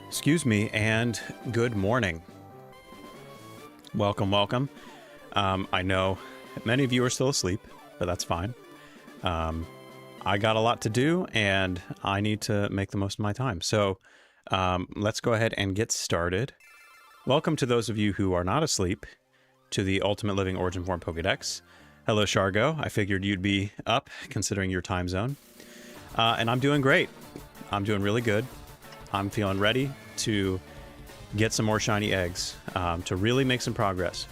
Excuse me, and good morning. Welcome, welcome. I know many of you are still asleep, but that's fine. I got a lot to do, and I need to make the most of my time. So let's go ahead and get started. Welcome to those of you who are not asleep to the Ultimate Living Origin Form Pokédex. Hello, Shargo. I figured you'd be up, considering your time zone. And I'm doing great. I'm doing really good. I'm feeling ready to get some more shiny eggs, to really make some progress.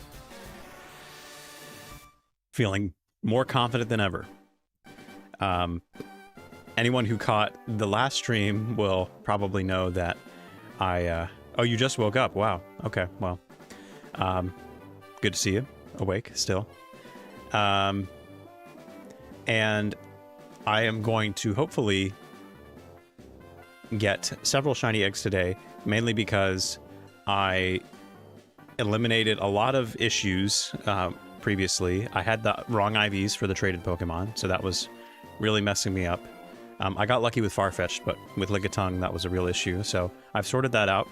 Feeling more confident than ever. Anyone who caught the last stream will probably know that I... oh, you just woke up. Wow. Okay, well. Good to see you. Awake still. And I am going to hopefully get several shiny eggs today, mainly because I eliminated a lot of issues previously. I had the wrong IVs for the traded Pokemon, so that was really messing me up. I got lucky with Farfetch'd, but with Lickitung, that was a real issue, so I've sorted that out.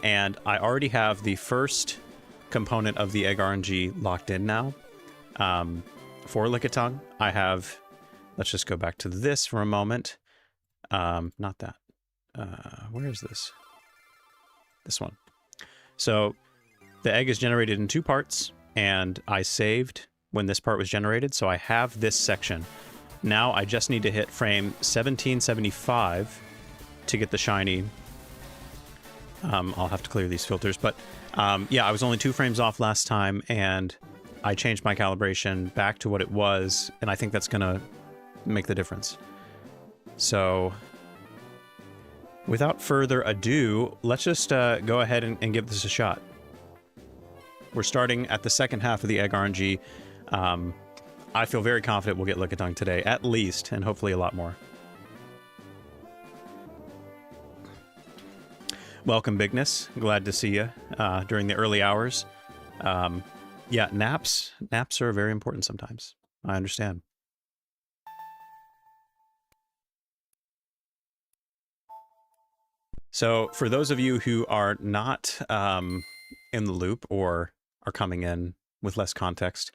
And I already have the first component of the egg RNG locked in now. For Lickitung, I have... Let's just go back to this for a moment. Not that. Where is this? This one. So the egg is generated in two parts, and I saved when this part was generated, so I have this section. Now I just need to hit frame 1775 to get the shiny. I'll have to clear these filters, but yeah, I was only 2 frames off last time, and I changed my calibration back to what it was, and I think that's gonna make the difference. So without further ado, let's just go ahead and give this a shot. We're starting at the second half of the egg RNG. I feel very confident we'll get Lickitung today, at least, and hopefully a lot more. Welcome, Bigness. Glad to see you during the early hours. Yeah, naps are very important sometimes. I understand. So for those of you who are not in the loop or are coming in with less context,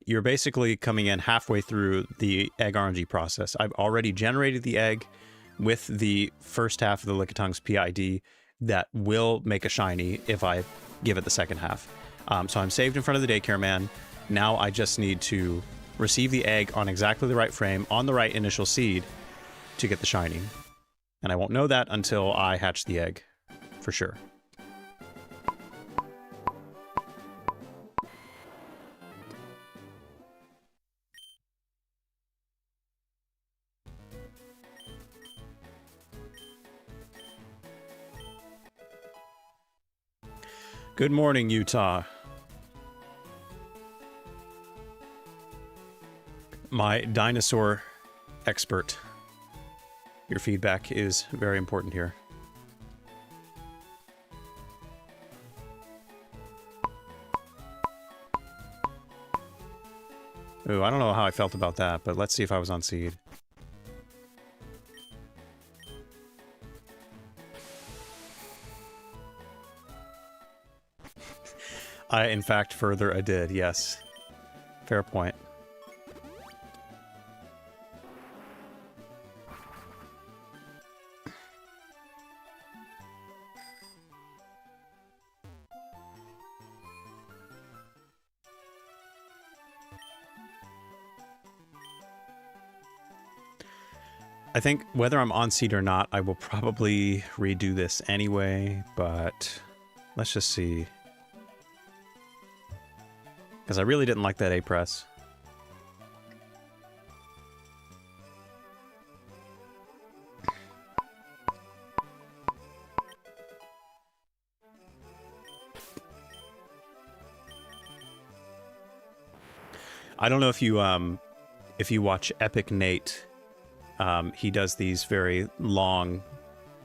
you're basically coming in halfway through the egg RNG process. I've already generated the egg with the first half of the Lickitung's PID that will make a shiny if I give it the second half. So I'm saved in front of the daycare man. Now I just need to receive the egg on exactly the right frame, on the right initial seed, to get the shiny. And I won't know that until I hatch the egg, for sure. Good morning, Utah. My dinosaur expert. Your feedback is very important here. Ooh, I don't know how I felt about that, but let's see if I was on seed. In fact, further I did, yes. Fair point. I think whether I'm on seed or not, I will probably redo this anyway, but let's just see. Because I really didn't like that A-press. I don't know if you watch Epic Nate. He does these very long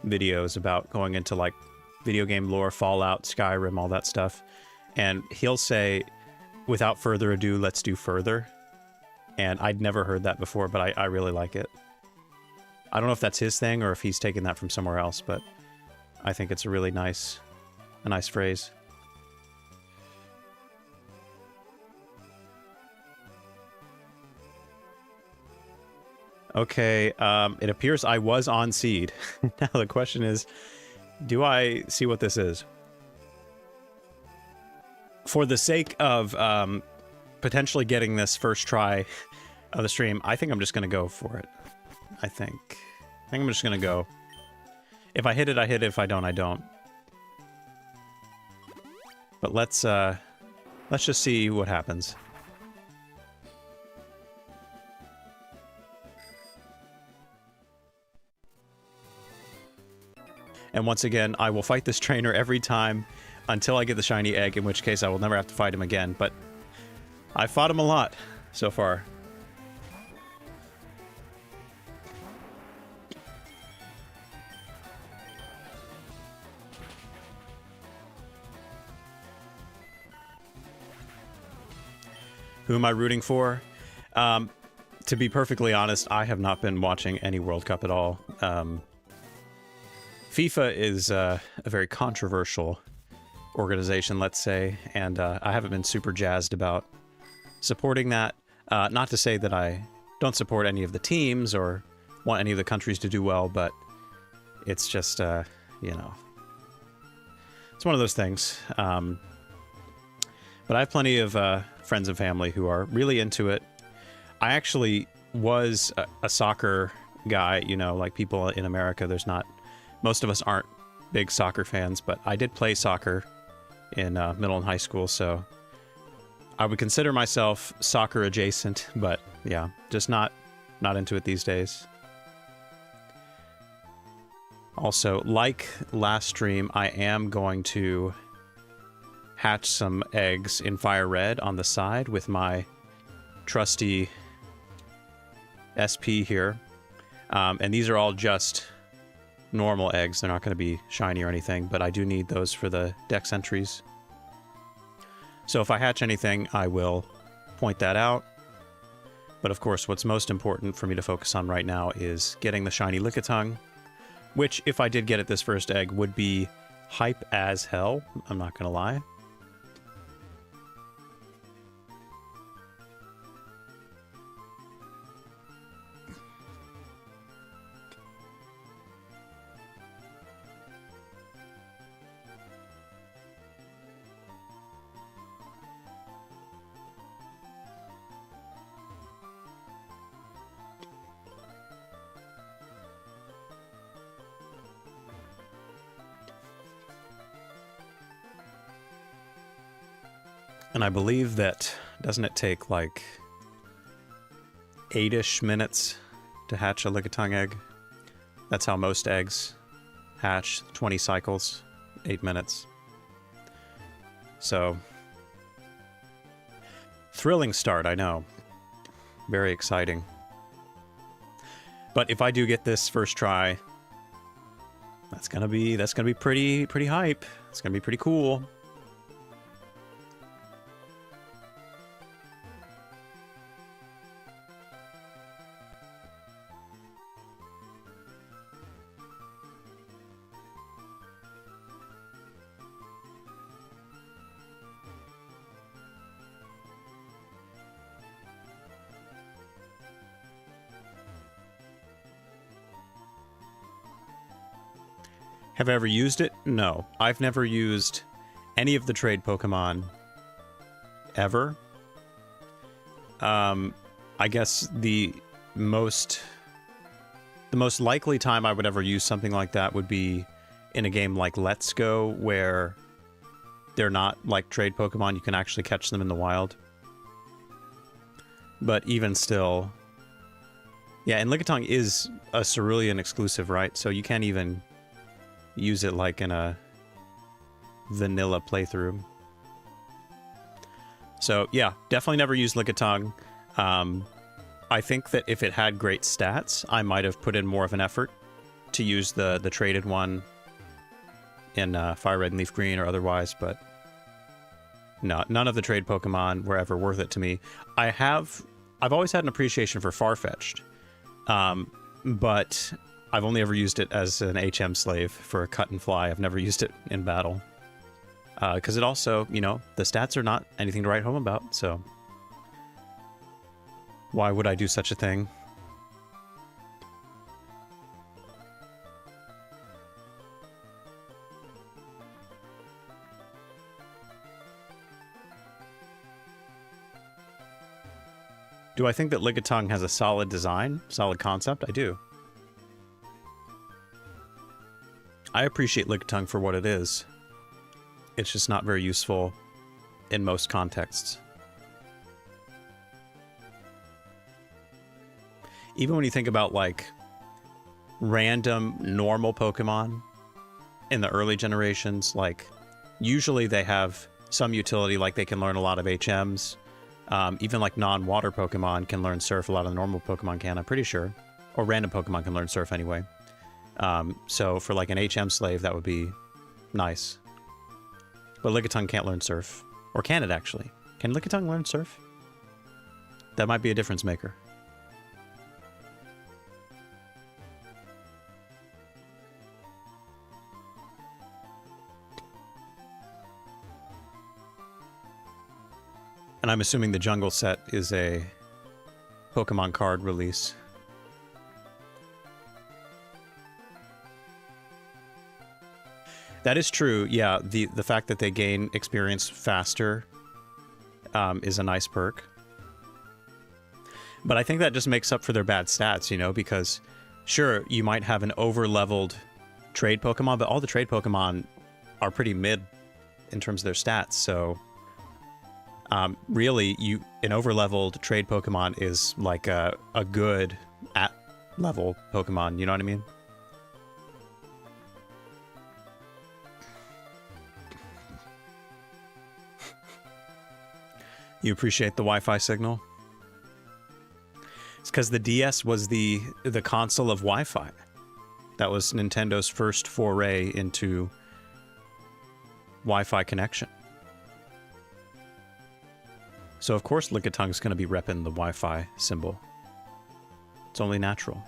videos about going into like video game lore, Fallout, Skyrim, all that stuff. And he'll say, without further ado, let's do further. And I'd never heard that before, but I really like it. I don't know if that's his thing or if he's taken that from somewhere else, but I think it's a really a nice phrase. Okay, it appears I was on seed. Now the question is, do I see what this is? For the sake of potentially getting this first try of the stream, I think I'm just going to go for it. I think I'm just going to go. If I hit it, I hit it. If I don't, I don't. But let's just see what happens. And once again, I will fight this trainer every time until I get the shiny egg, in which case I will never have to fight him again. But I fought him a lot so far. Who am I rooting for? To be perfectly honest, I have not been watching any World Cup at all. FIFA is a very controversial organization, let's say, and I haven't been super jazzed about supporting that. Not to say that I don't support any of the teams or want any of the countries to do well, but it's just, you know, it's one of those things. But I have plenty of friends and family who are really into it. I actually was a soccer guy, you know, like people in America, most of us aren't big soccer fans, but I did play soccer in middle and high school, so I would consider myself soccer adjacent, but yeah, just not into it these days. Also, like last stream, I am going to hatch some eggs in Fire Red on the side with my trusty SP here. And these are all just normal eggs. They're not going to be shiny or anything, but I do need those for the Dex entries. So if I hatch anything, I will point that out. But of course, what's most important for me to focus on right now is getting the shiny Lickitung, which, if I did get it this first egg, would be hype as hell. I'm not going to lie. And I believe that, doesn't it take like 8-ish minutes to hatch a Lickitung egg? That's how most eggs hatch, 20 cycles, 8 minutes. So, thrilling start, I know. Very exciting. But if I do get this first try, that's gonna be pretty hype. It's gonna be pretty cool. Have I ever used it? No. I've never used any of the trade Pokemon ever. I guess the most likely time I would ever use something like that would be in a game like Let's Go, where they're not like trade Pokemon, you can actually catch them in the wild. But even still, yeah, and Lickitung is a Cerulean exclusive, right? So you can't even use it like in a vanilla playthrough. So yeah, definitely never used Lickitung. I think that if it had great stats, I might have put in more of an effort to use the traded one in Fire Red and Leaf Green or otherwise, but no, none of the trade Pokemon were ever worth it to me. I've always had an appreciation for Farfetch'd. but I've only ever used it as an HM slave for a cut and fly. I've never used it in battle. Because it also, you know, the stats are not anything to write home about, so why would I do such a thing? Do I think that Lickitung has a solid design, solid concept? I do. I appreciate Lickitung for what it is. It's just not very useful in most contexts. Even when you think about, like, random, normal Pokemon in the early generations, like, usually they have some utility, like they can learn a lot of HMs. Even like non-water Pokemon can learn Surf. A lot of the normal Pokemon can, I'm pretty sure. Or random Pokemon can learn Surf anyway. So for like an HM slave, that would be nice. But Lickitung can't learn Surf. Or can it actually? Can Lickitung learn Surf? That might be a difference maker. And I'm assuming the jungle set is a Pokemon card release. That is true, yeah. The fact that they gain experience faster is a nice perk. But I think that just makes up for their bad stats, you know, because sure, you might have an over-leveled trade Pokemon, but all the trade Pokemon are pretty mid in terms of their stats, so really, an over-leveled trade Pokemon is like a good at-level Pokemon, you know what I mean? You appreciate the Wi-Fi signal? It's because the DS was the console of Wi-Fi. That was Nintendo's first foray into Wi-Fi connection. So of course Lickitung is going to be repping the Wi-Fi symbol. It's only natural.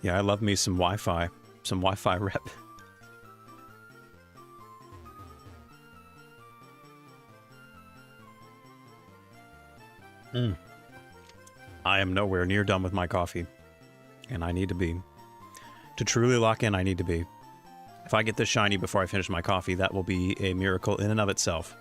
Yeah, I love me some Wi-Fi. Some Wi-Fi rep. I am nowhere near done with my coffee. And I need to be. To truly lock in, I need to be. If I get this shiny before I finish my coffee, that will be a miracle in and of itself.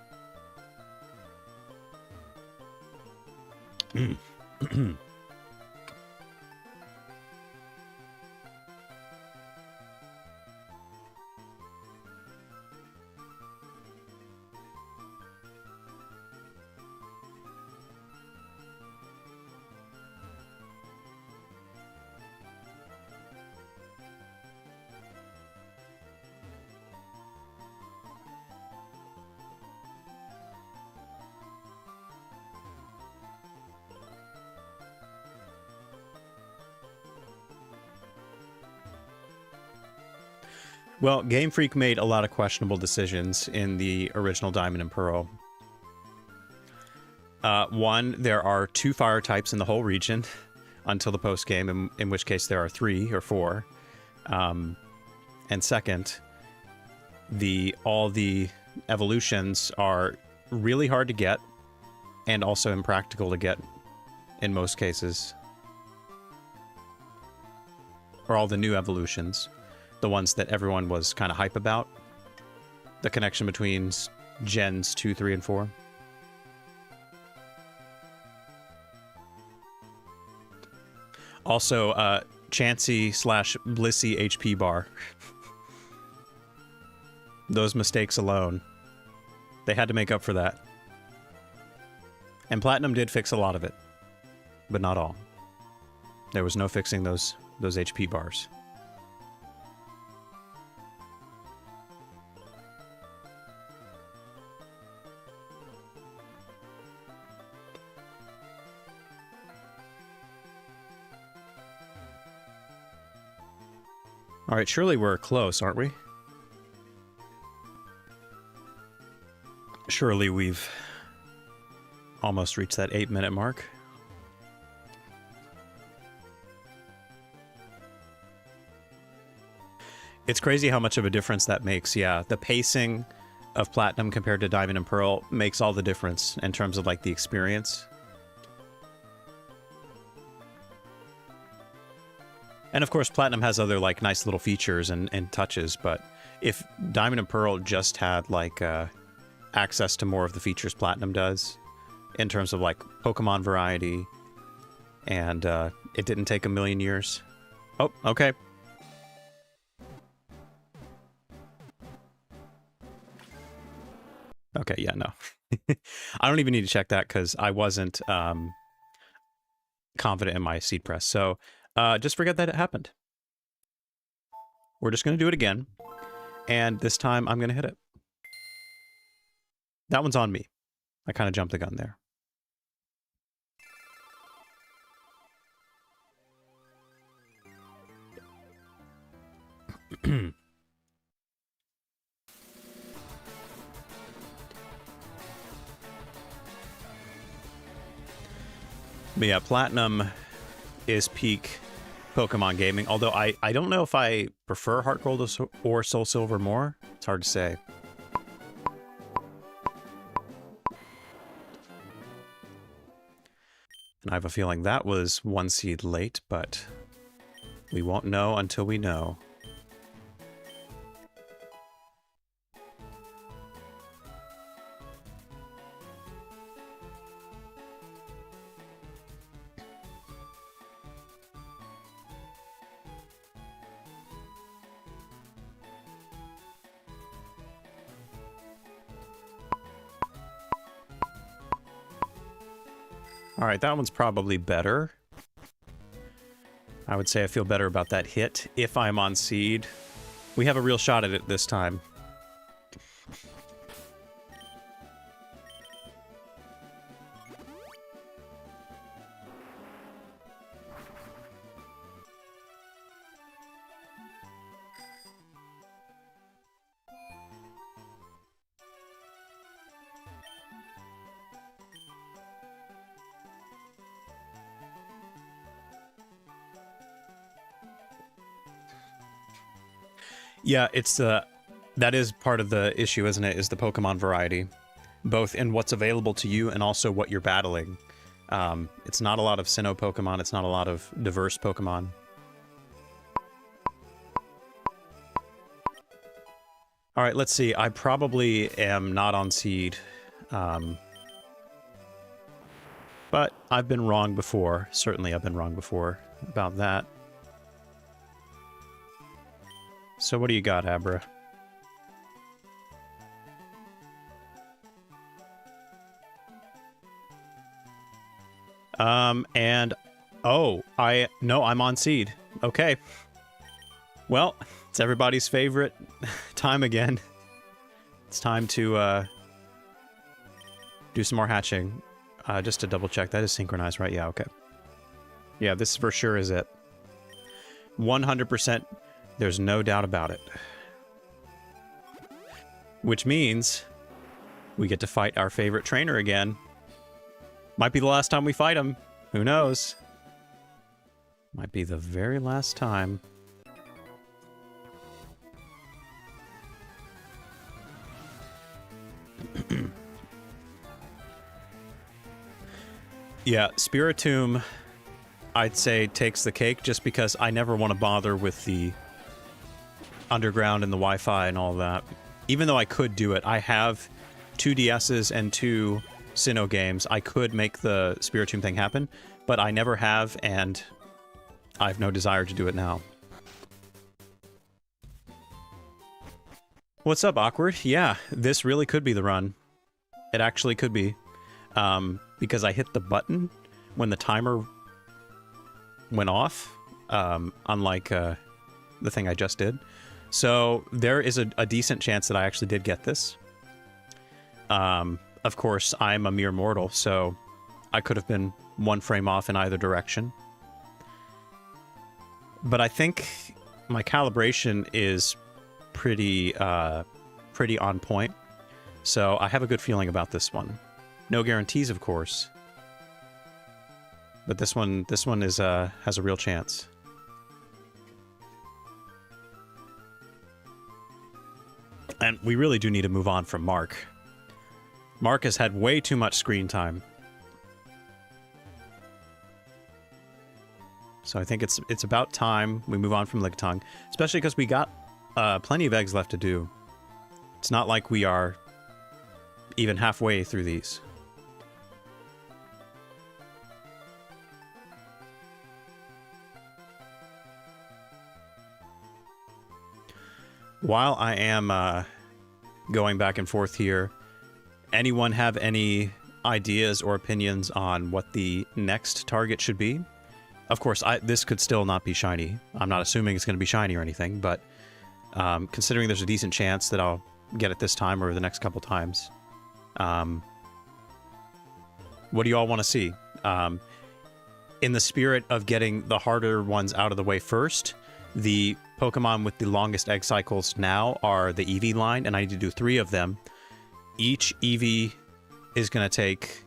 Well, Game Freak made a lot of questionable decisions in the original Diamond and Pearl. One, there are 2 fire types in the whole region until the post-game, in which case there are 3 or 4. And second, all the evolutions are really hard to get and also impractical to get in most cases. Or all the new evolutions. The ones that everyone was kind of hype about. The connection between gens 2, 3, and 4. Also, Chansey/Blissey HP bar. Those mistakes alone. They had to make up for that. And Platinum did fix a lot of it. But not all. There was no fixing those HP bars. All right, surely we're close, aren't we? Surely we've almost reached that 8-minute mark. It's crazy how much of a difference that makes, yeah. The pacing of Platinum compared to Diamond and Pearl makes all the difference in terms of, like, the experience. And of course, Platinum has other, like, nice little features and touches, but if Diamond and Pearl just had, like, access to more of the features Platinum does, in terms of, like, Pokemon variety, and it didn't take a million years. Oh, okay. Okay, yeah, no. I don't even need to check that because I wasn't confident in my seed press. So just forget that it happened. We're just going to do it again. And this time I'm going to hit it. That one's on me. I kind of jumped the gun there. But yeah, Platinum is peak Pokemon gaming. Although I don't know if I prefer Heart Gold or Soul Silver more. It's hard to say. And I have a feeling that was one seed late, but we won't know until we know. Alright, that one's probably better. I would say I feel better about that hit if I'm on seed. We have a real shot at it this time. Yeah, it's that is part of the issue, isn't it? Is the Pokemon variety, both in what's available to you and also what you're battling. It's not a lot of Sinnoh Pokemon. It's not a lot of diverse Pokemon. All right, let's see. I probably am not on seed, but I've been wrong before. Certainly, I've been wrong before about that. So what do you got, Abra? And... Oh, no, I'm on seed. Okay. Well, it's everybody's favorite time again. It's time to, do some more hatching. Just to double check. That is synchronized, right? Yeah, okay. Yeah, this for sure is it. 100%. There's no doubt about it. Which means we get to fight our favorite trainer again. Might be the last time we fight him. Who knows? Might be the very last time. Yeah, Spiritomb, I'd say, takes the cake just because I never want to bother with the underground and the Wi-Fi and all that. Even though I could do it, I have 2 DSs and 2 Sinnoh games. I could make the Spiritomb thing happen, but I never have, and I have no desire to do it now. What's up, Awkward? Yeah, this really could be the run. It actually could be. Because I hit the button when the timer went off, unlike the thing I just did. So there is a decent chance that I actually did get this. Of course, I'm a mere mortal, so I could have been 1 frame off in either direction. But I think my calibration is pretty on point. So I have a good feeling about this one. No guarantees, of course. But this one is has a real chance. And we really do need to move on from Mark. Mark has had way too much screen time. So I think it's about time we move on from Lickitung, especially because we got plenty of eggs left to do. It's not like we are even halfway through these. While I am going back and forth here, anyone have any ideas or opinions on what the next target should be? Of course, this could still not be shiny. I'm not assuming it's going to be shiny or anything, but considering there's a decent chance that I'll get it this time or the next couple times, what do you all want to see? In the spirit of getting the harder ones out of the way first, the Pokemon with the longest egg cycles now are the Eevee line, and I need to do 3 of them. Each Eevee is going to take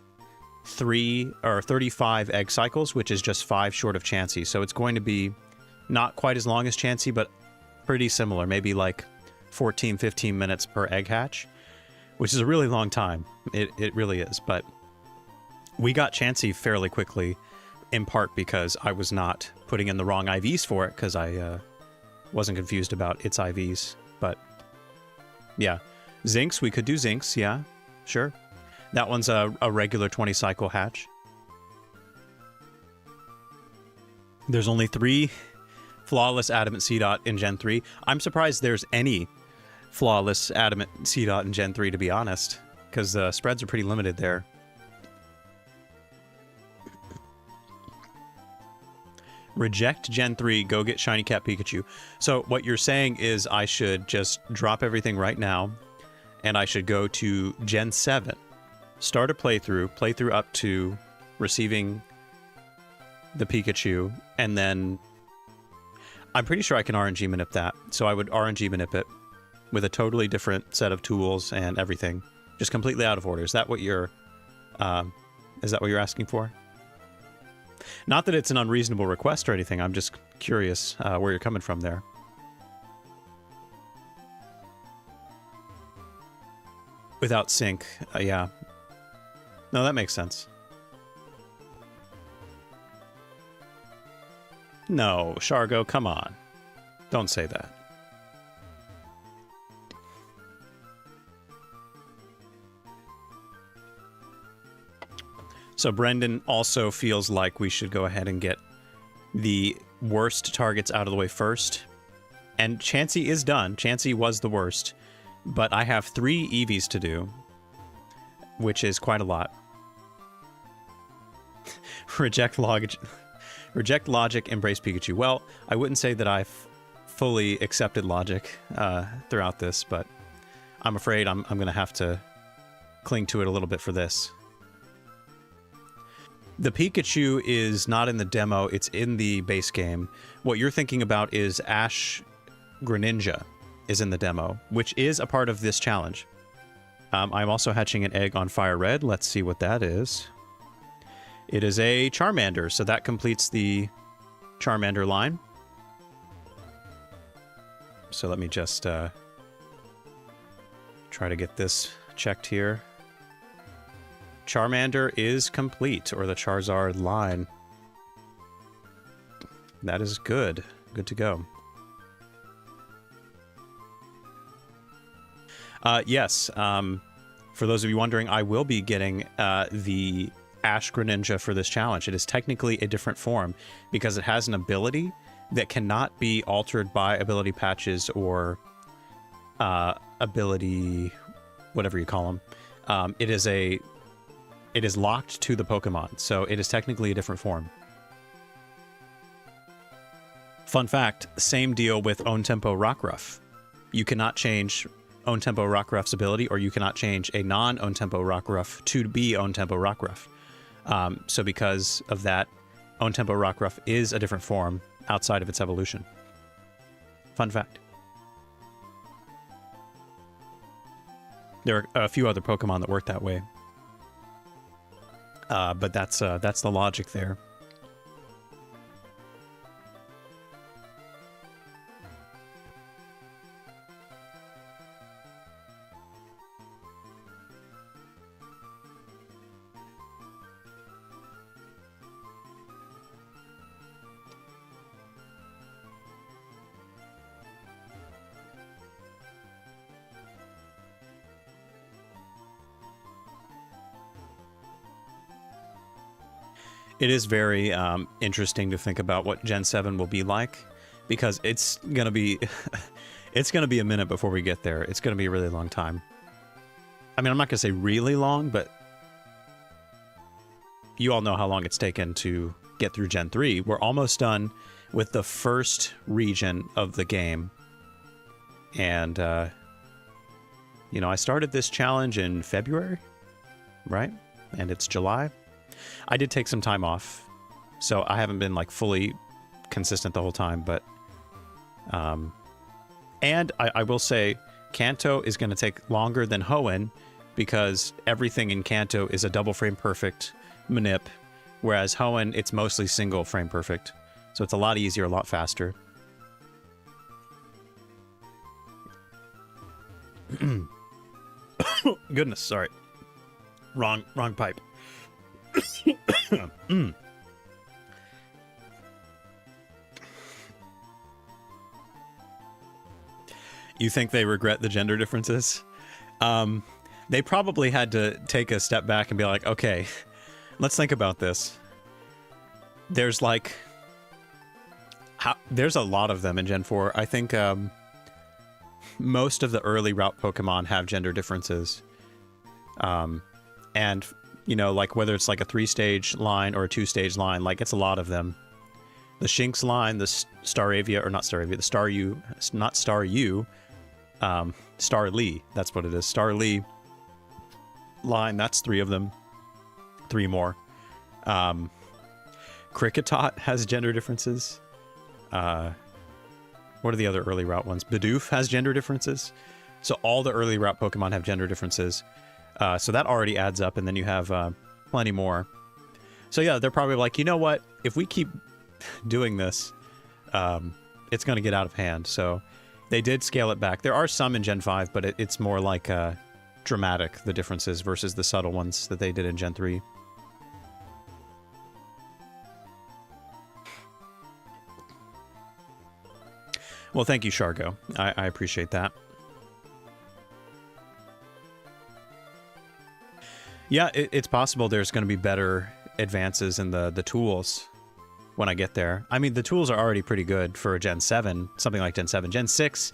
35 egg cycles, which is just 5 short of Chansey. So it's going to be not quite as long as Chansey, but pretty similar. Maybe like 14, 15 minutes per egg hatch, which is a really long time. It really is. But we got Chansey fairly quickly, in part because I was not putting in the wrong IVs for it, because I wasn't confused about its IVs. But yeah, Zinx, we could do Zinx, yeah, sure. That one's a regular 20 cycle hatch. There's only 3 flawless Adamant Seedot in Gen 3. I'm surprised there's any flawless Adamant Seedot in Gen 3, to be honest, because the spreads are pretty limited there. Reject Gen 3, go get Shiny Cat Pikachu. So what you're saying is I should just drop everything right now, and I should go to Gen 7, start a playthrough up to receiving the Pikachu, and then I'm pretty sure I can RNG manip that. So I would RNG manip it with a totally different set of tools and everything, just completely out of order. Is that what you're asking for? Not that it's an unreasonable request or anything. I'm just curious where you're coming from there. Without sync, yeah. No, that makes sense. No, Shargo, come on. Don't say that. So Brendan also feels like we should go ahead and get the worst targets out of the way first. And Chansey is done. Chansey was the worst. But I have 3 Eevees to do, which is quite a lot. Reject logic, embrace Pikachu. Well, I wouldn't say that I've fully accepted logic throughout this, but I'm afraid I'm going to have to cling to it a little bit for this. The Pikachu is not in the demo, it's in the base game. What you're thinking about is Ash Greninja is in the demo, which is a part of this challenge. I'm also hatching an egg on Fire Red. Let's see what that is. It is a Charmander, so that completes the Charmander line. So let me just try to get this checked here. Charmander is complete, or the Charizard line. That is good. Good to go. Yes, for those of you wondering, I will be getting the Ash Greninja for this challenge. It is technically a different form because it has an ability that cannot be altered by ability patches or ability, whatever you call them. It is locked to the Pokemon, so it is technically a different form. Fun fact, same deal with Own Tempo Rockruff. You cannot change Own Tempo Rockruff's ability, or you cannot change a non-Own Tempo Rockruff to be Own Tempo Rockruff. So because of that, Own Tempo Rockruff is a different form outside of its evolution. Fun fact. There are a few other Pokemon that work that way. But that's the logic there. It is very interesting to think about what Gen 7 will be like, because it's gonna be it's gonna be a minute before we get there. It's gonna be a really long time. I mean, I'm not gonna say really long, but you all know how long it's taken to get through Gen 3. We're almost done with the first region of the game. And, you know, I started this challenge in February, right? And it's July. I did take some time off, so I haven't been, like, fully consistent the whole time, but... and I will say, Kanto is going to take longer than Hoenn, because everything in Kanto is a double frame perfect manip, whereas Hoenn, it's mostly single frame perfect. So it's a lot easier, a lot faster. Goodness, sorry. Wrong pipe. You think they regret the gender differences? They probably had to take a step back and be like, okay, let's think about this. There's like... there's a lot of them in Gen 4. I think most of the early route Pokemon have gender differences. And, you know, like whether it's like a 3-stage line or a 2-stage line, like it's a lot of them. The Shinx line, the Staravia, or not Staravia, the Staryu, not Staryu, Starly, that's what it is. Starly line, that's 3 of them. 3 more. Kricketot has gender differences. What are the other early route ones? Bidoof has gender differences. So all the early route Pokemon have gender differences. So that already adds up, and then you have plenty more. So yeah, they're probably like, you know what? If we keep doing this, it's going to get out of hand. So they did scale it back. There are some in Gen 5, but it's more like dramatic, the differences, versus the subtle ones that they did in Gen 3. Well, thank you, Shargo. I appreciate that. Yeah, it's possible there's going to be better advances in the tools when I get there. I mean, the tools are already pretty good for a Gen 7, something like Gen 7. Gen 6,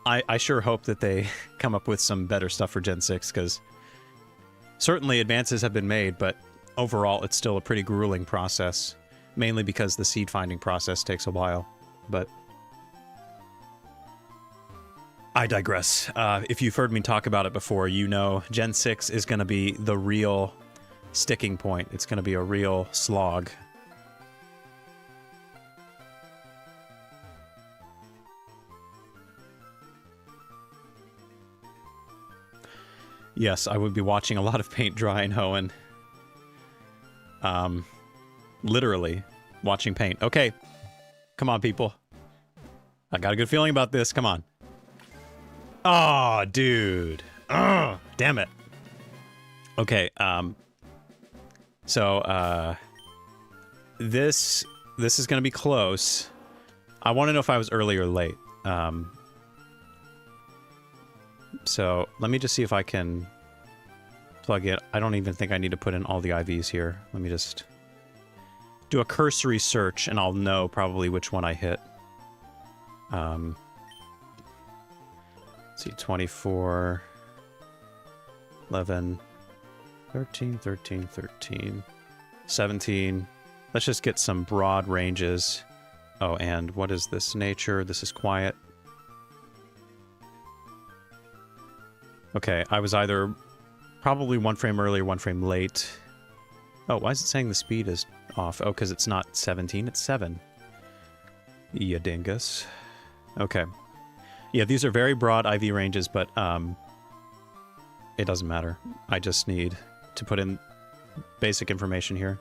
I sure hope that they come up with some better stuff for Gen 6, because certainly advances have been made, but overall it's still a pretty grueling process, mainly because the seed finding process takes a while. But I digress. If you've heard me talk about it before, you know Gen 6 is going to be the real sticking point. It's going to be a real slog. Yes, I would be watching a lot of paint dry in Hoenn. Literally watching paint. Okay, come on, people. I got a good feeling about this. Come on. Oh, dude. Oh, damn it. Okay, so, this is gonna be close. I want to know if I was early or late. So, let me just see if I can plug it. I don't even think I need to put in all the IVs here. Let me just do a cursory search, and I'll know probably which one I hit. Let's see, 24, 11, 13, 13, 13, 17. Let's just get some broad ranges. Oh, and what is this? Nature. This is quiet. Okay, I was either probably 1 frame early or 1 frame late. Oh, why is it saying the speed is off? Oh, because it's not 17, it's 7. Ya dingus. Okay. Yeah, these are very broad IV ranges, but it doesn't matter. I just need to put in basic information here.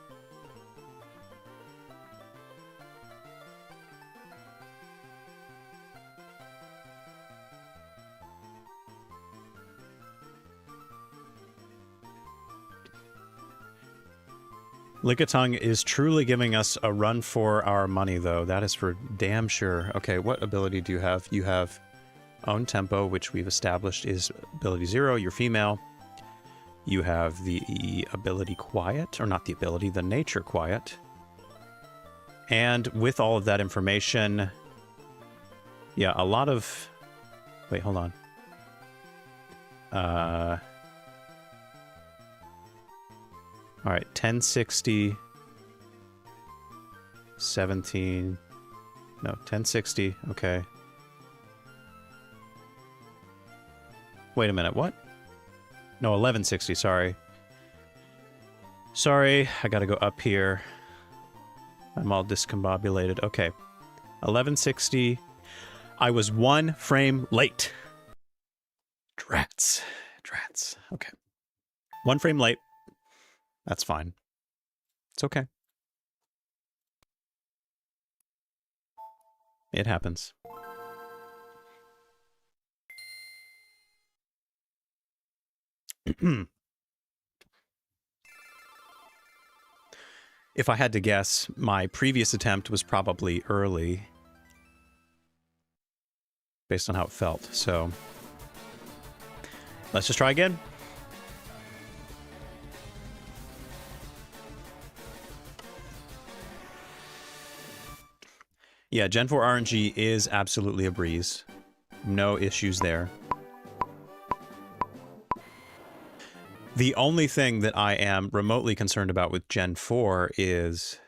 Lickitung is truly giving us a run for our money, though. That is for damn sure. Okay, what ability do you have? You have Own Tempo, which we've established is ability 0. You're female. You have the ability Quiet, or not the ability, the nature Quiet. And with all of that information, yeah, a lot of... Wait, hold on. All right, 1060, 17, no, 1060, okay. Wait a minute, what? No, 1160, sorry. Sorry, I gotta go up here. I'm all discombobulated. Okay, 1160. I was 1 frame late. Drats. Okay. 1 frame late. That's fine. It's okay. It happens. If I had to guess, my previous attempt was probably early, based on how it felt, so let's just try again. Yeah, Gen 4 RNG is absolutely a breeze. No issues there. The only thing that I am remotely concerned about with Gen 4 is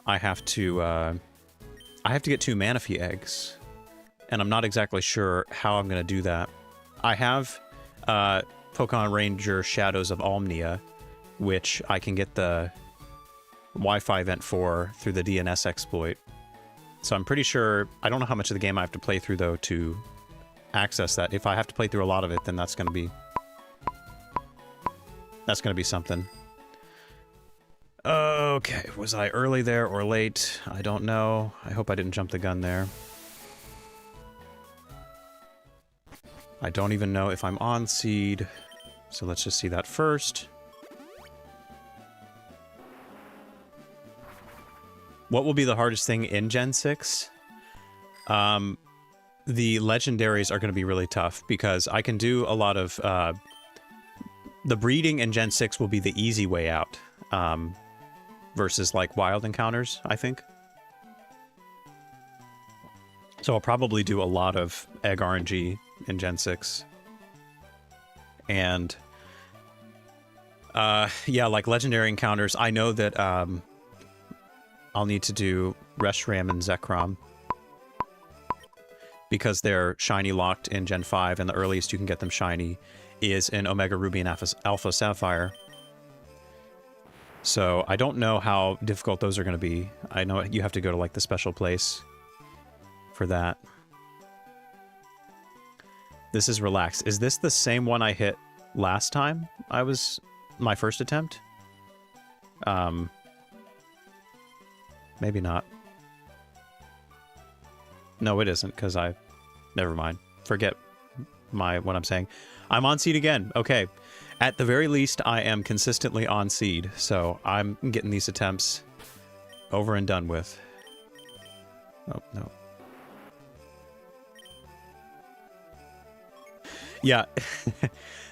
I have to get 2 Manaphy eggs, and I'm not exactly sure how I'm going to do that. I have Pokemon Ranger Shadows of Omnia, which I can get the Wi-Fi event for through the DNS exploit. So I'm pretty sure, I don't know how much of the game I have to play through, though, to access that. If I have to play through a lot of it, then that's going to be something. Okay, was I early there or late? I don't know. I hope I didn't jump the gun there. I don't even know if I'm on seed, so let's just see that first. What will be the hardest thing in Gen 6? The legendaries are going to be really tough, because I can do a lot of... the breeding in Gen 6 will be the easy way out, versus, like, wild encounters, I think. So I'll probably do a lot of Egg RNG in Gen 6. And... yeah, like, legendary encounters, I know that, I'll need to do Reshiram and Zekrom, because they're shiny locked in Gen 5, and the earliest you can get them shiny is in Omega Ruby and Alpha Sapphire. So I don't know how difficult those are going to be. I know you have to go to, like, the special place for that. This is Relax. Is this the same one I hit last time I was... my first attempt? Maybe not. No, it isn't, because I... Never mind. Forget what I'm saying. I'm on seed again. Okay. At the very least, I am consistently on seed, so I'm getting these attempts over and done with. Oh, no. Yeah.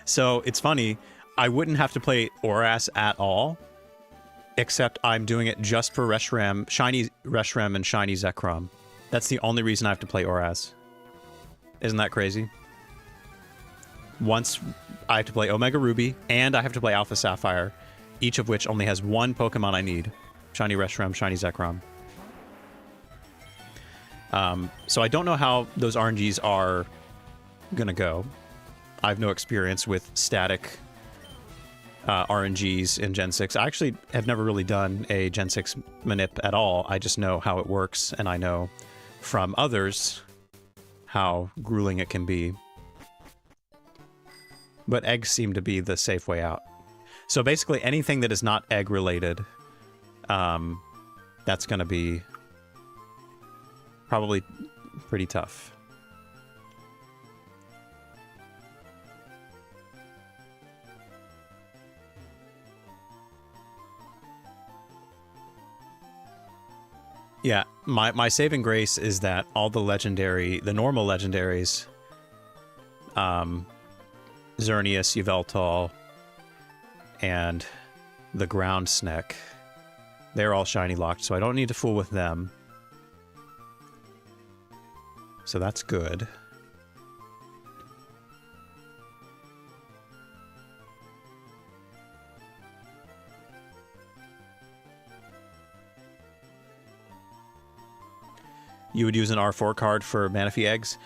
So, it's funny. I wouldn't have to play Oras at all, except I'm doing it just for Reshiram, Shiny Reshiram and Shiny Zekrom. That's the only reason I have to play Oras. Isn't that crazy? Once I have to play Omega Ruby, and I have to play Alpha Sapphire, each of which only has 1 Pokemon I need. Shiny Reshiram, Shiny Zekrom. So I don't know how those RNGs are gonna go. I have no experience with static RNGs in Gen 6. I actually have never really done a Gen 6 manip at all. I just know how it works, and I know from others how grueling it can be. But eggs seem to be the safe way out. So basically anything that is not egg related, that's going to be probably pretty tough. Yeah, my saving grace is that all the normal legendaries, Xerneas, Yveltal, and the ground snack, they're all shiny locked, so I don't need to fool with them. So that's good. You would use an R4 card for Manaphy eggs.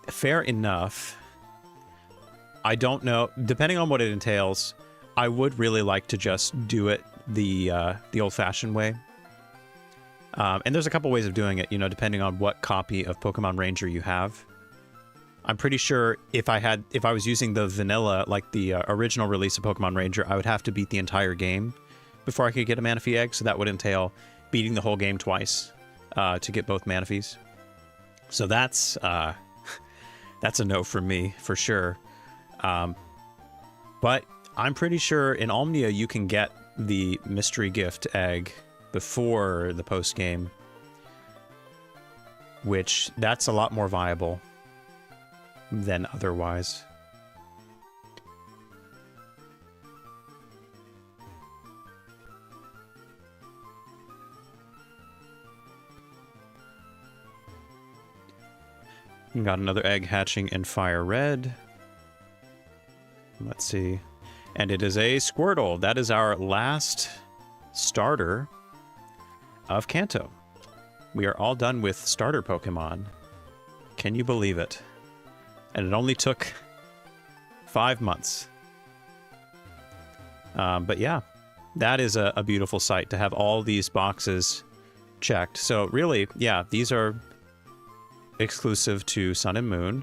Fair enough. I don't know. Depending on what it entails, I would really like to just do it the old-fashioned way. And there's a couple ways of doing it, you know, depending on what copy of Pokemon Ranger you have. I'm pretty sure if I was using the vanilla, like the original release of Pokemon Ranger, I would have to beat the entire game before I could get a Manaphy egg, so that would entail beating the whole game twice to get both Manaphys. So that's a no for me, for sure. But I'm pretty sure in Omnia you can get the mystery gift egg before the post game, which that's a lot more viable than otherwise. Got another egg hatching in Fire Red. Let's see. And it is a Squirtle. That is our last starter of Kanto. We are all done with starter Pokemon. Can you believe it? And it only took 5 months. But yeah, that is a beautiful sight to have all these boxes checked. So really, yeah, these are exclusive to Sun and Moon.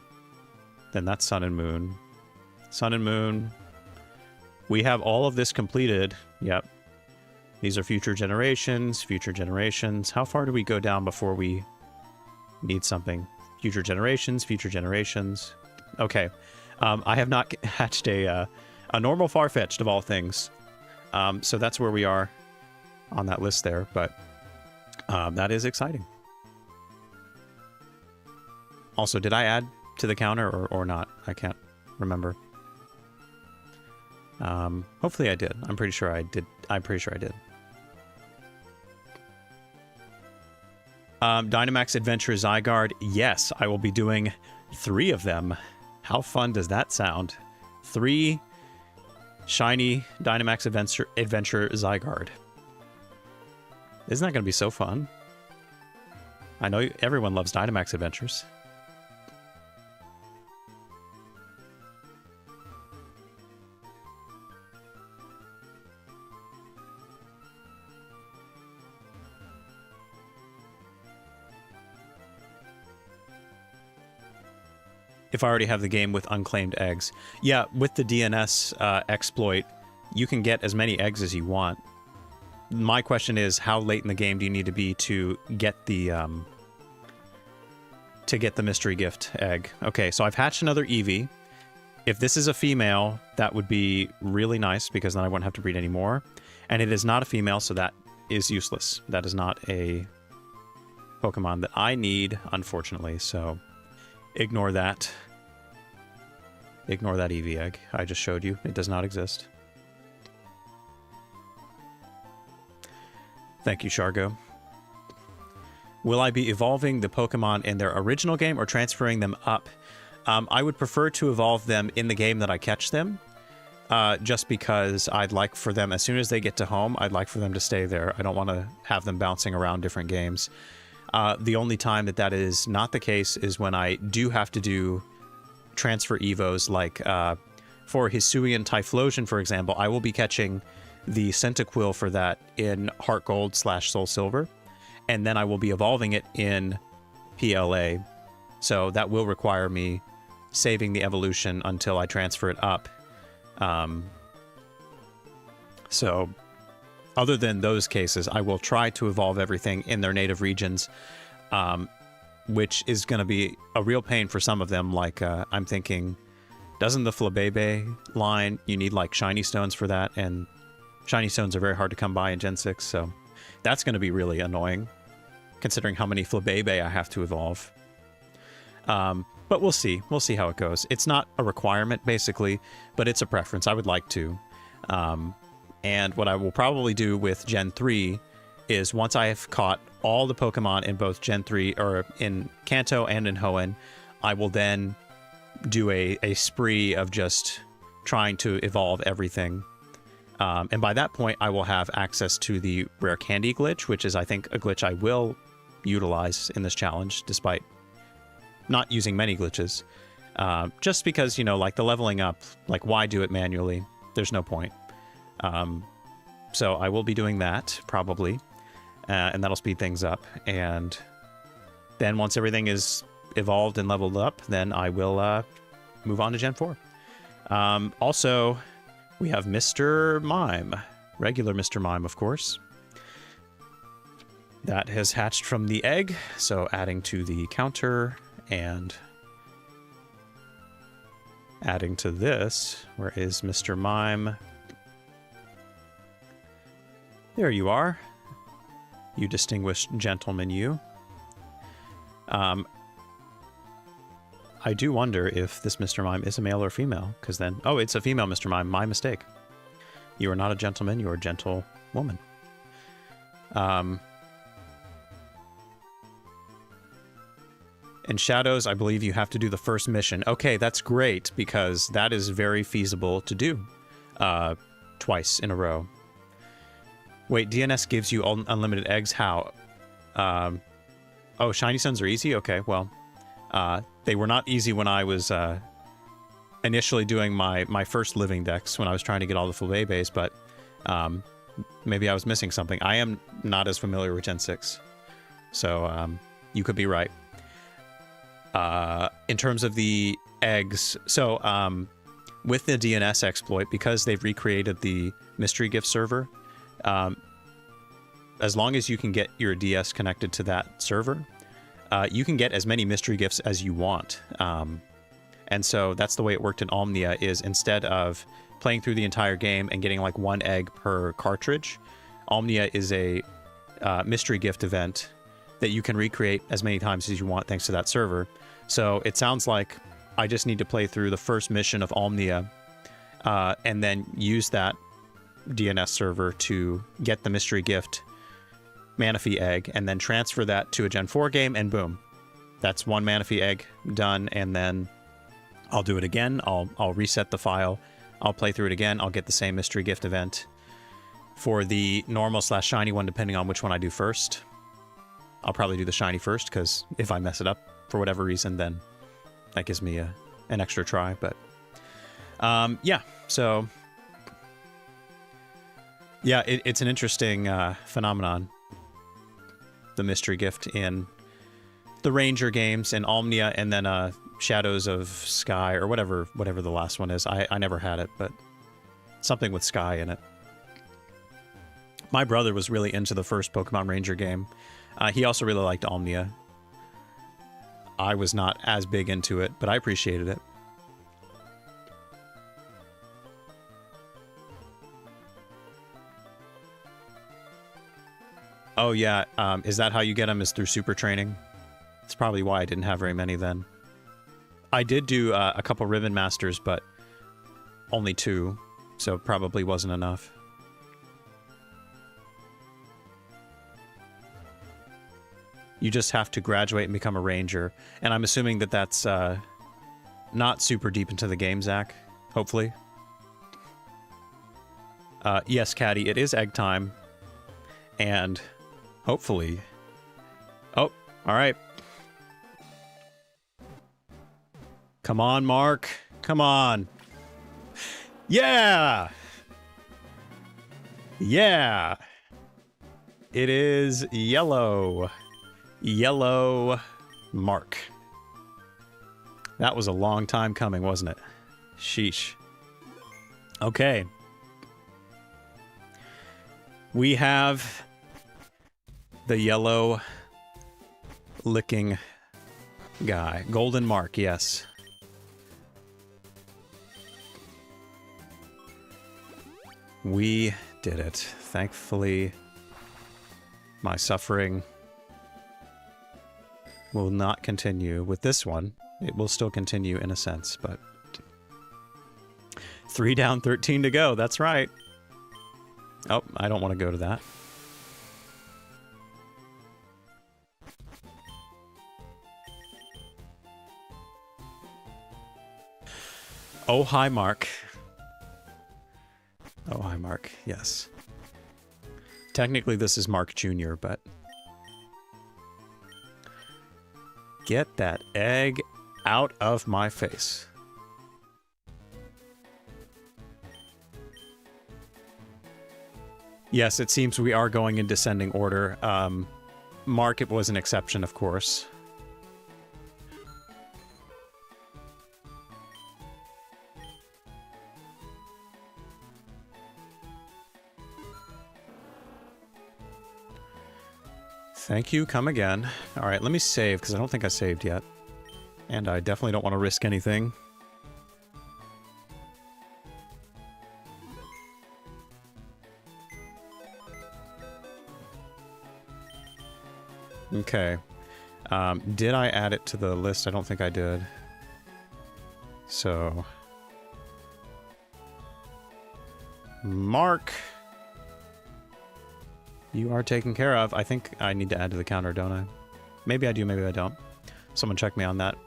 Then that's Sun and Moon. Sun and Moon. We have all of this completed. Yep. These are future generations, future generations. How far do we go down before we need something? Future generations, future generations. Okay. I have not hatched a normal Farfetch'd of all things. So that's where we are on that list there. But that is exciting. Also, did I add to the counter or not? I can't remember. Hopefully I did. I'm pretty sure I did. Dynamax Adventure Zygarde. Yes, I will be doing 3 of them. How fun does that sound? 3 shiny Dynamax Adventure Zygarde. Isn't that going to be so fun? I know everyone loves Dynamax Adventures. If I already have the game with unclaimed eggs. Yeah, with the DNS exploit, you can get as many eggs as you want. My question is, how late in the game do you need to be to get the mystery gift egg? Okay, so I've hatched another Eevee. If this is a female, that would be really nice, because then I wouldn't have to breed anymore. And it is not a female, so that is useless. That is not a Pokemon that I need, unfortunately, so ignore that. Ignore that Eevee egg I just showed you. It does not exist. Thank you, Shargo. Will I be evolving the Pokemon in their original game or transferring them up? I would prefer to evolve them in the game that I catch them, just because I'd like for them, as soon as they get to home, I'd like for them to stay there. I don't want to have them bouncing around different games. The only time that is not the case is when I do have to do transfer evos, like for Hisuian Typhlosion, for example. I will be catching the Centiquil for that in Heart Gold / Soul Silver, and then I will be evolving it in PLA. So that will require me saving the evolution until I transfer it up. So other than those cases, I will try to evolve everything in their native regions, which is going to be a real pain for some of them. Like, I'm thinking, doesn't the Flabebe line, you need like shiny stones for that, and shiny stones are very hard to come by in Gen 6, so that's going to be really annoying, considering how many Flabebe I have to evolve. But we'll see. We'll see how it goes. It's not a requirement, basically, but it's a preference. I would like to. And what I will probably do with Gen 3 is once I have caught all the Pokemon in both Gen 3, or in Kanto and in Hoenn, I will then do a spree of just trying to evolve everything. And by that point, I will have access to the rare candy glitch, which is, I think, a glitch I will utilize in this challenge, despite not using many glitches. Just because, you know, like the leveling up, like why do it manually? There's no point. So I will be doing that, probably. And that'll speed things up. And then once everything is evolved and leveled up, then I will move on to Gen 4. Also, we have Mr. Mime. Regular Mr. Mime, of course. That has hatched from the egg, so adding to the counter and adding to this. Where is Mr. Mime? There you are. You distinguished gentleman, you. I do wonder if this Mr. Mime is a male or female, because then... Oh, it's a female Mr. Mime. My mistake. You are not a gentleman, you are a gentle woman. In Shadows, I believe you have to do the first mission. Okay, that's great, because that is very feasible to do twice in a row. Wait, DNS gives you unlimited eggs? How? Oh, shiny stones are easy? Okay, well, they were not easy when I was initially doing my first living dex, when I was trying to get all the Flabebes, but maybe I was missing something. I am not as familiar with Gen 6, so you could be right. In terms of the eggs, so with the DNS exploit, because they've recreated the mystery gift server, as long as you can get your DS connected to that server, you can get as many mystery gifts as you want. And so that's the way it worked in Omnia, is instead of playing through the entire game and getting like 1 egg per cartridge, Omnia is a mystery gift event that you can recreate as many times as you want thanks to that server. So it sounds like I just need to play through the first mission of Omnia and then use that DNS server to get the mystery gift Manaphy egg, and then transfer that to a Gen 4 game, and boom. That's 1 Manaphy egg done, and then I'll do it again. I'll reset the file. I'll play through it again. I'll get the same mystery gift event for the normal / shiny one, depending on which one I do first. I'll probably do the shiny first, because if I mess it up for whatever reason, then that gives me an extra try. But yeah, so yeah, it's an interesting phenomenon, the mystery gift in the Ranger games and Omnia, and then Shadows of Sky, or whatever the last one is. I never had it, but something with Sky in it. My brother was really into the first Pokemon Ranger game. He also really liked Omnia. I was not as big into it, but I appreciated it. Oh yeah, is that how you get them, is through super training? That's probably why I didn't have very many then. I did do a couple Ribbon Masters, but only 2, so it probably wasn't enough. You just have to graduate and become a ranger. And I'm assuming that that's not super deep into the game, Zach. Hopefully. Yes, Caddy, it is egg time. And hopefully... Oh, alright. Come on, Mark. Come on. Yeah! Yeah! It is yellow. Yellow Mark. That was a long time coming, wasn't it? Sheesh. Okay. We have the yellow licking guy. Golden mark, yes. We did it. Thankfully, my suffering will not continue with this one. It will still continue in a sense, but 3 down, 13 to go. That's right. Oh, I don't want to go to that. Oh, hi, Mark. Oh, hi, Mark. Yes. Technically, this is Mark Jr., but... Get that egg out of my face. Yes, it seems we are going in descending order. Mark, it was an exception, of course. Thank you, come again. Alright, let me save, because I don't think I saved yet. And I definitely don't want to risk anything. Okay. Did I add it to the list? I don't think I did. So... Mark! You are taken care of. I think I need to add to the counter, don't I? Maybe I do, maybe I don't. Someone check me on that.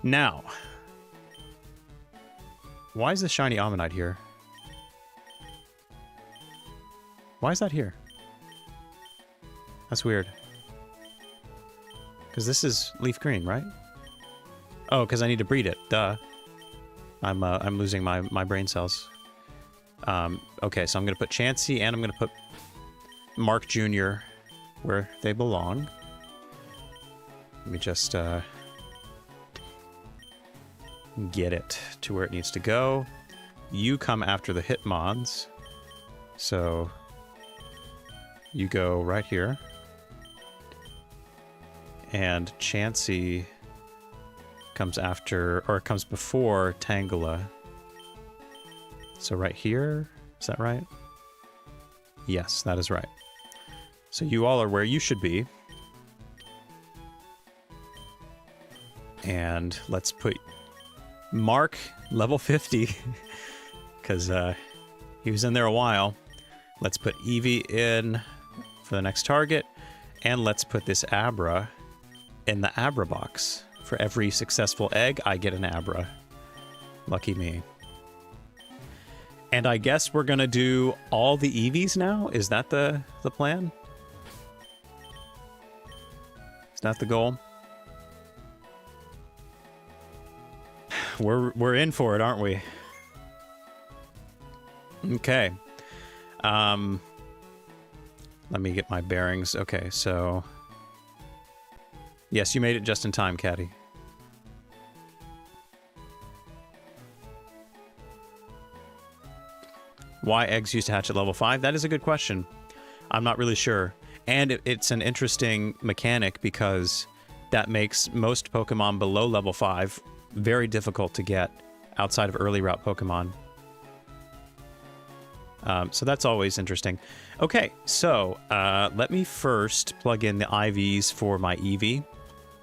Now. Why is the shiny Ammonite here? Why is that here? That's weird. Because this is leaf green, right? Oh, because I need to breed it. Duh. I'm losing my brain cells. Okay, so I'm going to put Chansey and I'm going to put Mark Jr. where they belong. Let me just get it to where it needs to go. You come after the Hitmons. So you go right here. And Chansey comes after, or comes before Tangela. So right here, is that right? Yes, that is right. So you all are where you should be. And let's put Mark, level 50, because he was in there a while. Let's put Eevee in for the next target. And let's put this Abra in the Abra box. For every successful egg, I get an Abra. Lucky me. And I guess we're gonna do all the Eevees now? Is that the plan? Is that the goal? We're in for it, aren't we? Okay. Let me get my bearings. Okay, so... Yes, you made it just in time, Caddy. Why eggs used to hatch at level 5? That is a good question. I'm not really sure. And it's an interesting mechanic because that makes most Pokemon below level 5 very difficult to get outside of early route Pokemon. So that's always interesting. Okay, so let me first plug in the IVs for my Eevee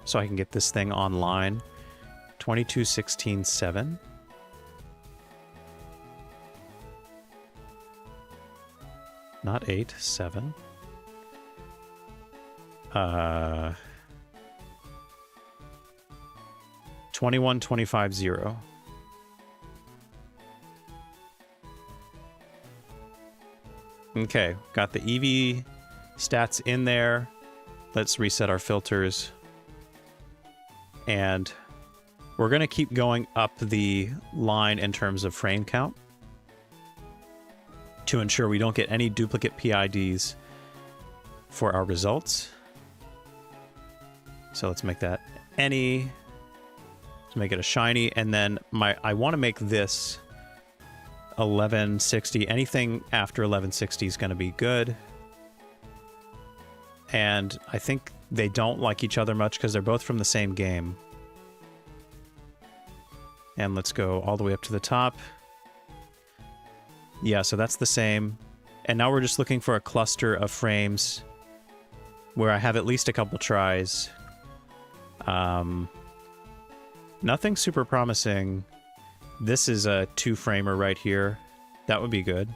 so I can get this thing online. 2216.7. Not 8, 7. 2125.0. Okay, got the Eevee stats in there. Let's reset our filters. And we're going to keep going up the line in terms of frame count to ensure we don't get any duplicate PIDs for our results. So let's make that any to make it a shiny, and then I want to make this 1160. Anything after 1160 is going to be good. And I think they don't like each other much because they're both from the same game. And let's go all the way up to the top. Yeah, so that's the same. And now we're just looking for a cluster of frames where I have at least a couple tries. Nothing super promising. This is a 2-framer right here. That would be good.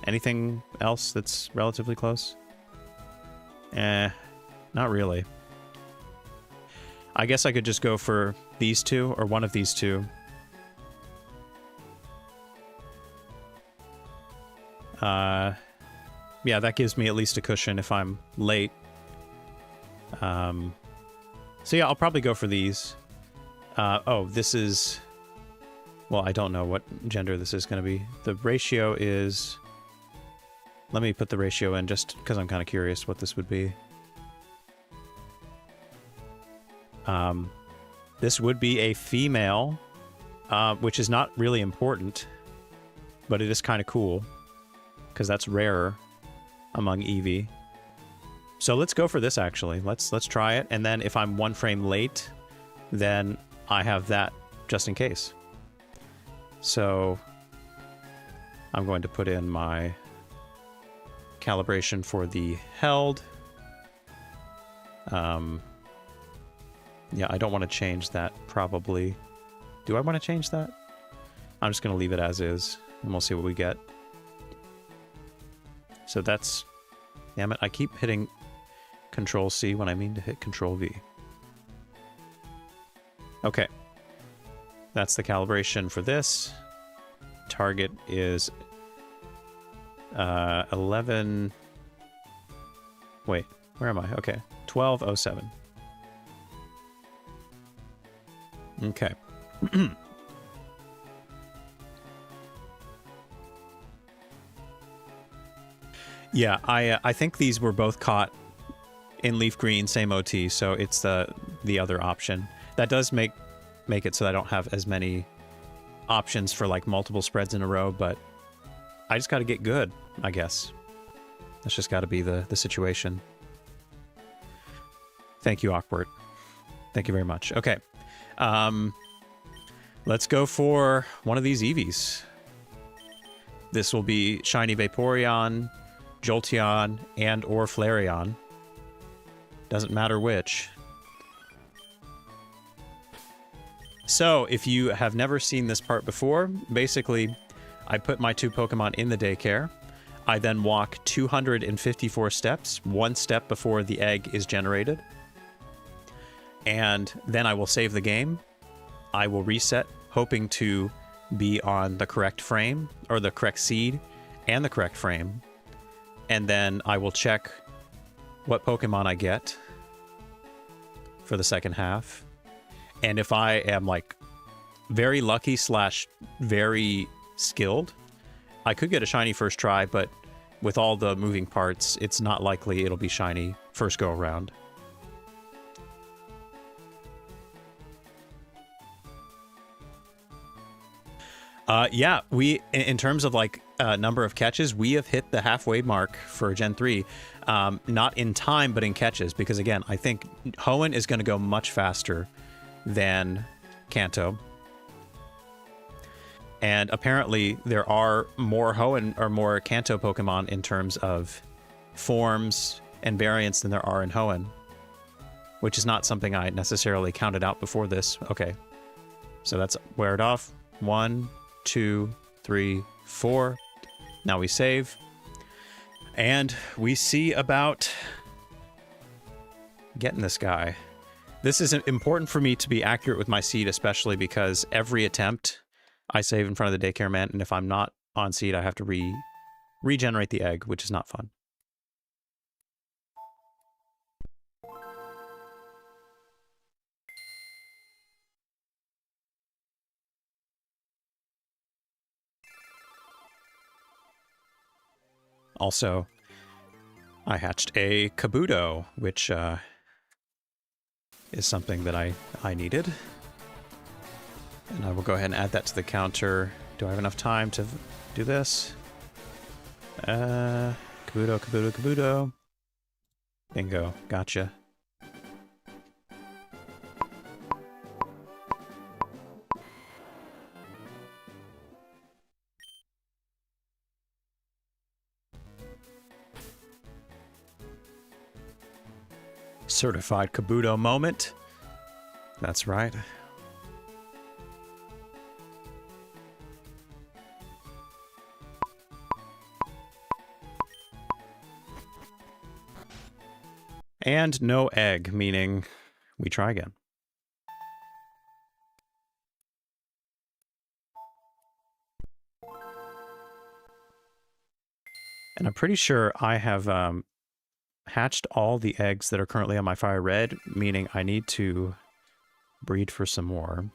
Anything else that's relatively close? Not really. I guess I could just go for these two, or one of these two. Yeah, that gives me at least a cushion if I'm late. So yeah, I'll probably go for these. Oh, this is... Well, I don't know what gender this is going to be. The ratio is... Let me put the ratio in just because I'm kind of curious what this would be. This would be a female, which is not really important, but it is kind of cool because that's rarer among Eevee. So let's go for this, actually. Let's try it, and then if I'm 1 frame late, then I have that just in case. So I'm going to put in my calibration for the held. Yeah, I don't want to change that, probably. Do I want to change that? I'm just going to leave it as is, and we'll see what we get. So that's... Damn it, I keep hitting Control-C when I mean to hit Control-V. Okay. That's the calibration for this. Target is 11... Wait, where am I? Okay, 1207. Okay. Yeah, I think these were both caught in leaf green, same OT, so it's the other option. That does make it so I don't have as many options for like multiple spreads in a row, but I just got to get good, I guess. That's just got to be the situation. Thank you, Awkward. Thank you very much. Okay. Let's go for one of these Eevees. This will be Shiny Vaporeon, Jolteon, and or Flareon. Doesn't matter which. So, if you have never seen this part before, basically, I put my 2 Pokemon in the daycare. I then walk 254 steps, 1 step before the egg is generated. And then I will save the game. I will reset, hoping to be on the correct frame, or the correct seed, and the correct frame. And then I will check what Pokemon I get for the second half. And if I am, like, very lucky / very skilled, I could get a shiny first try, but with all the moving parts, it's not likely it'll be shiny first go around. Yeah, in terms of like number of catches, we have hit the halfway mark for Gen 3. Not in time, but in catches, because again, I think Hoenn is going to go much faster than Kanto. And apparently there are more Hoenn or more Kanto Pokemon in terms of forms and variants than there are in Hoenn, which is not something I necessarily counted out before this. Okay, so that's wear it off. 1, 2, 3, 4. Now we save. And we see about getting this guy. This is important for me to be accurate with my seed, especially because every attempt I save in front of the daycare man, and if I'm not on seed, I have to regenerate the egg, which is not fun. Also, I hatched a Kabuto, which is something that I needed. And I will go ahead and add that to the counter. Do I have enough time to do this? Kabuto, Kabuto, Kabuto. Bingo. Gotcha. Certified Kabuto moment. That's right. And no egg, meaning we try again. And I'm pretty sure I have hatched all the eggs that are currently on my fire red, meaning I need to breed for some more.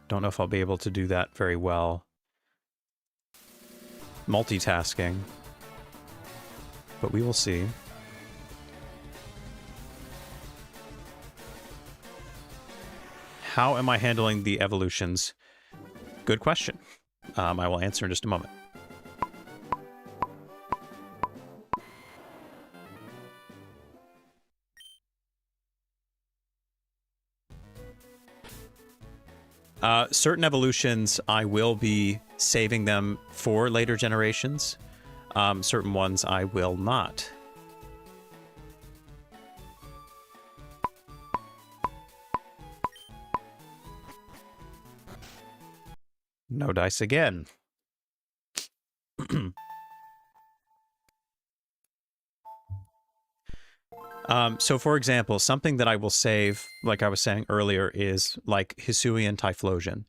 Don't know if I'll be able to do that very well. Multitasking. But we will see. How am I handling the evolutions? Good question. I will answer in just a moment. Certain evolutions, I will be saving them for later generations. Certain ones, I will not. No dice again. So for example, something that I will save, like I was saying earlier, is like Hisuian Typhlosion.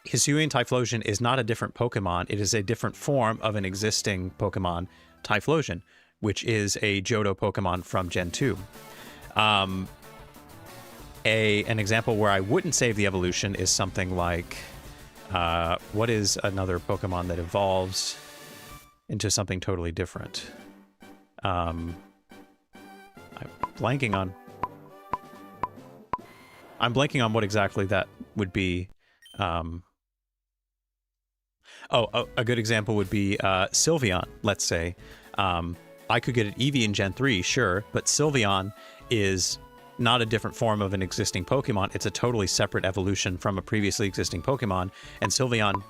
Hisuian Typhlosion is not a different Pokemon. It is a different form of an existing Pokemon, Typhlosion, which is a Johto Pokemon from Gen 2. An example where I wouldn't save the evolution is something like, what is another Pokemon that evolves into something totally different? I'm blanking on what exactly that would be. A good example would be Sylveon, let's say. I could get an Eevee in Gen 3, sure, but Sylveon is not a different form of an existing Pokemon. It's a totally separate evolution from a previously existing Pokemon, and Sylveon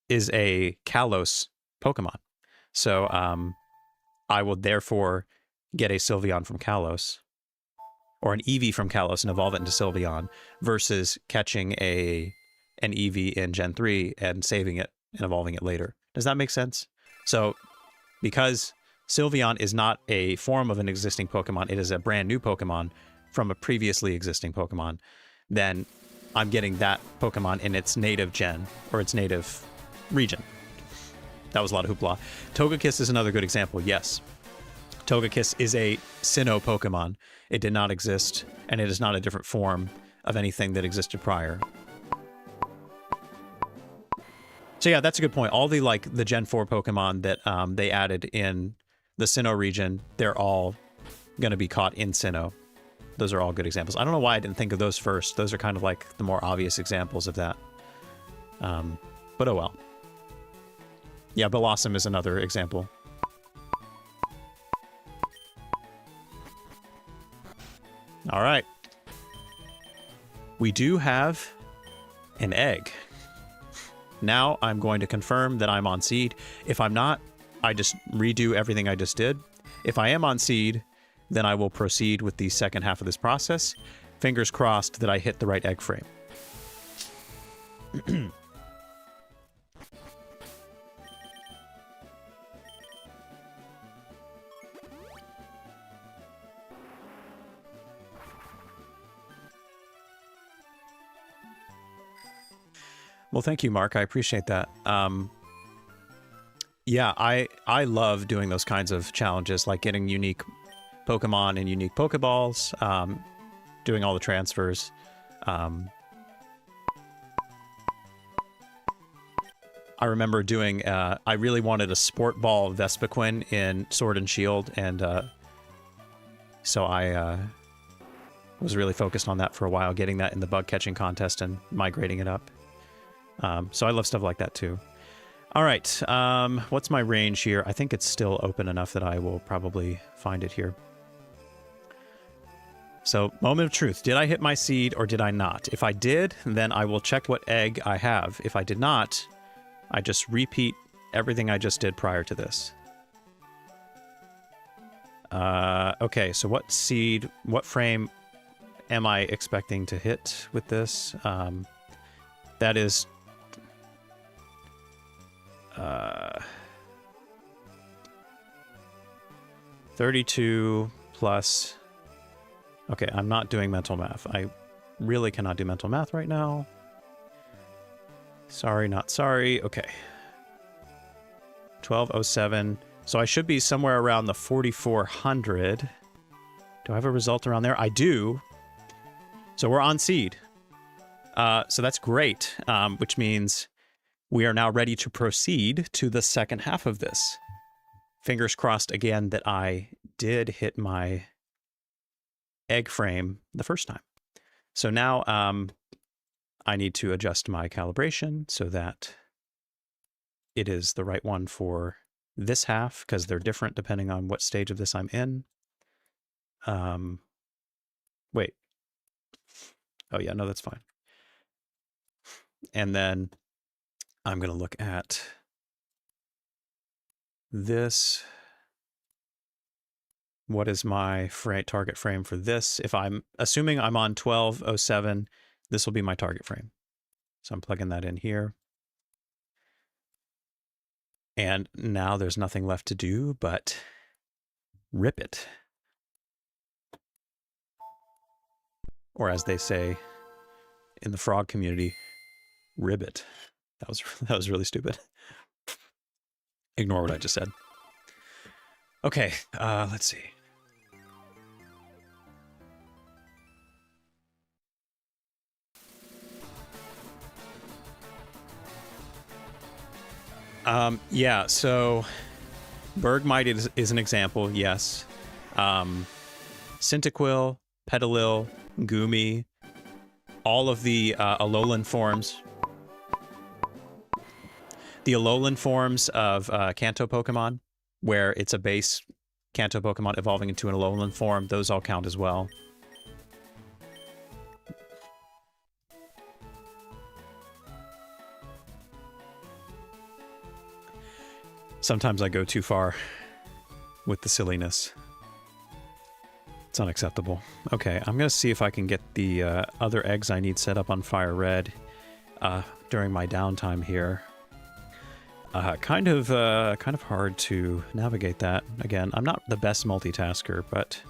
is a Kalos Pokemon. So I will therefore get a Sylveon from Kalos, or an Eevee from Kalos and evolve it into Sylveon, versus catching an Eevee in Gen 3 and saving it and evolving it later. Does that make sense? So because Sylveon is not a form of an existing Pokemon, it is a brand new Pokemon from a previously existing Pokemon, then I'm getting that Pokemon in its native gen, or its native region. That was a lot of hoopla. Togekiss is another good example, yes. Togekiss is a Sinnoh Pokemon. It did not exist, and it is not a different form of anything that existed prior. So yeah, that's a good point. All the Gen 4 Pokemon that they added in the Sinnoh region, they're all going to be caught in Sinnoh. Those are all good examples. I don't know why I didn't think of those first. Those are kind of like the more obvious examples of that. But oh well. Yeah, Blossom is another example. All right. We do have an egg. Now I'm going to confirm that I'm on seed. If I'm not, I just redo everything I just did. If I am on seed, then I will proceed with the second half of this process. Fingers crossed that I hit the right egg frame. Well, thank you, Mark. I appreciate that. Yeah, I love doing those kinds of challenges, like getting unique Pokemon and unique Pokeballs, doing all the transfers. I remember doing, I really wanted a Sport Ball Vespiquen in Sword and Shield, and so I was really focused on that for a while, getting that in the bug catching contest and migrating it up. So I love stuff like that too. All right, what's my range here? I think it's still open enough that I will probably find it here. So, moment of truth. Did I hit my seed or did I not? If I did, then I will check what egg I have. If I did not, I just repeat everything I just did prior to this. Okay, so what seed, what frame am I expecting to hit with this? That is... 32 plus... Okay, I'm not doing mental math. I really cannot do mental math right now. Sorry, not sorry. Okay. 1207. So I should be somewhere around the 4400. Do I have a result around there? I do. So we're on seed. So that's great, which means we are now ready to proceed to the second half of this. Fingers crossed again that I did hit my egg frame the first time. So now I need to adjust my calibration so that it is the right one for this half, because they're different depending on what stage of this I'm in. Wait. Oh yeah, no, that's fine. And then I'm going to look at this. What is my target frame for this? If I'm assuming I'm on 1207, this will be my target frame. So I'm plugging that in here. And now there's nothing left to do but rip it. Or as they say in the frog community, ribbit. That was really stupid. Ignore what I just said. Okay, let's see. Yeah, so Bergmite is an example, yes. Cyndaquil, Petalil, Gumi, all of the Alolan forms. The Alolan forms of Kanto Pokemon, where it's a base Kanto Pokemon evolving into an Alolan form, those all count as well. Sometimes I go too far with the silliness. It's unacceptable. Okay, I'm going to see if I can get the other eggs I need set up on Fire Red during my downtime here. Kind of hard to navigate that. Again, I'm not the best multitasker, but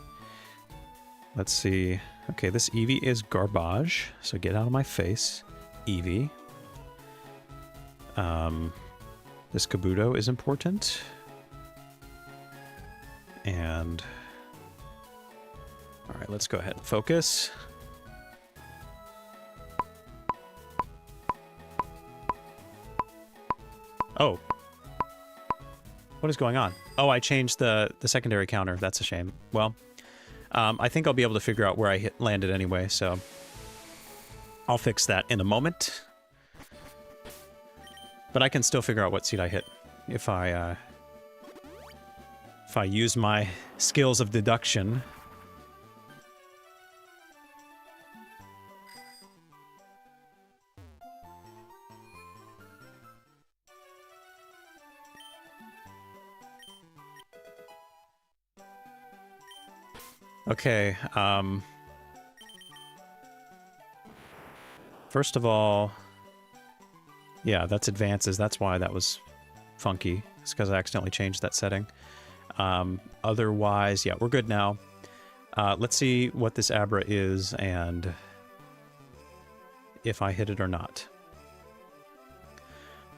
let's see. Okay, this Eevee is garbage, so get out of my face, Eevee. This Kabuto is important. And... Alright, let's go ahead and focus. Oh. What is going on? Oh, I changed the secondary counter. That's a shame. Well, I think I'll be able to figure out where I landed anyway, so... I'll fix that in a moment. But I can still figure out what seed I hit if I use my skills of deduction. Okay, first of all, yeah, that's advances. That's why that was funky. It's because I accidentally changed that setting. Otherwise, yeah, we're good now. Let's see what this Abra is and if I hit it or not.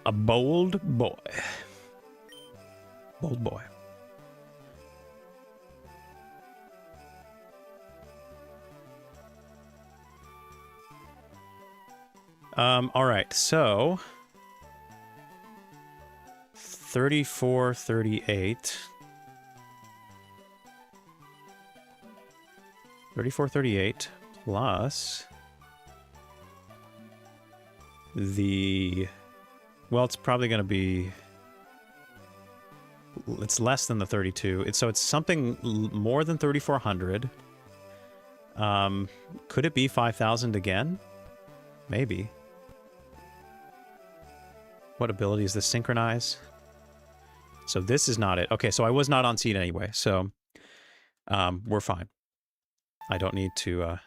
A bold boy. Bold boy. All right, so 34, 38. 34, 38 plus the... Well, it's probably going to be... It's less than the 32. So it's something more than 3,400. Could it be 5,000 again? Maybe. What ability is this? Synchronize? So this is not it. Okay, so I was not on seed anyway, so we're fine. I don't need to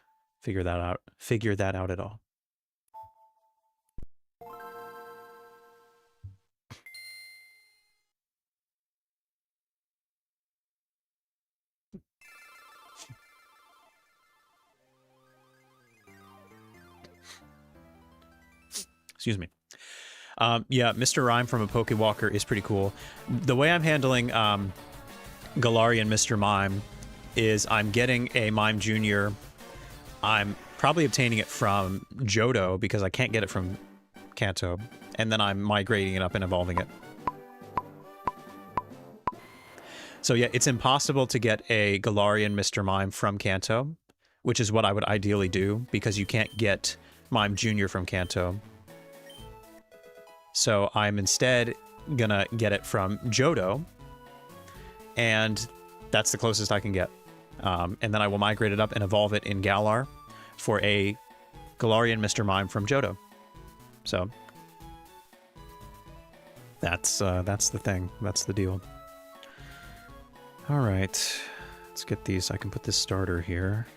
figure that out at all. Excuse me. Yeah, Mr. Rhyme from a Pokewalker is pretty cool. The way I'm handling Galarian Mr. Mime is I'm getting a Mime Jr. I'm probably obtaining it from Johto because I can't get it from Kanto. And then I'm migrating it up and evolving it. So yeah, it's impossible to get a Galarian Mr. Mime from Kanto, which is what I would ideally do because you can't get Mime Jr. from Kanto. So I'm instead gonna get it from Johto, and that's the closest I can get. And then I will migrate it up and evolve it in Galar for a Galarian Mr. Mime from Johto. So that's the thing. That's the deal. All right, let's get these. I can put this starter here.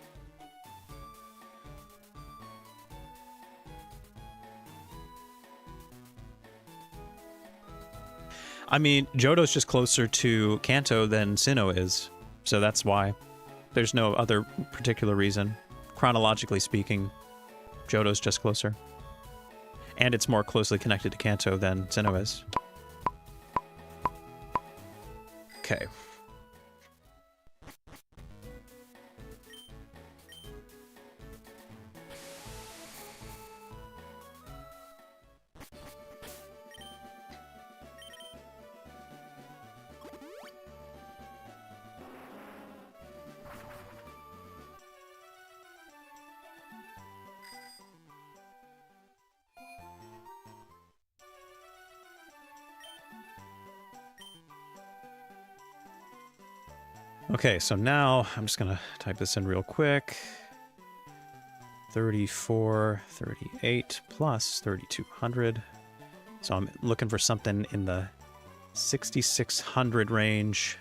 I mean, Johto's just closer to Kanto than Sinnoh is, so that's why. There's no other particular reason. Chronologically speaking, Johto's just closer. And it's more closely connected to Kanto than Sinnoh is. Okay. Okay, so now I'm just gonna type this in real quick. 34, 38 plus 3,200. So I'm looking for something in the 6,600 range.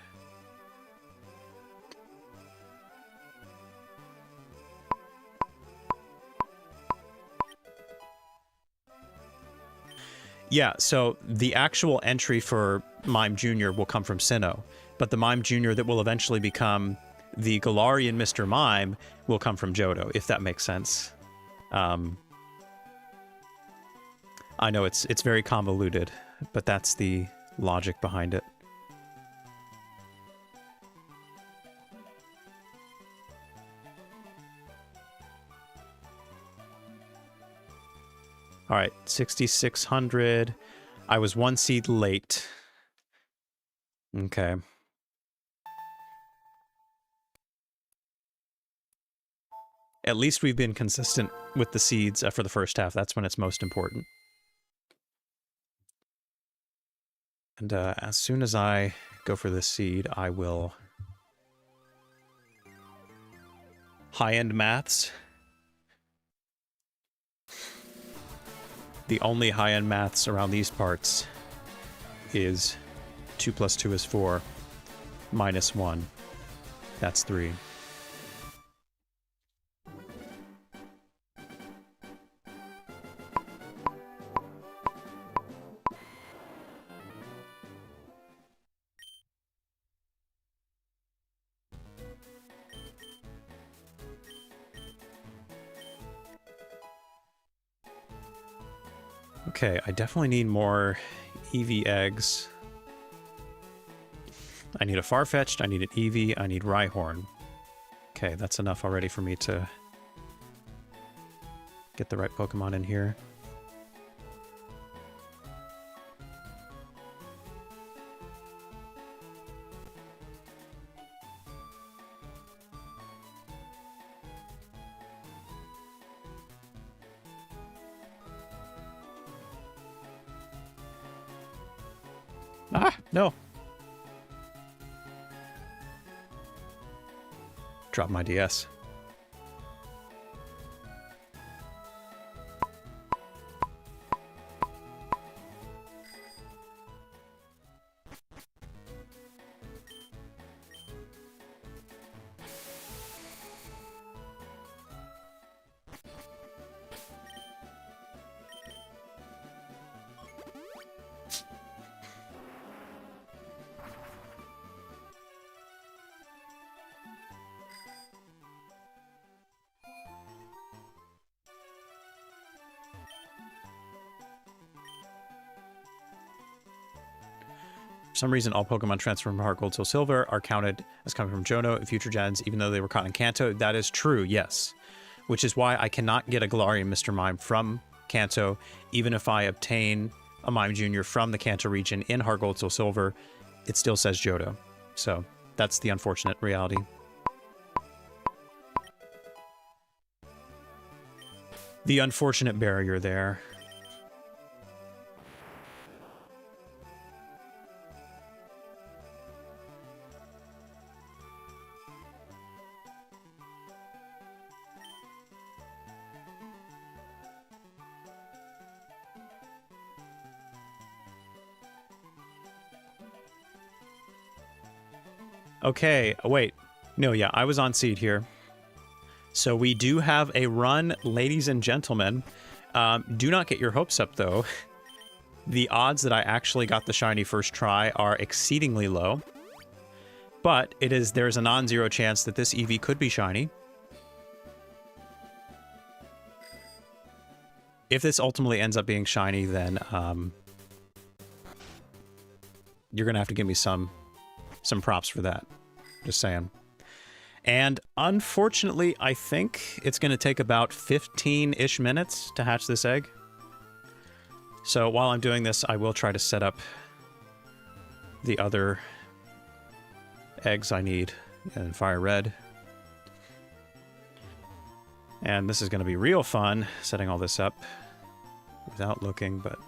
Yeah, so the actual entry for Mime Jr. will come from Sinnoh, but the Mime Jr. that will eventually become the Galarian Mr. Mime will come from Johto, if that makes sense. I know it's very convoluted, but that's the logic behind it. All right, 6,600. I was one seed late. Okay. At least we've been consistent with the seeds for the first half. That's when it's most important. And as soon as I go for this seed, I will... High-end maths. The only high-end maths around these parts is 2 plus 2 is 4, minus 1. That's 3. Okay, I definitely need more Eevee eggs. I need a Farfetch'd, I need an Eevee, I need Rhyhorn. Okay, that's enough already for me to get the right Pokemon in here. Ah, no. Drop my DS. For some reason, all Pokemon transferred from Heart Gold to Silver are counted as coming from Johto in future gens, even though they were caught in Kanto. That is true, yes. Which is why I cannot get a Galarian Mr. Mime from Kanto, even if I obtain a Mime Jr. from the Kanto region in Heart Gold to Silver. It still says Johto. So that's the unfortunate reality. The unfortunate barrier there. Okay, wait. No, yeah, I was on seed here. So we do have a run, ladies and gentlemen. Do not get your hopes up, though. The odds that I actually got the shiny first try are exceedingly low. But there's a non-zero chance that this Eevee could be shiny. If this ultimately ends up being shiny, then you're going to have to give me some props for that. Just saying. And unfortunately, I think it's going to take about 15-ish minutes to hatch this egg. So while I'm doing this, I will try to set up the other eggs I need in Fire Red. And this is going to be real fun, setting all this up without looking, but...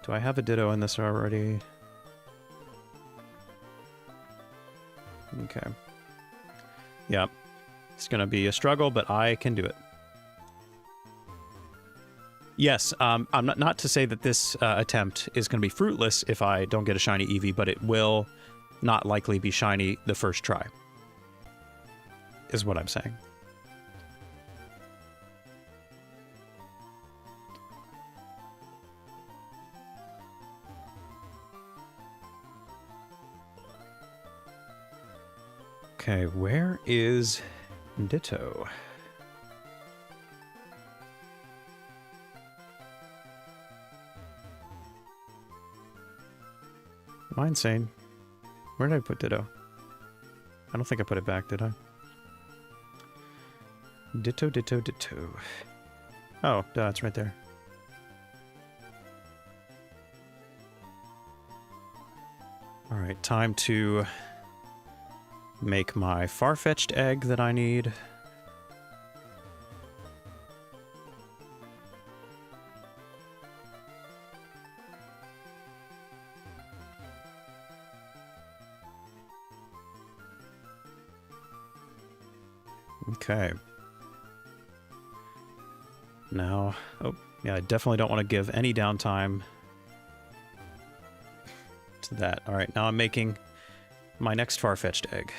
Do I have a Ditto in this already? Okay. Yep. It's going to be a struggle, but I can do it. Yes, I'm not to say that this attempt is going to be fruitless if I don't get a shiny Eevee, but it will not likely be shiny the first try. Is what I'm saying. Okay, where is Ditto? Am I insane? Where did I put Ditto? I don't think I put it back, did I? Ditto, Ditto, Ditto. Oh, duh, it's right there. Alright, time to make my far-fetched egg that I need. Okay. Now, oh, yeah, I definitely don't want to give any downtime to that. All right, now I'm making my next far-fetched egg.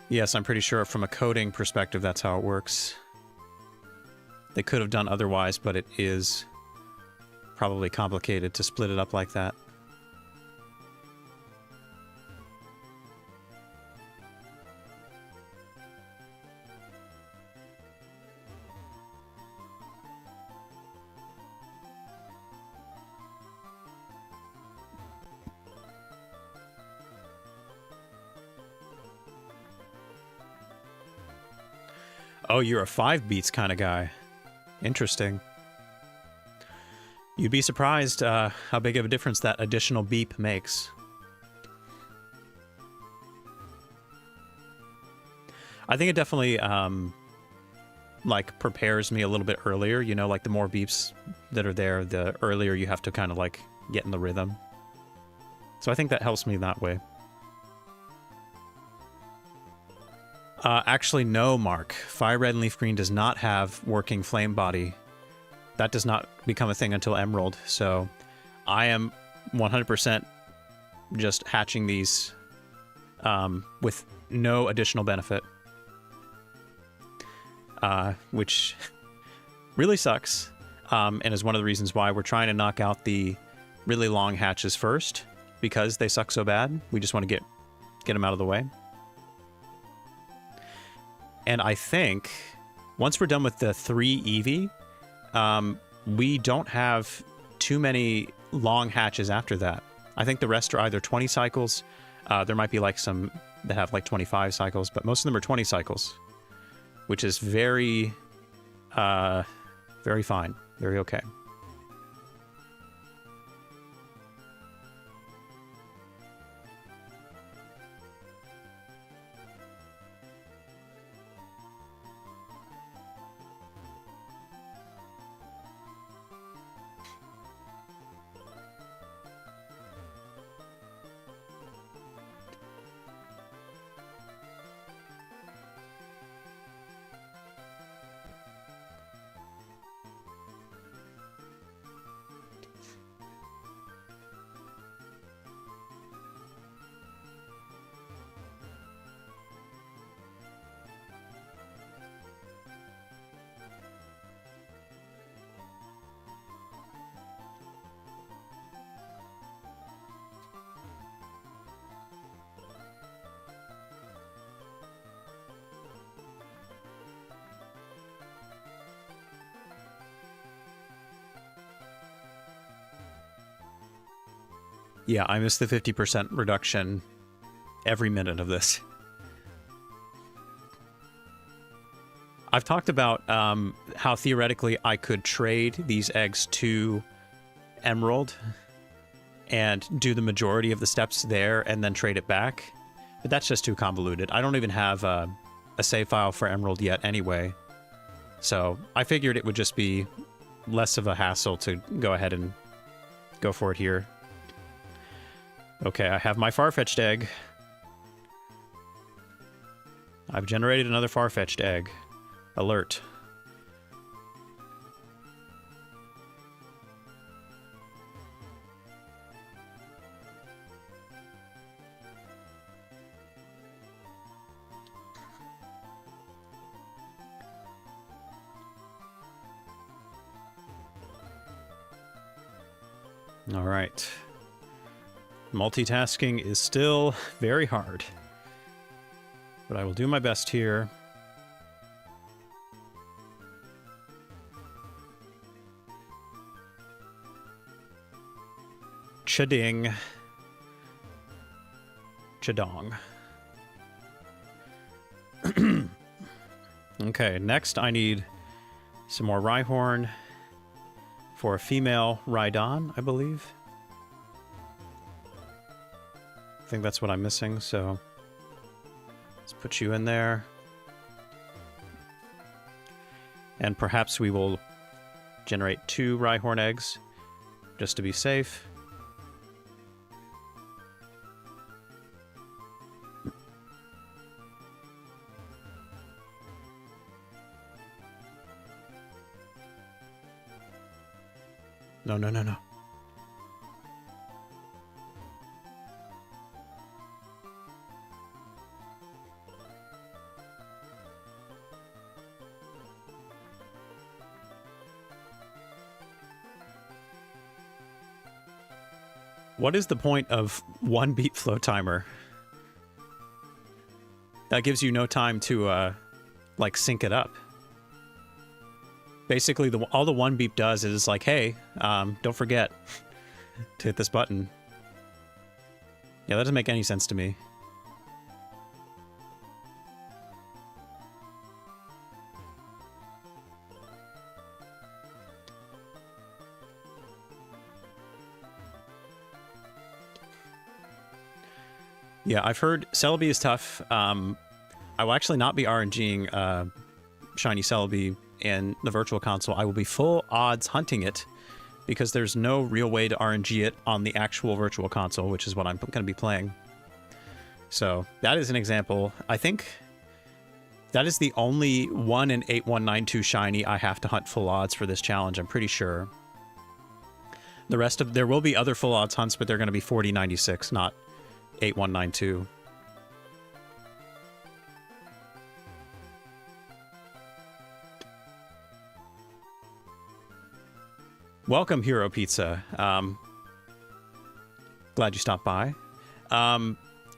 Yes, I'm pretty sure from a coding perspective that's how it works. They could have done otherwise, but it is probably complicated to split it up like that. Oh, you're a 5 beats kind of guy. Interesting. You'd be surprised how big of a difference that additional beep makes. I think it definitely, like, prepares me a little bit earlier. You know, like, the more beeps that are there, the earlier you have to kind of, like, get in the rhythm. So I think that helps me that way. Actually, no, Mark. Fire Red and Leaf Green does not have working flame body. That does not become a thing until Emerald, so I am 100% just hatching these with no additional benefit. Which really sucks, and is one of the reasons why we're trying to knock out the really long hatches first, because they suck so bad. We just want to get them out of the way. And I think once we're done with the 3 Eevee, we don't have too many long hatches after that. I think the rest are either 20 cycles. There might be like some that have like 25 cycles, but most of them are 20 cycles, which is very, very fine. Very okay. Yeah, I missed the 50% reduction every minute of this. I've talked about how theoretically I could trade these eggs to Emerald and do the majority of the steps there and then trade it back. But that's just too convoluted. I don't even have a save file for Emerald yet anyway. So I figured it would just be less of a hassle to go ahead and go for it here. Okay, I have my Farfetch'd egg. I've generated another Farfetch'd egg. Alert. All right. Multitasking is still very hard, but I will do my best here. Chading. Chadong. Okay, next I need some more Rhyhorn for a female Rhydon, I believe. I think that's what I'm missing, so let's put you in there. And perhaps we will generate 2 Rhyhorn eggs, just to be safe. No, no, no, no. What is the point of 1 beat flow timer? That gives you no time to, like, sync it up. Basically, all the 1 beep does is like, hey, don't forget to hit this button. Yeah, that doesn't make any sense to me. Yeah, I've heard Celebi is tough. I will actually not be RNGing Shiny Celebi in the Virtual Console. I will be full odds hunting it because there's no real way to RNG it on the actual Virtual Console, which is what I'm going to be playing. So that is an example. I think that is the only 1 in 8192 Shiny I have to hunt full odds for this challenge, I'm pretty sure. The rest of... There will be other full odds hunts, but they're going to be 4096, not 8192. Welcome, Hero Pizza. Glad you stopped by.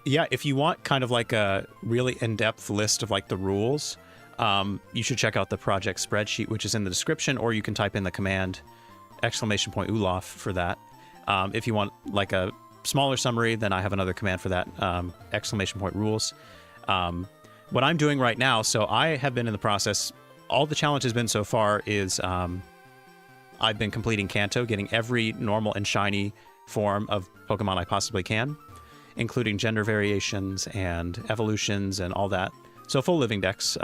Yeah, if you want kind of like a really in-depth list of like the rules, you should check out the project spreadsheet, which is in the description, or you can type in the command !Olaf for that. If you want like a smaller summary, then I have another command for that, !Rules. What I'm doing right now, so I have been in the process, all the challenge has been so far is I've been completing Kanto, getting every normal and shiny form of Pokemon I possibly can, including gender variations and evolutions and all that. So full living dex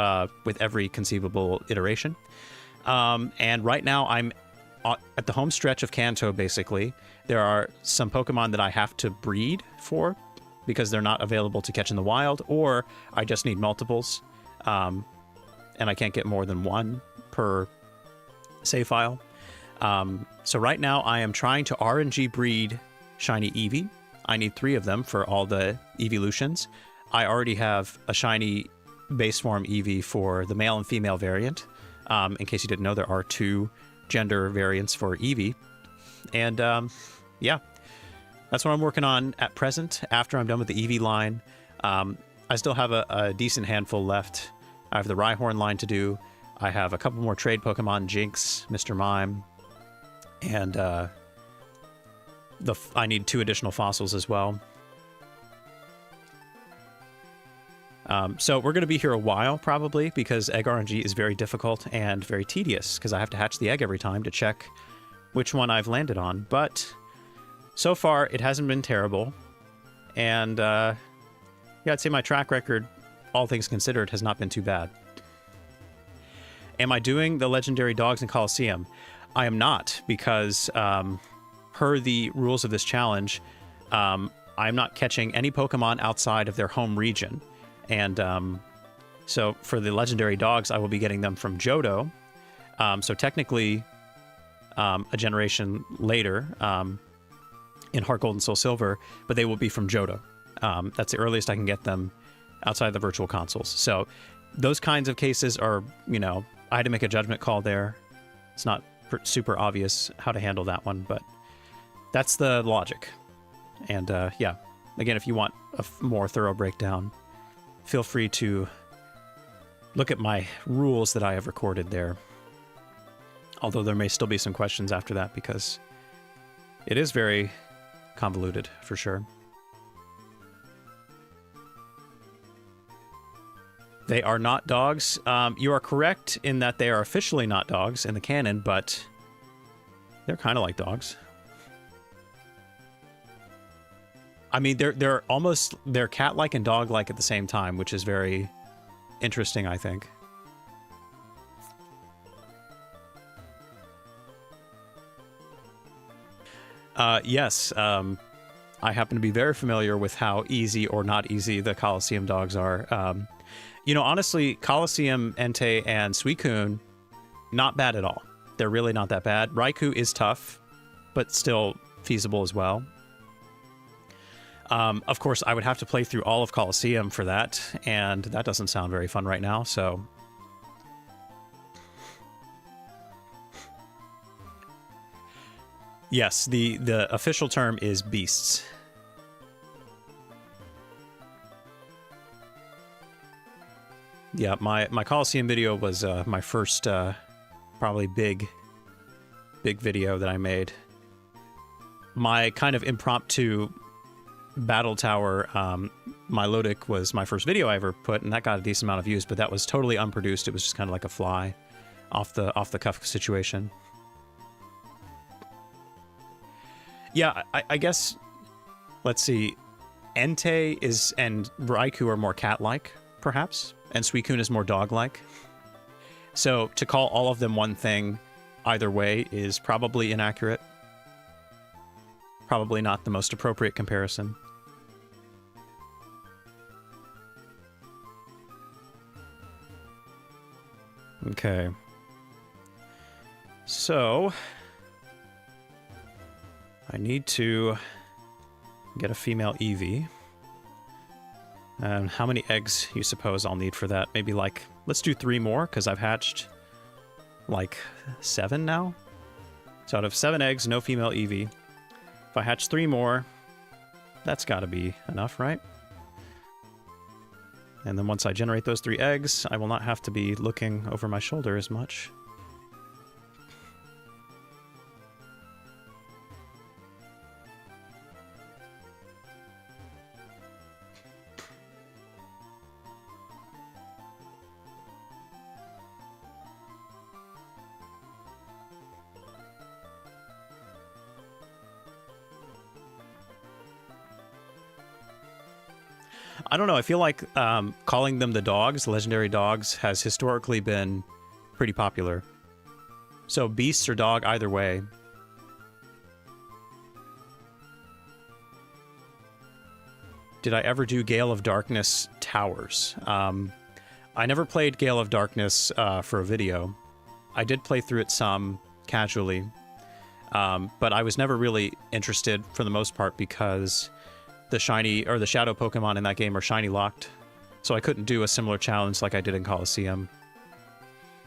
with every conceivable iteration. And right now I'm at the home stretch of Kanto, basically. There are some Pokemon that I have to breed for because they're not available to catch in the wild, or I just need multiples. And I can't get more than one per save file. So right now I am trying to RNG breed shiny Eevee. I need 3 of them for all the evolutions. I already have a shiny base form Eevee for the male and female variant. In case you didn't know, there are 2 gender variants for Eevee. And yeah, that's what I'm working on at present. After I'm done with the Eevee line, I still have a decent handful left. I have the Rhyhorn line to do. I have a couple more trade Pokemon, Jinx, Mr. Mime, and I need 2 additional fossils as well. So we're going to be here a while, probably, because egg RNG is very difficult and very tedious, because I have to hatch the egg every time to check which one I've landed on. But so far, it hasn't been terrible. And yeah, I'd say my track record, all things considered, has not been too bad. Am I doing the legendary dogs in Colosseum? I am not, because per the rules of this challenge, I'm not catching any Pokemon outside of their home region. And so for the legendary dogs, I will be getting them from Johto. So technically, a generation later in Heart Gold and Soul Silver, but they will be from Johto. That's the earliest I can get them outside the virtual consoles. So those kinds of cases are, you know, I had to make a judgment call there. It's not super obvious how to handle that one, but that's the logic. And yeah, again, if you want a more thorough breakdown, feel free to look at my rules that I have recorded there. Although there may still be some questions after that, because it is very convoluted, for sure. They are not dogs. You are correct in that they are officially not dogs in the canon, but they're kind of like dogs. I mean, they're cat-like and dog-like at the same time, which is very interesting, I think. Yes, I happen to be very familiar with how easy or not easy the Colosseum dogs are. You know, honestly, Colosseum, Entei, and Suicune, not bad at all. They're really not that bad. Raikou is tough, but still feasible as well. Of course, I would have to play through all of Colosseum for that, and that doesn't sound very fun right now, so... Yes, the official term is beasts. Yeah, my Colosseum video was my first probably big video that I made. My kind of impromptu battle tower, Milotic, was my first video I ever put, and that got a decent amount of views, but that was totally unproduced. It was just kind of like a fly off the cuff situation. Yeah, I guess, let's see. Entei is and Raikou are more cat-like, perhaps, and Suicune is more dog-like. So to call all of them one thing either way is probably inaccurate. Probably not the most appropriate comparison. Okay. So I need to get a female Eevee. And how many eggs you suppose I'll need for that? Maybe like, let's do 3 more, because I've hatched like 7 now. So out of 7 eggs, no female Eevee. If I hatch 3 more, that's got to be enough, right? And then once I generate those 3 eggs, I will not have to be looking over my shoulder as much. I don't know, I feel like calling them the dogs, legendary dogs, has historically been pretty popular. So beasts or dog, either way. Did I ever do Gale of Darkness Towers? I never played Gale of Darkness for a video. I did play through it some casually, but I was never really interested for the most part because the shiny or the shadow Pokemon in that game are shiny locked, so I couldn't do a similar challenge like I did in Colosseum.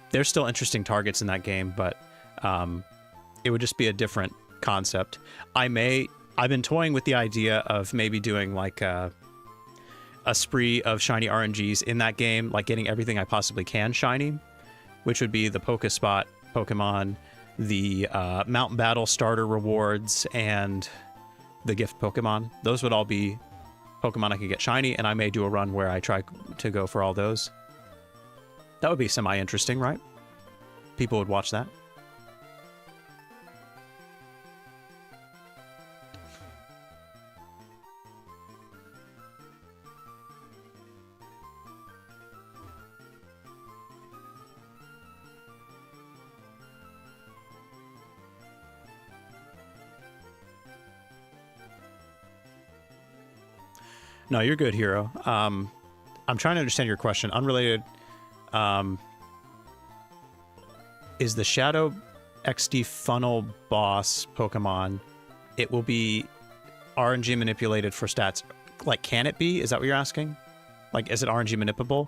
There's still interesting targets in that game, but it would just be a different concept. I've been toying with the idea of maybe doing like a spree of shiny RNGs in that game, like getting everything I possibly can shiny, which would be the Pokespot Pokemon, the Mountain Battle starter rewards, and the gift Pokemon. Those would all be Pokemon I could get shiny, and I may do a run where I try to go for all those. That would be semi-interesting, right? People would watch that. No, you're good, Hero. I'm trying to understand your question. Unrelated. Is the Shadow XD Funnel Boss Pokemon, it will be RNG manipulated for stats. Like, can it be? Is that what you're asking? Like, is it RNG manipulable?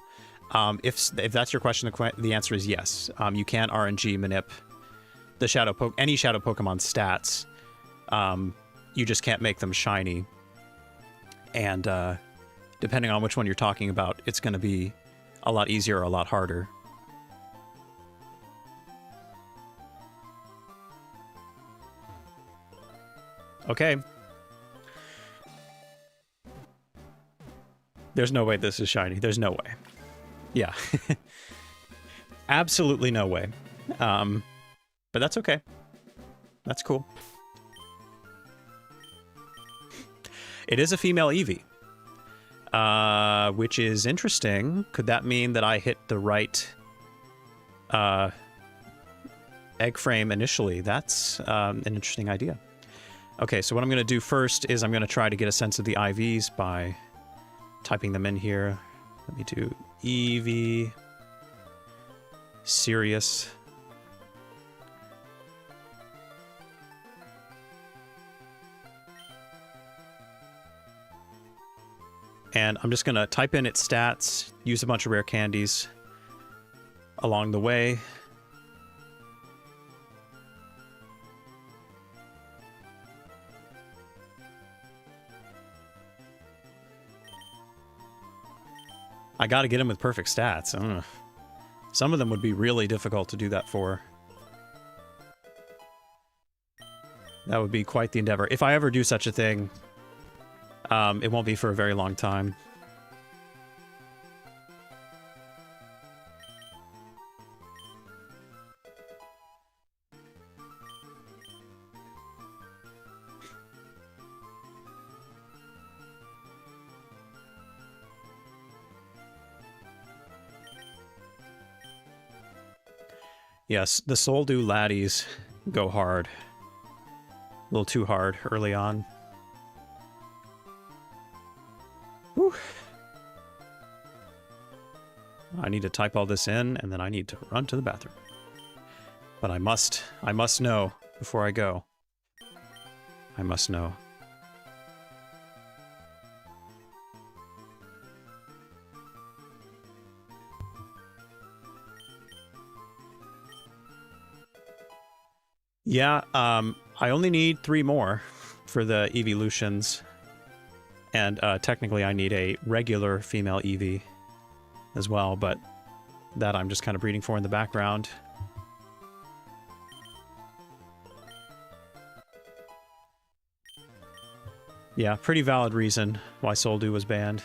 If that's your question, the answer is yes. You can RNG manip the any Shadow Pokemon stats. You just can't make them shiny. And depending on which one you're talking about, it's going to be a lot easier or a lot harder. Okay. There's no way this is shiny. There's no way. Yeah. Absolutely no way. But that's okay. That's cool. It is a female Eevee, which is interesting. Could that mean that I hit the right egg frame initially? That's an interesting idea. Okay, so what I'm going to do first is I'm going to try to get a sense of the IVs by typing them in here. Let me do Eevee, Sirius. And I'm just going to type in its stats, use a bunch of rare candies along the way. I got to get him with perfect stats. Some of them would be really difficult to do that for. That would be quite the endeavor. If I ever do such a thing, it won't be for a very long time. Yes, the Soldu laddies go hard. A little too hard early on. Whew. I need to type all this in, and then I need to run to the bathroom. But I must know before I go. I must know. Yeah, I only need 3 more for the evolutions. And technically I need a regular female Eevee as well, but that I'm just kind of breeding for in the background. Yeah, pretty valid reason why Soldu was banned.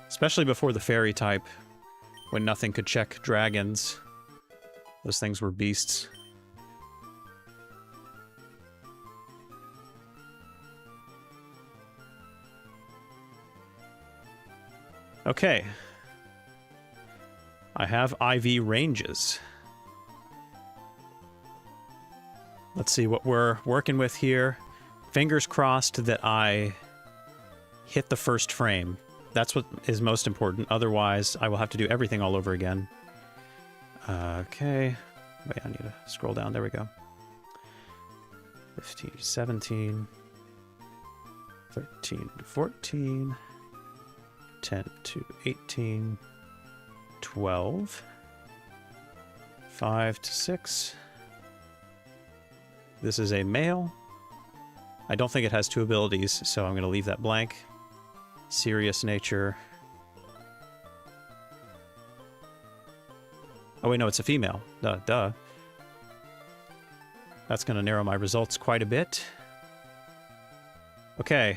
Especially before the fairy type, when nothing could check dragons. Those things were beasts. Okay. I have IV ranges. Let's see what we're working with here. Fingers crossed that I hit the first frame. That's what is most important. Otherwise, I will have to do everything all over again. Okay. Wait, I need to scroll down. There we go. 15 to 17. 13 to 14. 10 to 18. 12. 5 to 6. This is a male. I don't think it has 2 abilities, so I'm going to leave that blank. Serious nature. Oh wait, no, it's a female. Duh. That's going to narrow my results quite a bit. Okay.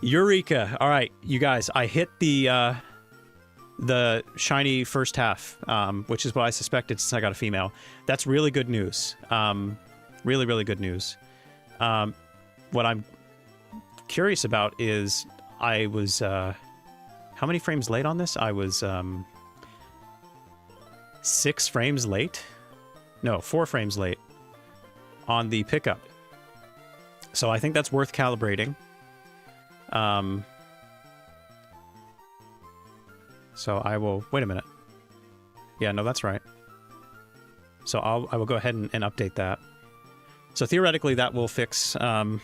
Eureka! All right, you guys, I hit the shiny first half, which is what I suspected since I got a female. That's really good news. Really, really good news. What I'm curious about is I was, how many frames late on this? I was, 6 frames late? No, 4 frames late on the pickup. So I think that's worth calibrating. So I will, wait a minute. Yeah, no, that's right. So I will go ahead and update that. So theoretically that will fix it.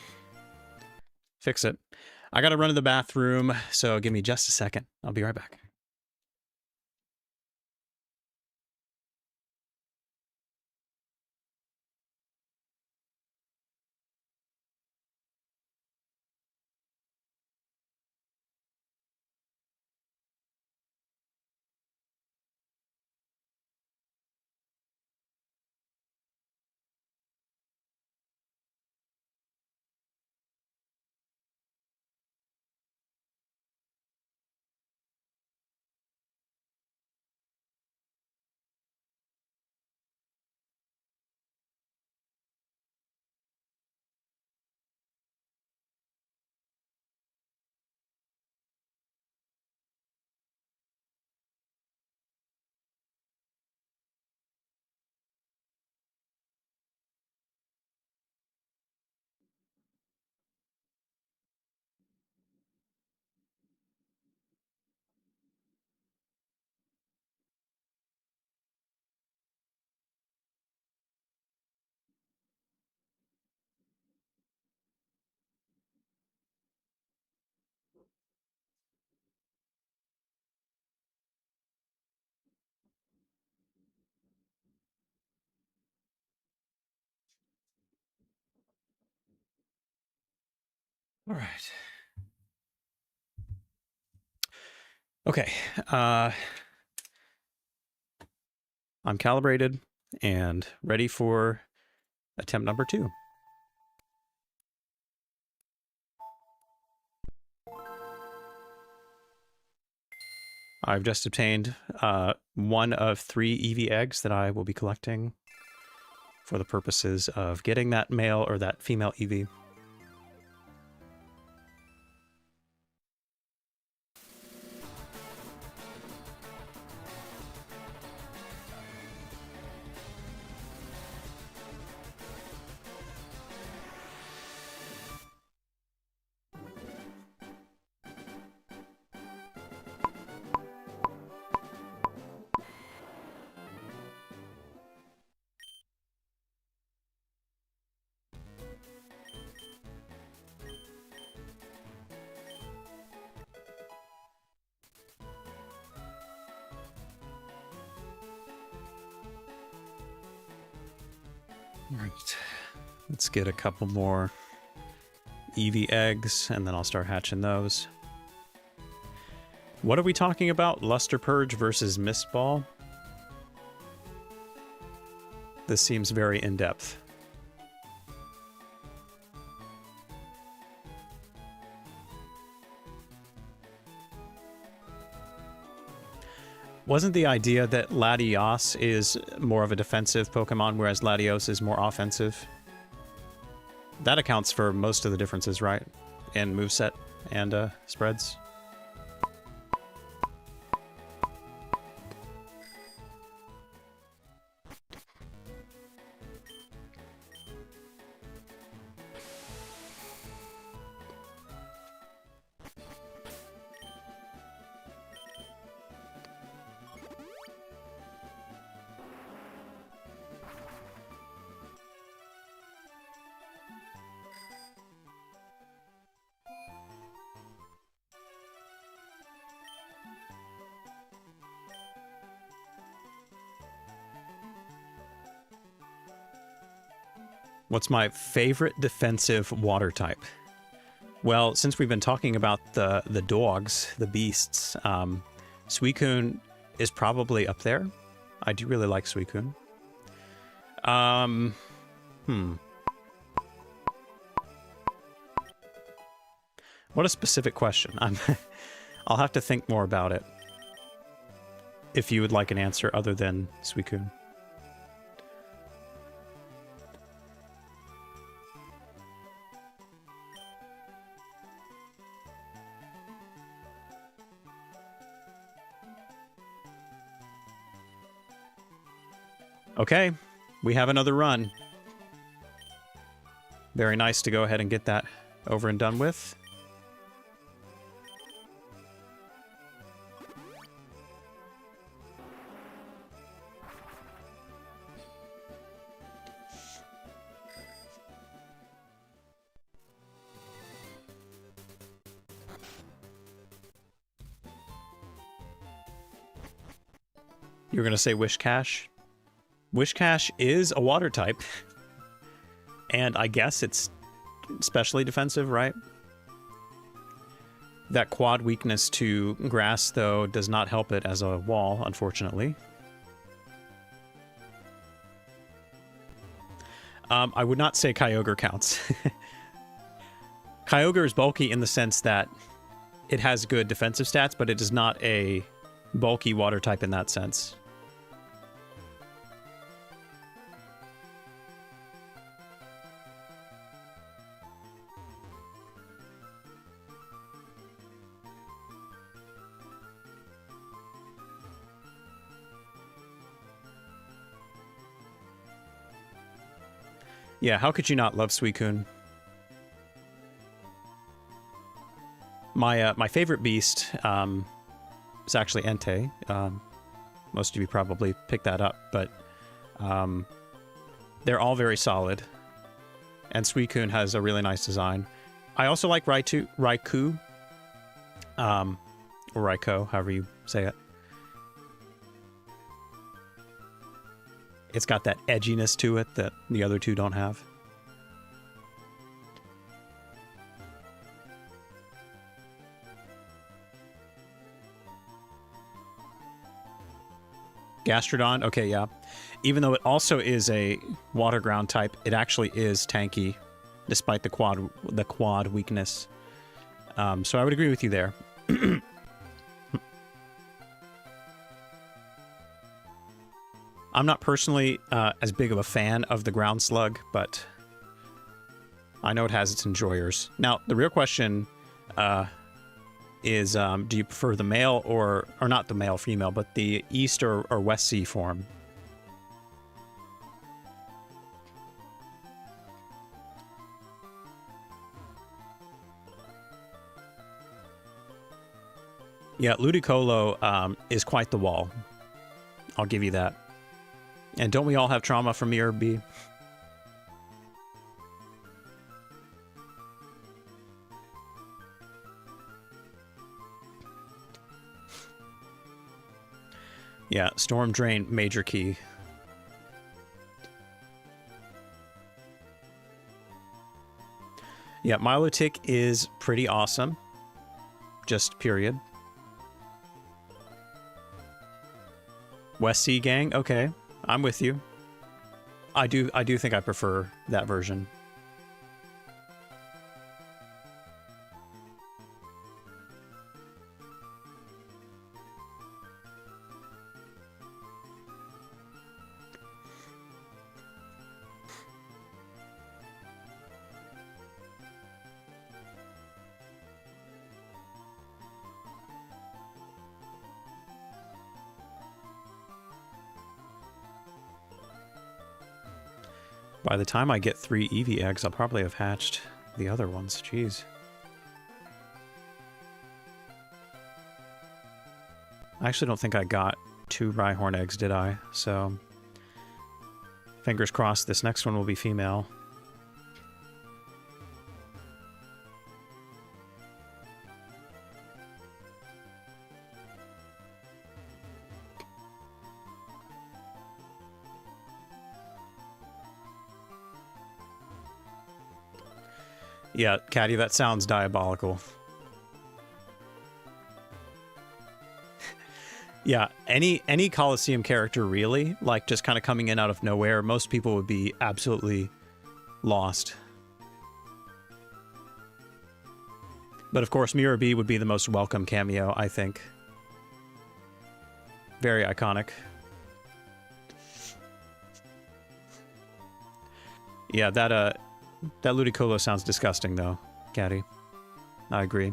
I gotta run to the bathroom, so give me just a second. I'll be right back. All right. Okay. I'm calibrated and ready for attempt number 2. I've just obtained 1 of 3 Eevee eggs that I will be collecting for the purposes of getting that male or that female Eevee. Right. Let's get a couple more Eevee eggs, and then I'll start hatching those. What are we talking about? Luster Purge versus Mist Ball? This seems very in-depth. Wasn't the idea that Latios is more of a defensive Pokemon, whereas Latios is more offensive? That accounts for most of the differences, right? In moveset and spreads. What's my favorite defensive water type? Well, since we've been talking about the dogs, the beasts, Suicune is probably up there. I do really like Suicune. What a specific question. I'll have to think more about it. If you would like an answer other than Suicune. Okay, we have another run. Very nice to go ahead and get that over and done with. You're going to say Wishcash? Wishcash is a water type. And I guess it's especially defensive, right? That quad weakness to grass, though, does not help it as a wall, unfortunately. I would not say Kyogre counts. Kyogre is bulky in the sense that it has good defensive stats, but it is not a bulky water type in that sense. Yeah, how could you not love Suicune? My favorite beast is actually Entei. Most of you probably picked that up, but they're all very solid. And Suicune has a really nice design. I also like Raikou, or Raikou, however you say it. It's got that edginess to it that the other two don't have. Gastrodon, okay, yeah. Even though it also is a water ground type, it actually is tanky, despite the quad weakness. So I would agree with you there. I'm not personally as big of a fan of the ground slug, but I know it has its enjoyers. Now, the real question is, do you prefer the male or not the male, female, but the East or West Sea form? Yeah, Ludicolo is quite the wall. I'll give you that. And don't we all have trauma from ERB? Yeah, Storm Drain, major key. Yeah, Milotic is pretty awesome. Just period. West Sea Gang, okay. I'm with you. I do think I prefer that version. By the time I get 3 Eevee eggs, I'll probably have hatched the other ones. Jeez. I actually don't think I got 2 Rhyhorn eggs, did I? So, fingers crossed this next one will be female. Yeah, Caddy, that sounds diabolical. Yeah, any Coliseum character really, like just kind of coming in out of nowhere, most people would be absolutely lost. But of course, Mirror B would be the most welcome cameo, I think. Very iconic. Yeah, that Ludicolo sounds disgusting, though, Caddy. I agree.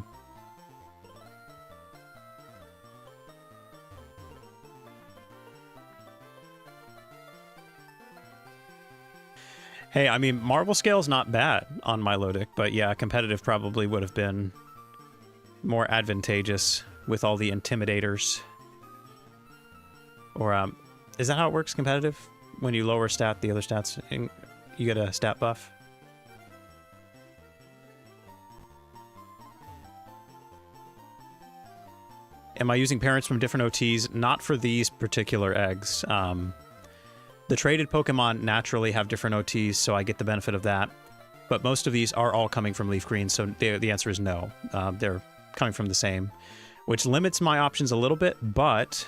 Hey, I mean, Marble Scale's not bad on Milotic, but yeah, competitive probably would have been more advantageous with all the Intimidators. Or, is that how it works, competitive? When you lower stat, the other stats, you get a stat buff? Am I using parents from different OTs? Not for these particular eggs. The traded Pokemon naturally have different OTs, so I get the benefit of that. But most of these are all coming from Leaf Green, so the answer is no. They're coming from the same, which limits my options a little bit, but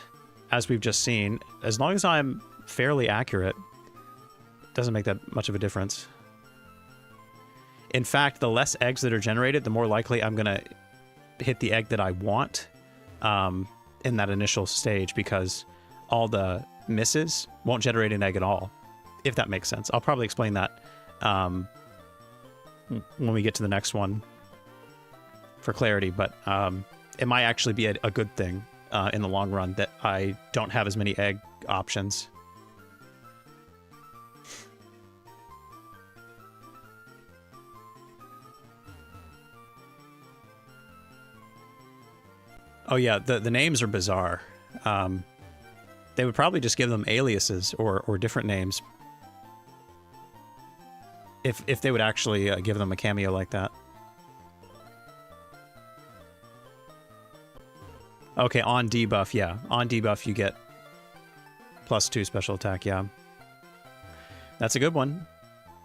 as we've just seen, as long as I'm fairly accurate, it doesn't make that much of a difference. In fact, the less eggs that are generated, the more likely I'm going to hit the egg that I want in that initial stage, because all the misses won't generate an egg at all, if that makes sense. I'll probably explain that when we get to the next one for clarity, but it might actually be a good thing in the long run that I don't have as many egg options. Oh yeah, the names are bizarre. They would probably just give them aliases or different names. If they would actually give them a cameo like that. Okay, on debuff, yeah. On debuff you get +2 special attack, yeah. That's a good one.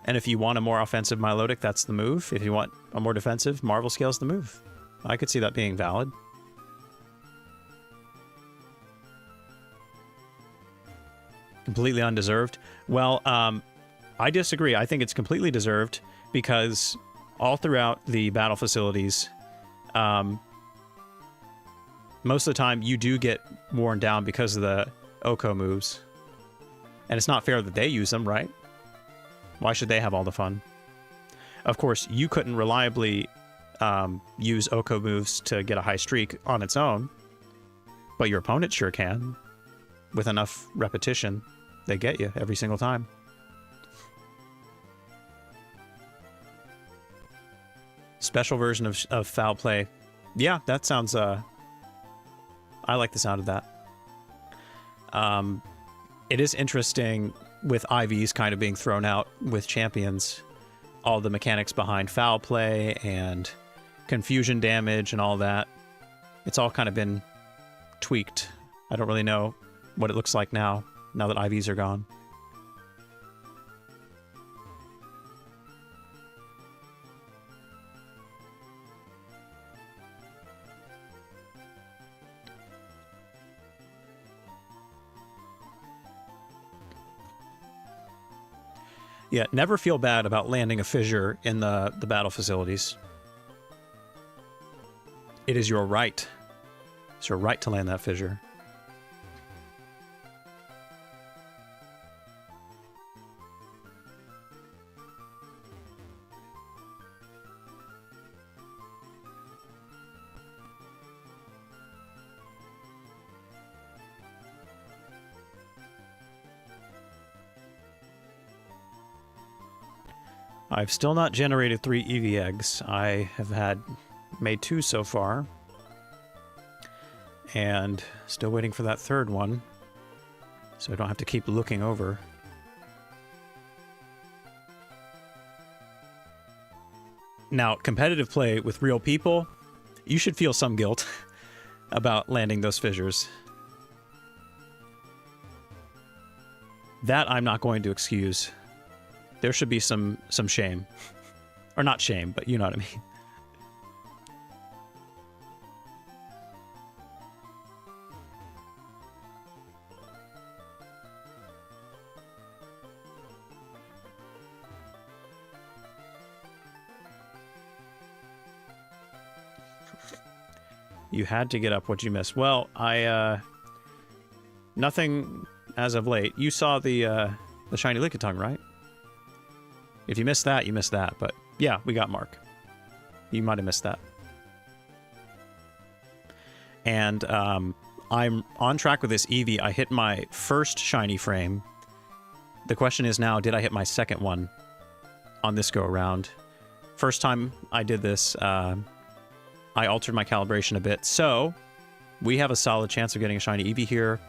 And if you want a more offensive Milotic, that's the move. If you want a more defensive, Marble Scale's the move. I could see that being valid. Completely undeserved. Well, I disagree. I think it's completely deserved because all throughout the battle facilities, most of the time you do get worn down because of the Oko moves. And it's not fair that they use them, right? Why should they have all the fun? Of course, you couldn't reliably use Oko moves to get a high streak on its own, but your opponent sure can. With enough repetition, they get you every single time. Special version of foul play. Yeah, that sounds, I like the sound of that. It is interesting with IVs kind of being thrown out with champions. All the mechanics behind foul play and confusion damage and all that. It's all kind of been tweaked. I don't really know what it looks like now that IVs are gone. Yeah, never feel bad about landing a fissure in the battle facilities. It is your right. It's your right to land that fissure. I've still not generated 3 Eevee eggs. I have made 2 so far. And still waiting for that third one. So I don't have to keep looking over. Now, competitive play with real people, you should feel some guilt about landing those fissures. That I'm not going to excuse. There should be some shame. Or not shame, but you know what I mean. You had to get up what you missed. Well, nothing as of late. You saw the shiny Lickitung, right? If you missed that, you missed that. But yeah, we got Mark. You might have missed that. And I'm on track with this Eevee. I hit my first shiny frame. The question is now, did I hit my second one on this go around? First time I did this, I altered my calibration a bit. So we have a solid chance of getting a shiny Eevee here.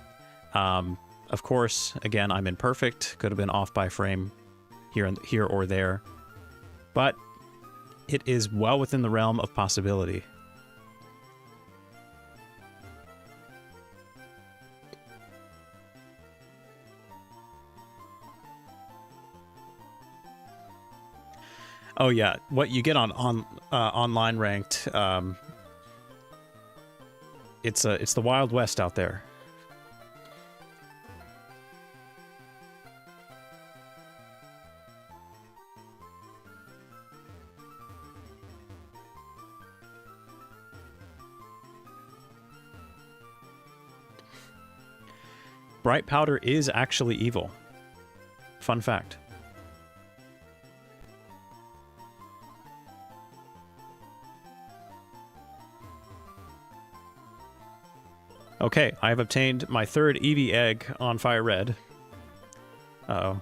Of course, again, I'm imperfect. Could have been off by a frame here or there. But it is well within the realm of possibility. Oh yeah, what you get on online ranked, it's the Wild West out there. Bright powder is actually evil. Fun fact. Okay, I have obtained my third Eevee egg on Fire Red. Uh-oh.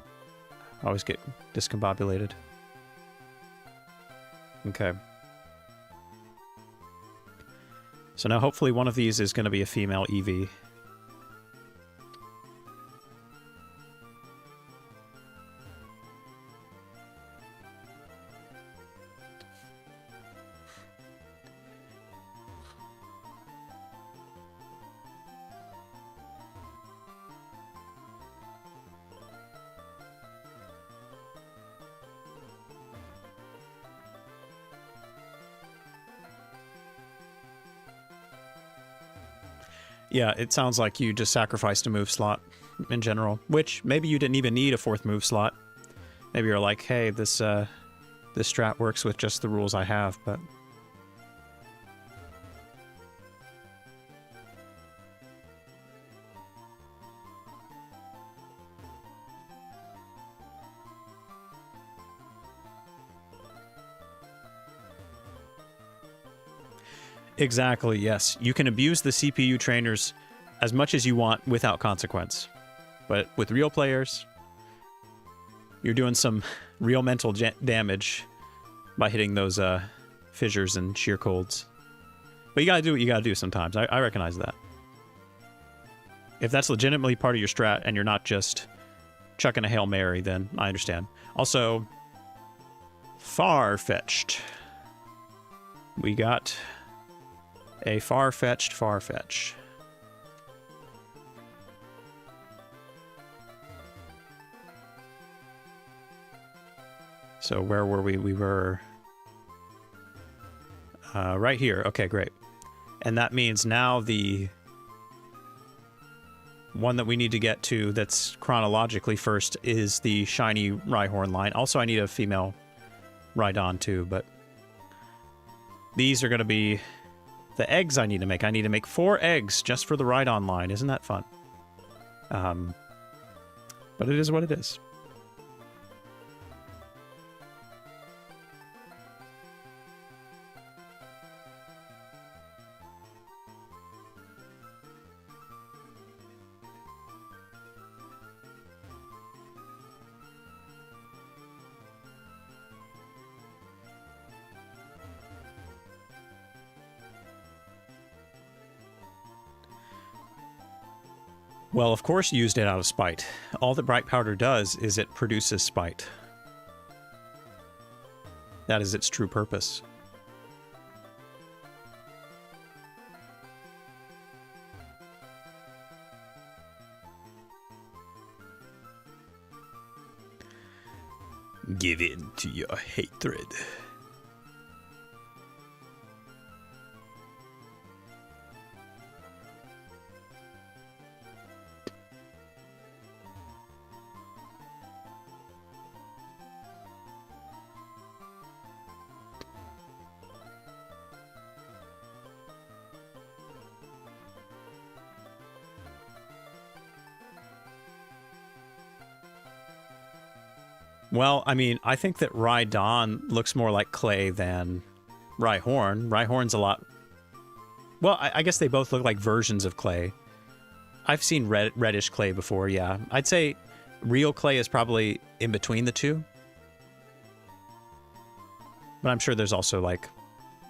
I always get discombobulated. Okay. So now hopefully one of these is going to be a female Eevee. Yeah, it sounds like you just sacrificed a move slot in general, which maybe you didn't even need a 4th move slot. Maybe you're like, hey, this strat works with just the rules I have, but... Exactly, yes. You can abuse the CPU trainers as much as you want without consequence. But with real players, you're doing some real mental damage by hitting those fissures and sheer colds. But you gotta do what you gotta do sometimes. I recognize that. If that's legitimately part of your strat and you're not just chucking a Hail Mary, then I understand. Also, far-fetched. We got... a far-fetched Farfetch. So where were we? We were right here. Okay, great. And that means now the One that we need to get to that's chronologically first is the shiny Rhyhorn line. Also, I need a female Rhydon too, but these are going to be the eggs I need to make. I need to make 4 eggs just for the Rhydon line. Isn't that fun? But it is what it is. Well, of course you used it out of spite. All that bright powder does is it produces spite. That is its true purpose. Give in to your hatred. Well, I mean, I think that Rhydon looks more like clay than Rhyhorn. Rhyhorn's a lot... Well, I guess they both look like versions of clay. I've seen reddish clay before, yeah. I'd say real clay is probably in between the two. But I'm sure there's also, like,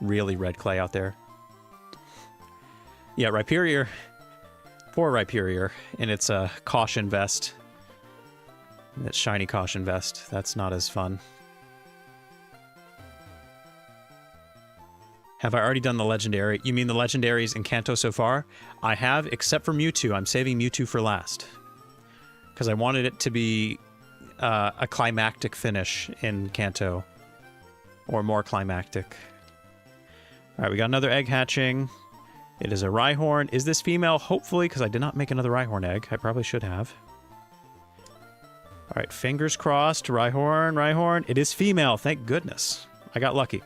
really red clay out there. Yeah, Rhyperior. Poor Rhyperior. And it's a caution vest. That shiny caution vest. That's not as fun. Have I already done the legendary? You mean the legendaries in Kanto so far? I have, except for Mewtwo. I'm saving Mewtwo for last. Because I wanted it to be a climactic finish in Kanto. Or more climactic. Alright, we got another egg hatching. It is a Rhyhorn. Is this female? Hopefully, because I did not make another Rhyhorn egg. I probably should have. Alright, fingers crossed. Rhyhorn, Rhyhorn. It is female, thank goodness. I got lucky.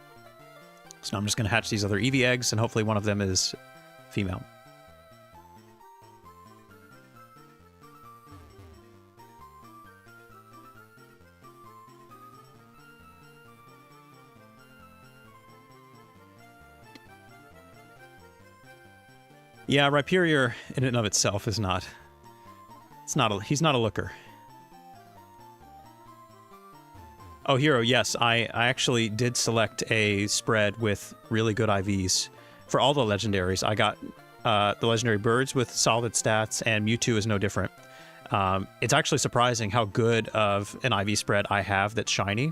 So now I'm just going to hatch these other Eevee eggs, and hopefully one of them is female. Yeah, Rhyperior in and of itself is not... he's not a looker. Oh, Hero, yes, I actually did select a spread with really good IVs. For all the legendaries, I got the legendary birds with solid stats, and Mewtwo is no different. It's actually surprising how good of an IV spread I have that's shiny,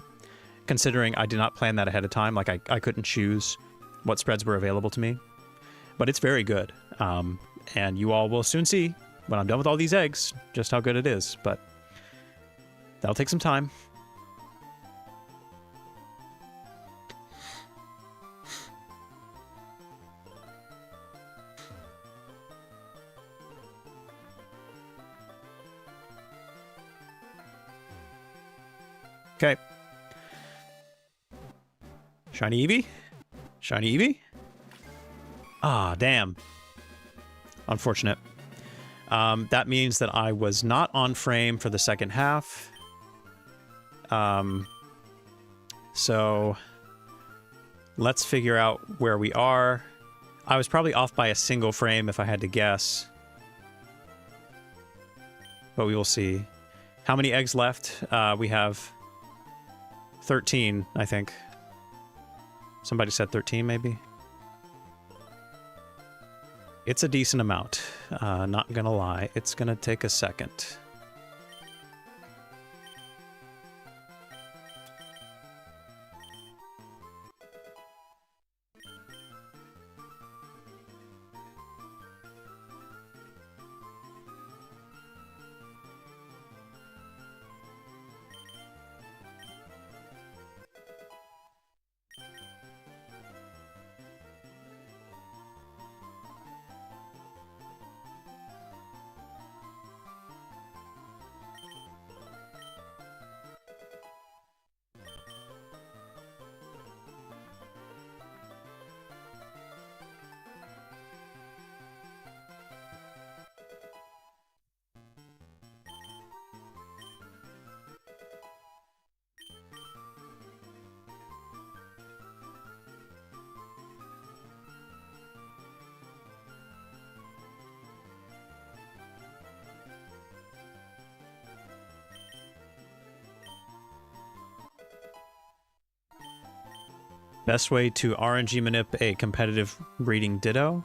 considering I did not plan that ahead of time. Like, I couldn't choose what spreads were available to me. But it's very good. And you all will soon see, when I'm done with all these eggs, just how good it is. But that'll take some time. Okay. Shiny Eevee? Shiny Eevee? Ah, damn. Unfortunate. That means that I was not on frame for the second half. So let's figure out where we are. I was probably off by a single frame if I had to guess. But we will see. How many eggs left? We have 13, I think. Somebody said 13, maybe? It's a decent amount. Not gonna lie. It's gonna take a second. Best way to RNG manip a competitive breeding Ditto?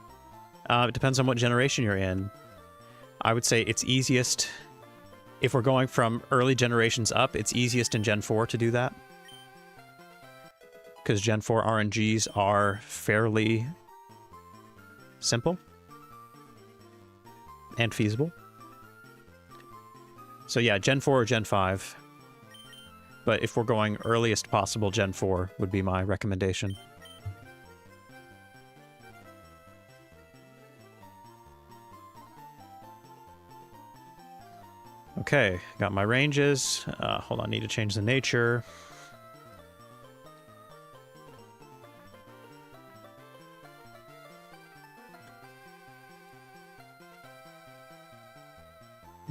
It depends on what generation you're in. I would say it's easiest, if we're going from early generations up, it's easiest in Gen 4 to do that. Because Gen 4 RNGs are fairly simple and feasible. So yeah, Gen 4 or Gen 5. But if we're going earliest possible, Gen 4 would be my recommendation. Okay, got my ranges. Hold on, need to change the nature.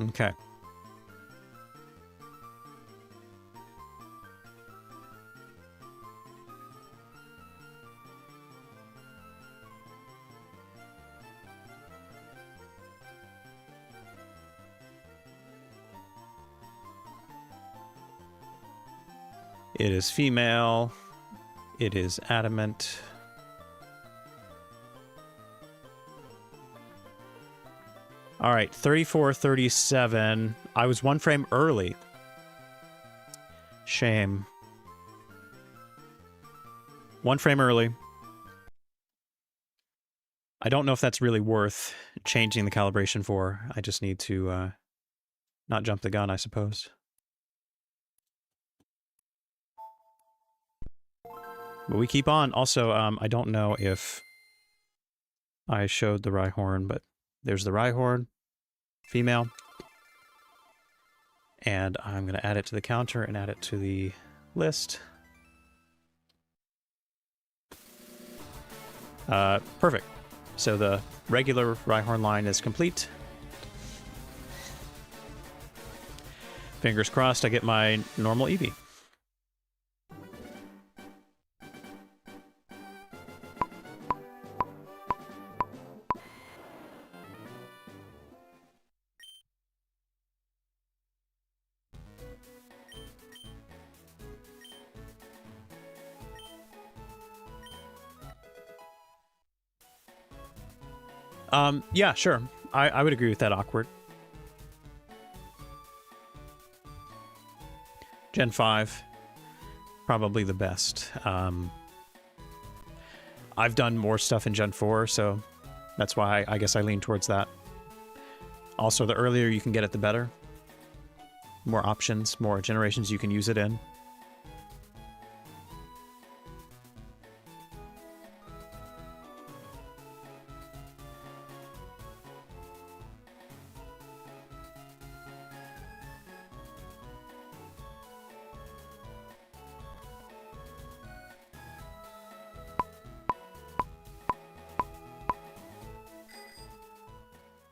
Okay. It is female. It is adamant. All right, 34:37. I was 1 frame early. Shame. 1 frame early. I don't know if that's really worth changing the calibration for. I just need to not jump the gun, I suppose. But we keep on. Also, I don't know if I showed the Rhyhorn, but there's the Rhyhorn, female. And I'm going to add it to the counter and add it to the list. Perfect. So the regular Rhyhorn line is complete. Fingers crossed I get my normal Eevee. Yeah, sure. I would agree with that, Awkward. Gen 5, probably the best. I've done more stuff in Gen 4, so that's why I guess I lean towards that. Also, the earlier you can get it, the better. More options, more generations you can use it in.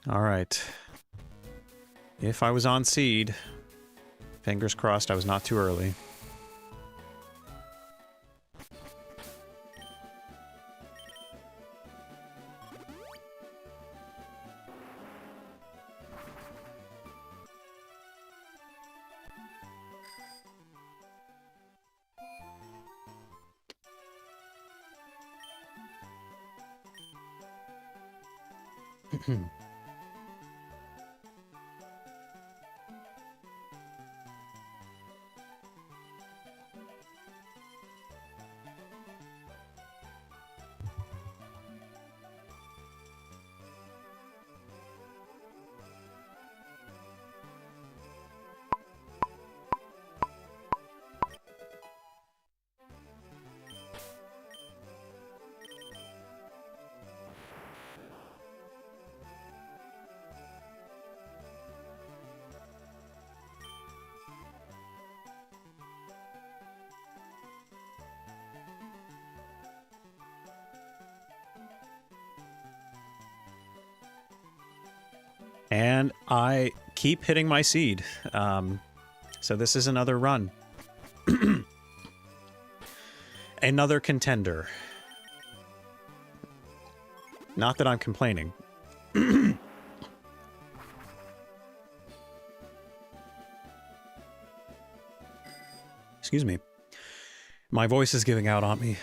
All right. If I was on seed, fingers crossed I was not too early. And I keep hitting my seed. So this is another run. Another contender. Not that I'm complaining. Excuse me. My voice is giving out on me.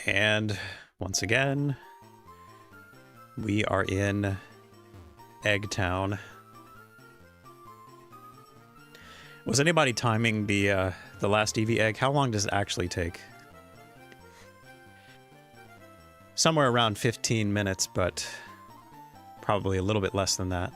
And once again, we are in Egg Town. Was anybody timing the last Eevee egg? How long does it actually take? Somewhere around 15 minutes, but probably a little bit less than that.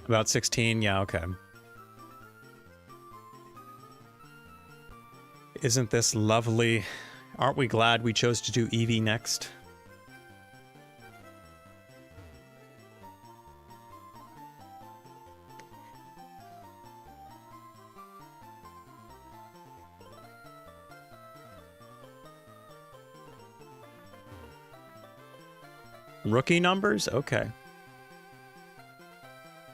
About 16, yeah, okay. Isn't this lovely? Aren't we glad we chose to do Eevee next? Rookie numbers? Okay.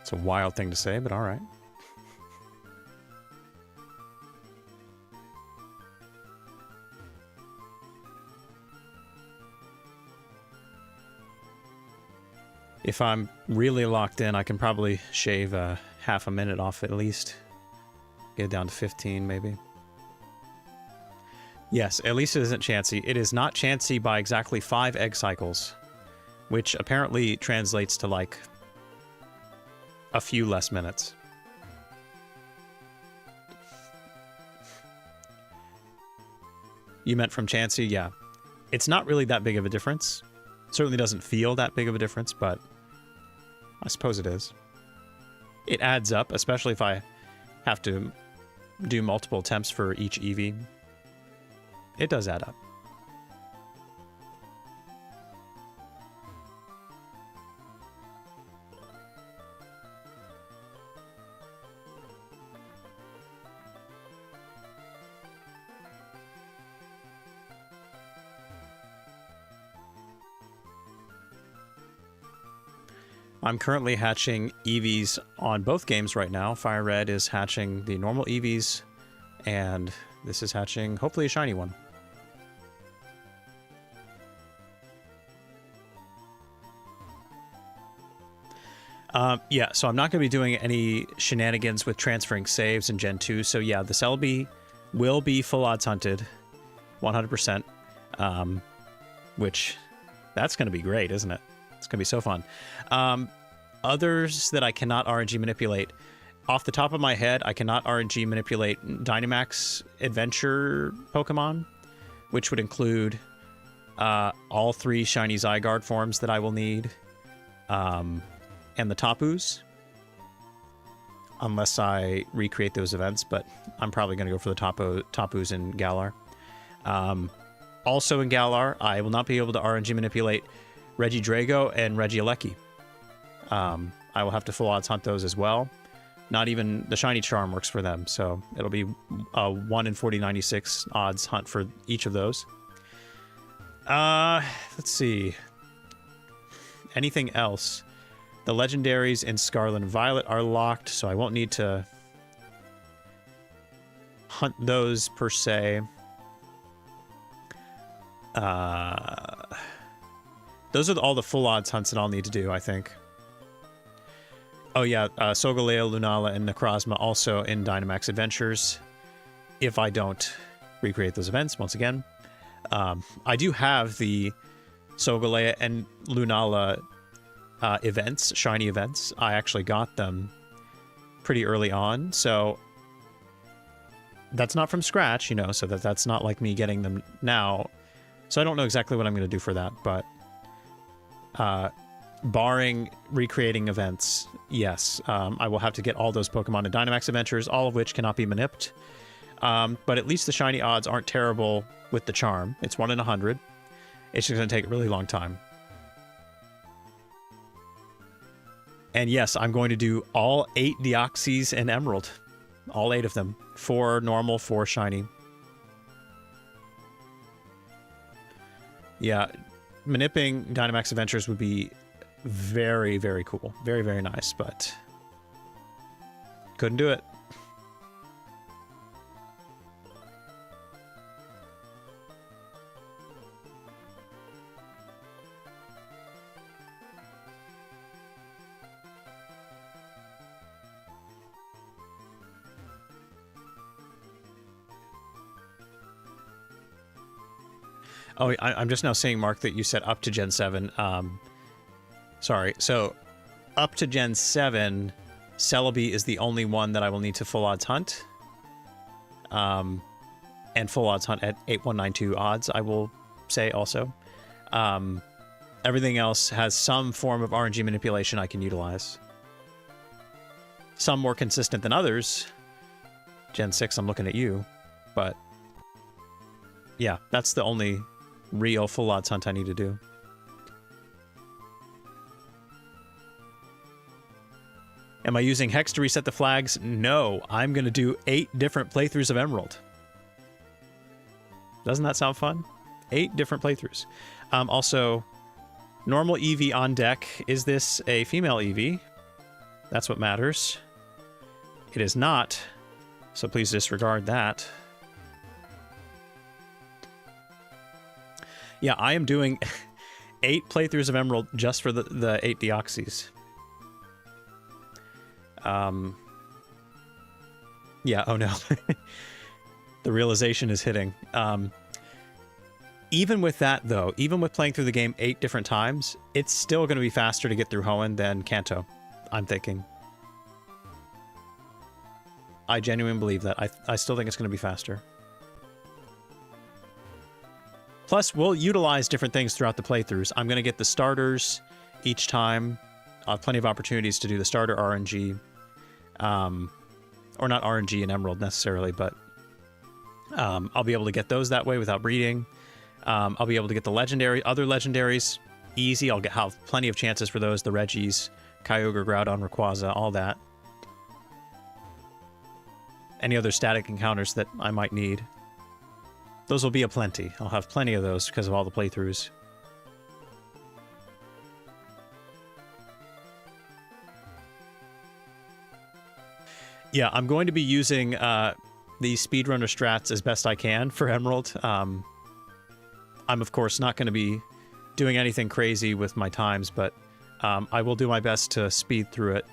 It's a wild thing to say, but all right. If I'm really locked in, I can probably shave half a minute off at least. Get it down to 15, maybe. Yes, at least it isn't Chansey. It is not Chansey by exactly 5 egg cycles, which apparently translates to, like, a few less minutes. You meant from Chansey? Yeah. It's not really that big of a difference. Certainly doesn't feel that big of a difference, but I suppose it is. It adds up, especially if I have to do multiple attempts for each Eevee. It does add up. I'm currently hatching Eevees on both games right now. Fire Red is hatching the normal Eevees, and this is hatching, hopefully, a shiny one. Yeah, so I'm not going to be doing any shenanigans with transferring saves in Gen 2. So yeah, the Celebi will be full odds hunted, 100%, which, that's going to be great, isn't it? It's going to be so fun. Others that I cannot RNG manipulate. Off the top of my head, I cannot RNG manipulate Dynamax Adventure Pokemon, which would include all 3 Shiny Zygarde forms that I will need, and the Tapus, unless I recreate those events, but I'm probably going to go for the Tapus in Galar. Also in Galar, I will not be able to RNG manipulate Regidrago and Regieleki. I will have to full odds hunt those as well. Not even the Shiny Charm works for them, so it'll be a 1 in 4096 odds hunt for each of those. Let's see. Anything else? The legendaries in Scarlet and Violet are locked, so I won't need to hunt those per se. Those are all the full odds hunts that I'll need to do, I think. Oh yeah, Solgaleo, Lunala, and Necrozma also in Dynamax Adventures, if I don't recreate those events, once again. I do have the Solgaleo and Lunala events, shiny events. I actually got them pretty early on, so that's not from scratch, you know, so that's not like me getting them now. So I don't know exactly what I'm going to do for that, but barring recreating events, yes, I will have to get all those Pokemon in Dynamax Adventures, all of which cannot be manipped. But at least the shiny odds aren't terrible with the charm. It's 1 in 100. It's just going to take a really long time. And yes, I'm going to do all 8 Deoxys and Emerald. All 8 of them. 4 normal, 4 shiny. Yeah, manipping Dynamax Adventures would be very, very cool. Very, very nice, but couldn't do it. Oh, I'm just now seeing, Mark, that you said up to Gen 7. Sorry. So, up to Gen 7, Celebi is the only one that I will need to full odds hunt. And full odds hunt at 8192 odds, I will say also. Everything else has some form of RNG manipulation I can utilize. Some more consistent than others. Gen 6, I'm looking at you. But, yeah, that's the only real full odds hunt I need to do. Am I using Hex to reset the flags? No, I'm going to do 8 different playthroughs of Emerald. Doesn't that sound fun? 8 different playthroughs. Also, normal Eevee on deck. Is this a female Eevee? That's what matters. It is not, so please disregard that. Yeah, I am doing 8 playthroughs of Emerald just for the 8 Deoxys. Yeah, oh no. The realization is hitting. Even with that, though, even with playing through the game 8 different times, it's still going to be faster to get through Hoenn than Kanto, I'm thinking. I genuinely believe that. I still think it's going to be faster. Plus, we'll utilize different things throughout the playthroughs. I'm going to get the starters each time. I'll have plenty of opportunities to do the starter RNG. Or not RNG and Emerald necessarily, but I'll be able to get those that way without breeding. I'll be able to get the other legendaries easy. I'll have plenty of chances for those. The Reggies, Kyogre, Groudon, Rayquaza, all that. Any other static encounters that I might need. Those will be aplenty. I'll have plenty of those because of all the playthroughs. Yeah, I'm going to be using the speedrunner strats as best I can for Emerald. I'm, of course, not going to be doing anything crazy with my times, but I will do my best to speed through it.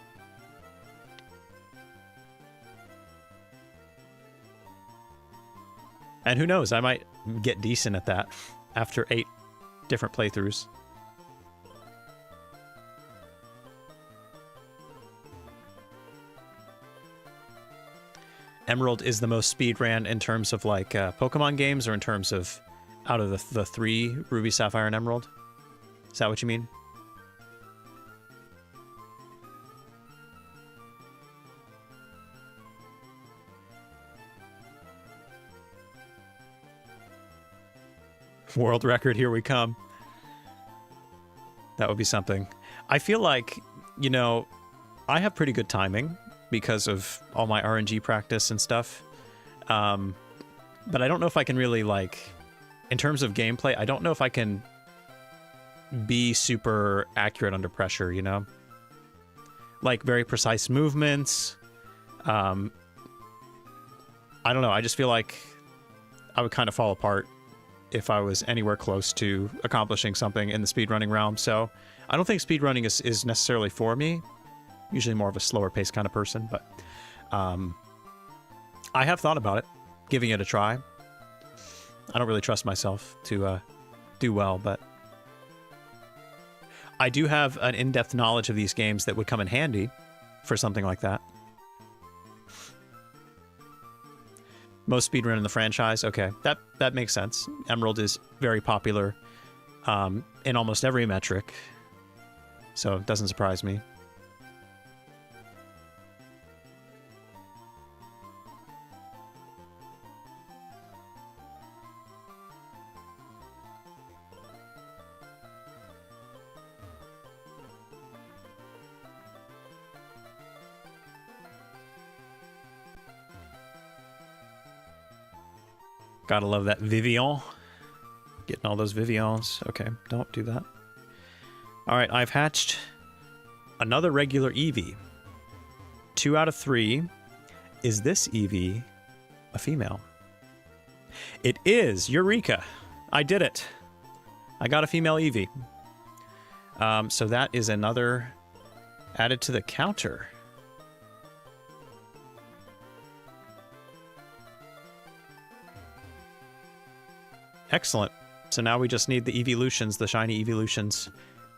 And who knows, I might get decent at that after 8 different playthroughs. Emerald is the most speed ran in terms of like Pokemon games, or in terms of out of the 3, Ruby, Sapphire, and Emerald? Is that what you mean? World record, here we come. That would be something. I feel like, you know, I have pretty good timing because of all my RNG practice and stuff. But I don't know if I can really, like, in terms of gameplay, I don't know if I can be super accurate under pressure, you know? Like, very precise movements. I don't know, I just feel like I would kind of fall apart if I was anywhere close to accomplishing something in the speedrunning realm. So I don't think speedrunning is necessarily for me. Usually more of a slower paced kind of person, but I have thought about it, giving it a try. I don't really trust myself to do well, but I do have an in-depth knowledge of these games that would come in handy for something like that. Most speedrun in the franchise. Okay, that makes sense. Emerald is very popular in almost every metric, so it doesn't surprise me. Gotta love that Vivian. Getting all those Vivians. Okay, don't do that. Alright, I've hatched another regular Eevee. 2 out of 3. Is this Eevee a female? It is! Eureka! I did it! I got a female Eevee. So that is another added to the counter. Excellent. So now we just need the evolutions, the shiny evolutions,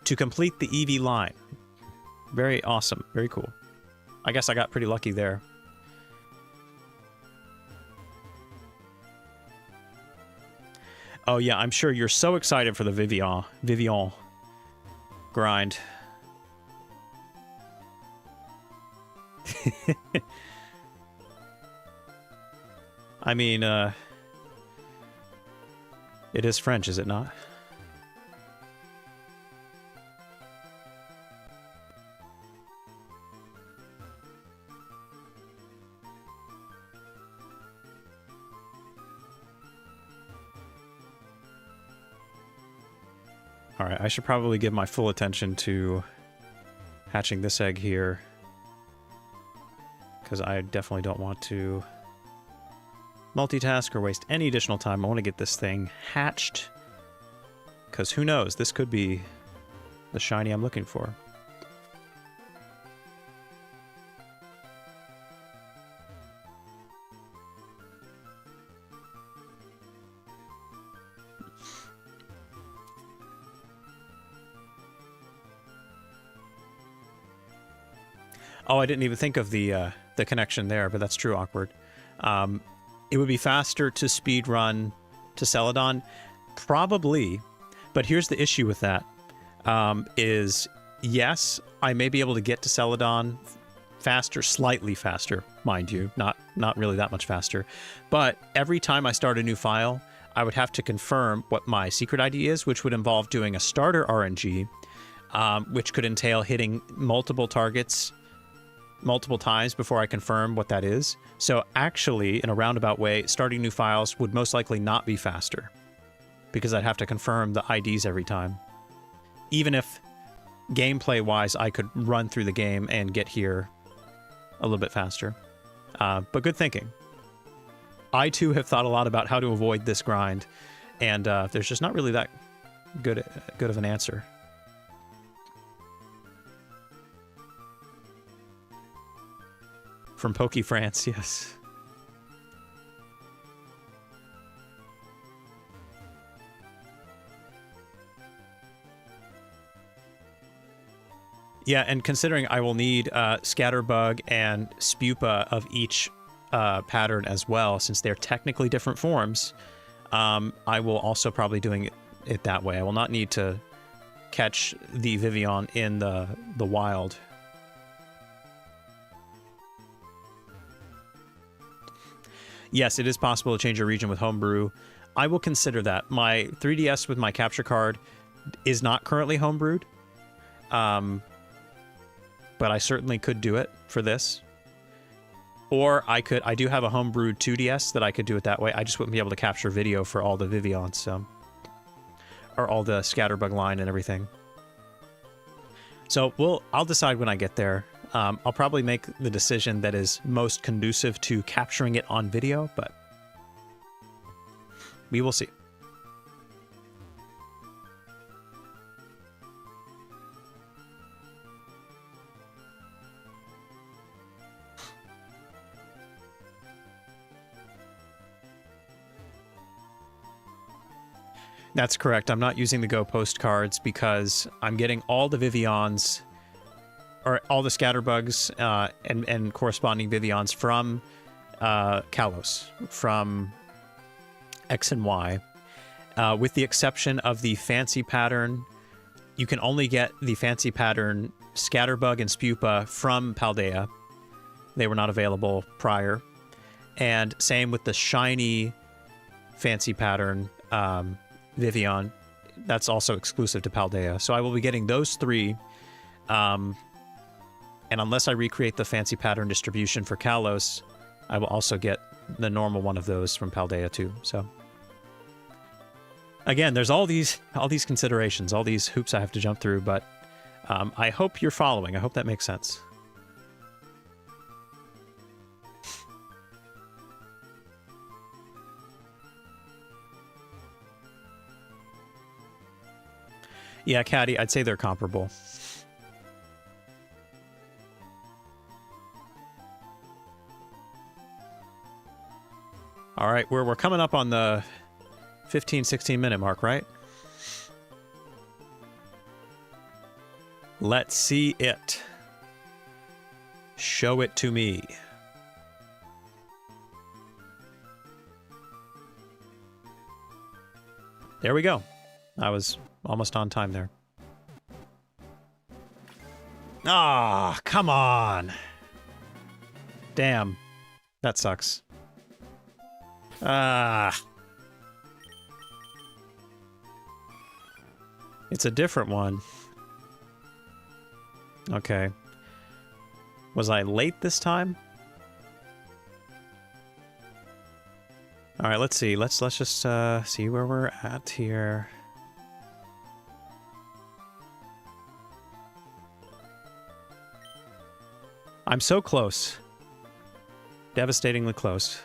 to complete the Eevee line. Very awesome. Very cool. I guess I got pretty lucky there. Oh yeah, I'm sure you're so excited for the Vivian grind. I mean, it is French, is it not? Alright, I should probably give my full attention to hatching this egg here, because I definitely don't want to multitask or waste any additional time. I want to get this thing hatched, because who knows, this could be the shiny I'm looking for. Oh, I didn't even think of the connection there, but that's true, awkward. It would be faster to speed run to Celadon, probably, but here's the issue with that, is yes, I may be able to get to Celadon faster, slightly faster, mind you, not really that much faster, but every time I start a new file, I would have to confirm what my secret ID is, which would involve doing a starter RNG, which could entail hitting multiple targets multiple times before I confirm what that is. So actually, in a roundabout way, starting new files would most likely not be faster, because I'd have to confirm the IDs every time. Even if gameplay-wise I could run through the game and get here a little bit faster. But good thinking. I too have thought a lot about how to avoid this grind, and there's just not really that good of an answer. From Poke France, yes. Yeah, and considering I will need Scatterbug and Spupa of each pattern as well, since they're technically different forms, I will also probably doing it that way. I will not need to catch the Vivian in the wild. Yes, it is possible to change your region with Homebrew. I will consider that. My 3DS with my capture card is not currently homebrewed, but I certainly could do it for this. Or I do have a homebrewed 2DS that I could do it that way. I just wouldn't be able to capture video for all the Vivians, so, or all the Scatterbug line and everything. So I'll decide when I get there. I'll probably make the decision that is most conducive to capturing it on video, but we will see. That's correct. I'm not using the Go postcards because I'm getting all the Vivians, or all the Scatterbugs and corresponding Vivians from Kalos from X and Y, with the exception of the fancy pattern. You can only get the fancy pattern Scatterbug and Spupa from Paldea. They were not available prior. And same with the shiny fancy pattern Vivian. That's also exclusive to Paldea. So I will be getting those three. And unless I recreate the fancy pattern distribution for Kalos, I will also get the normal one of those from Paldea too. So again, there's all these considerations, all these hoops I have to jump through, but I hope you're following. I hope that makes sense. Yeah, Caddy, I'd say they're comparable. All right, we're coming up on the 15, 16 minute mark, right? Let's see it. Show it to me. There we go. I was almost on time there. Ah, come on. Damn. That sucks. Ah. It's a different one. Okay. Was I late this time? All right, let's see. Let's just see where we're at here. I'm so close. Devastatingly close.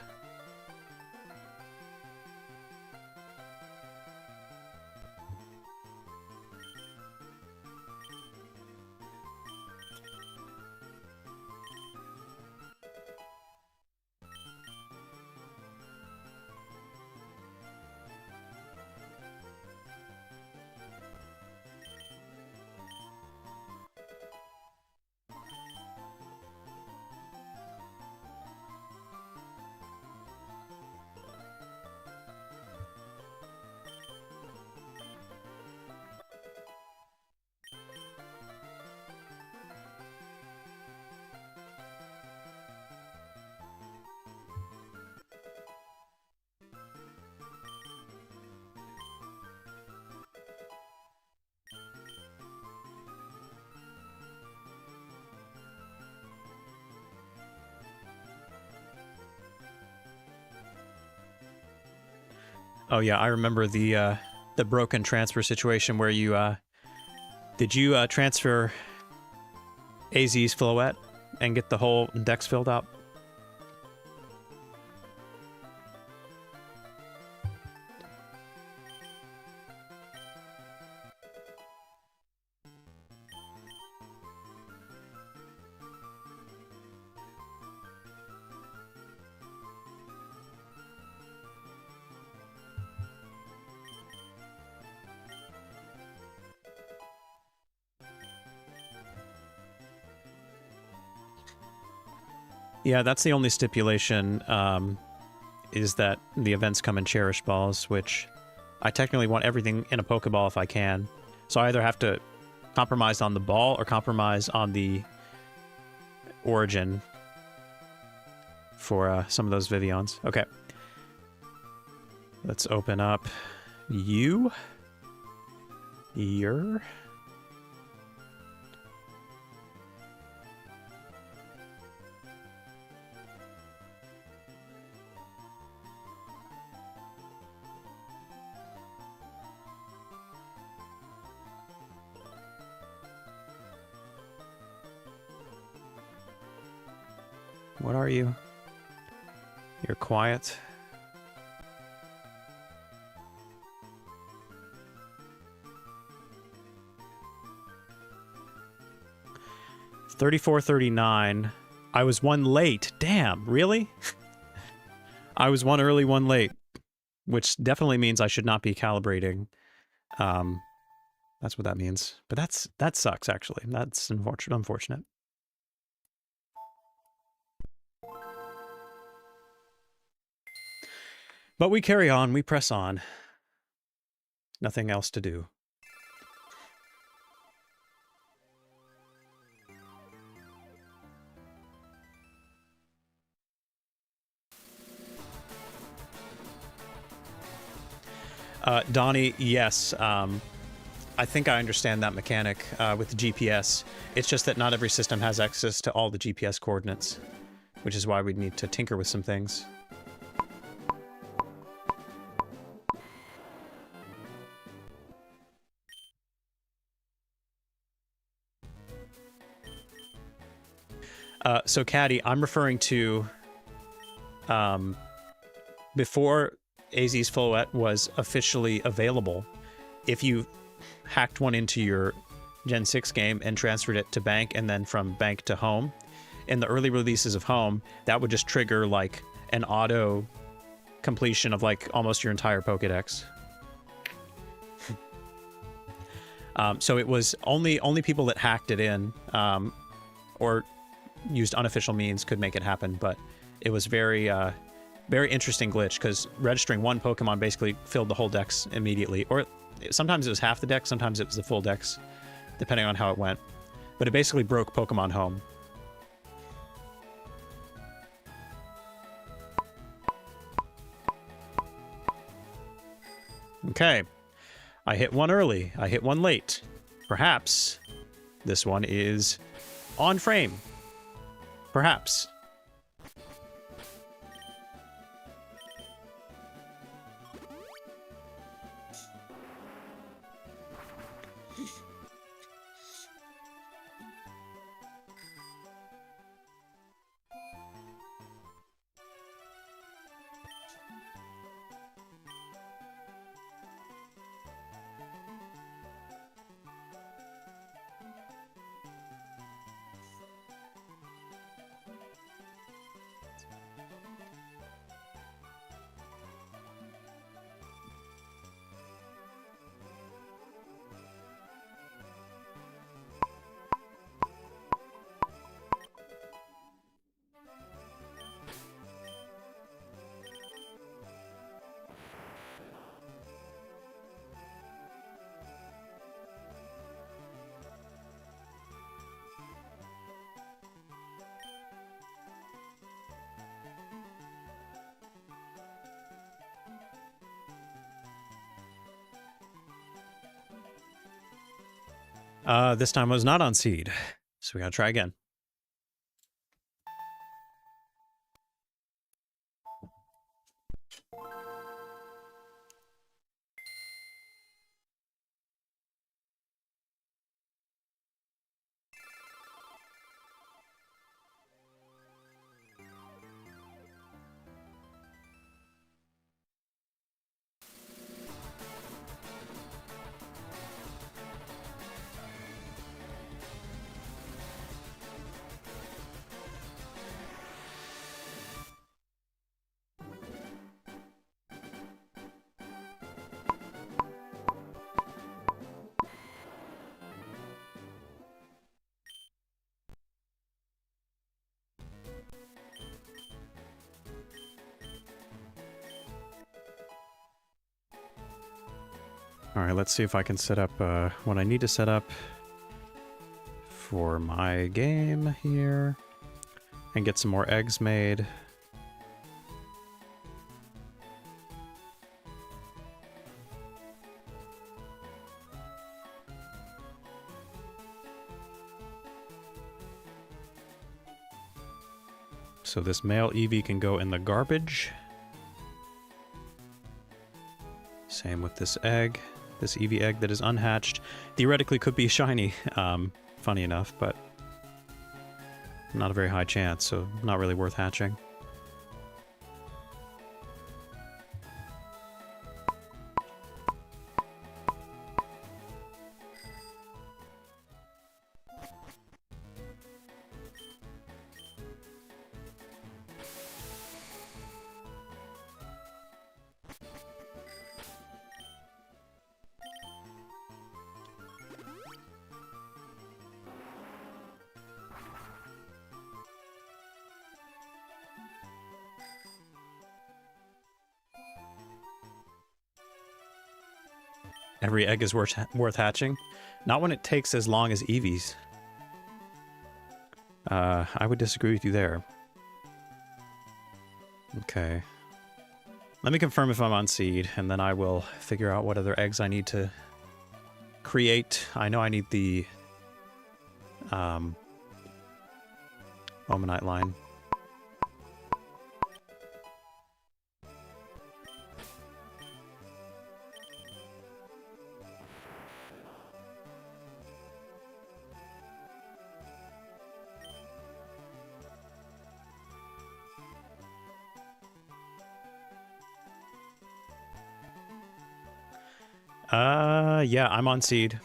Oh yeah, I remember the broken transfer situation where you did you transfer AZ's Floette and get the whole dex filled out? Yeah, that's the only stipulation, is that the events come in Cherish Balls, which I technically want everything in a Pokeball if I can. So I either have to compromise on the ball or compromise on the origin for some of those Vivians. Okay. Let's open up you. Your... What are you? You're quiet. $34.39. I was one late. Damn, really? I was one early, one late, which definitely means I should not be calibrating. That's what that means. But that sucks, actually. That's unfortunate. But we carry on, we press on. Nothing else to do. Donnie, yes. I think I understand that mechanic with the GPS. It's just that not every system has access to all the GPS coordinates, which is why we'd need to tinker with some things. So, Caddy, I'm referring to before AZ's Floette was officially available. If you hacked one into your Gen 6 game and transferred it to Bank and then from Bank to Home, in the early releases of Home, that would just trigger like an auto completion of like almost your entire Pokédex. So it was only people that hacked it in or used unofficial means could make it happen, but it was very interesting glitch because registering one Pokemon basically filled the whole dex immediately, or sometimes it was half the dex, sometimes it was the full dex, depending on how it went. But it basically broke Pokemon Home. Okay, I hit one early, I hit one late. Perhaps this one is on frame. Perhaps. This time I was not on seed, so we gotta try again. Alright, let's see if I can set up what I need to set up for my game here and get some more eggs made. So this male Eevee can go in the garbage. Same with this egg. This Eevee egg that is unhatched. Theoretically could be shiny, funny enough, but not a very high chance, so not really worth hatching. Every egg is worth hatching. Not when it takes as long as Eevee's. I would disagree with you there. Okay. Let me confirm if I'm on seed, and then I will figure out what other eggs I need to create. I know I need the Omanite line. Yeah, I'm on seed.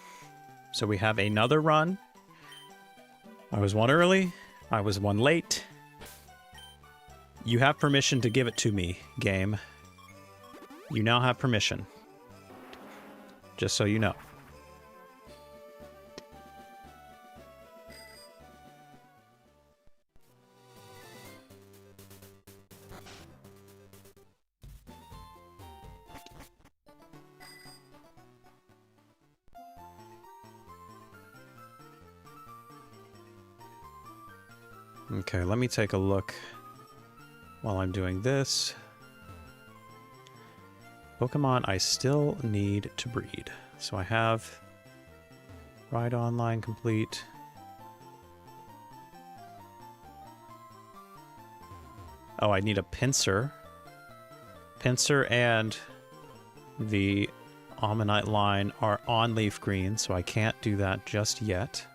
So we have another run. I was one early. I was one late. You have permission to give it to me, game. You now have permission. Just so you know. Okay, let me take a look while I'm doing this. Pokemon I still need to breed. So I have Ride Online complete. Oh, I need a Pinsir. Pinsir and the Ammonite line are on Leaf Green, so I can't do that just yet.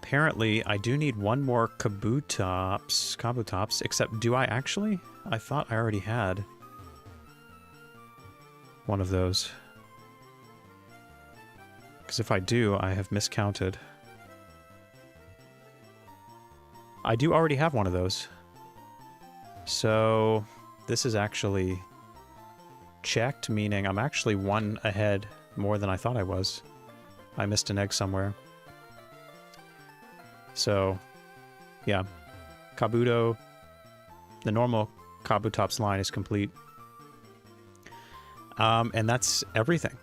Apparently, I do need one more Kabutops, except do I actually? I thought I already had one of those. Because if I do, I have miscounted. I do already have one of those. So, this is actually checked, meaning I'm actually one ahead more than I thought I was. I missed an egg somewhere. So, yeah. Kabuto, the normal Kabutops line is complete. And that's everything.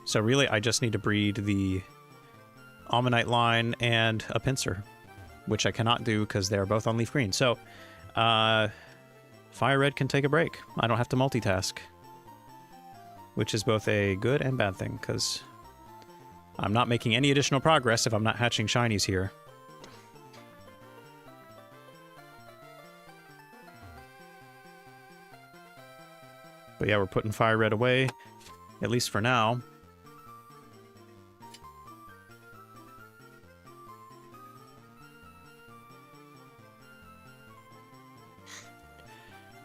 So really, I just need to breed the Ammonite line and a Pinsir, which I cannot do because they're both on Leaf Green. So, Fire Red can take a break. I don't have to multitask. Which is both a good and bad thing, because I'm not making any additional progress if I'm not hatching shinies here. But yeah, we're putting Fire Red away, at least for now.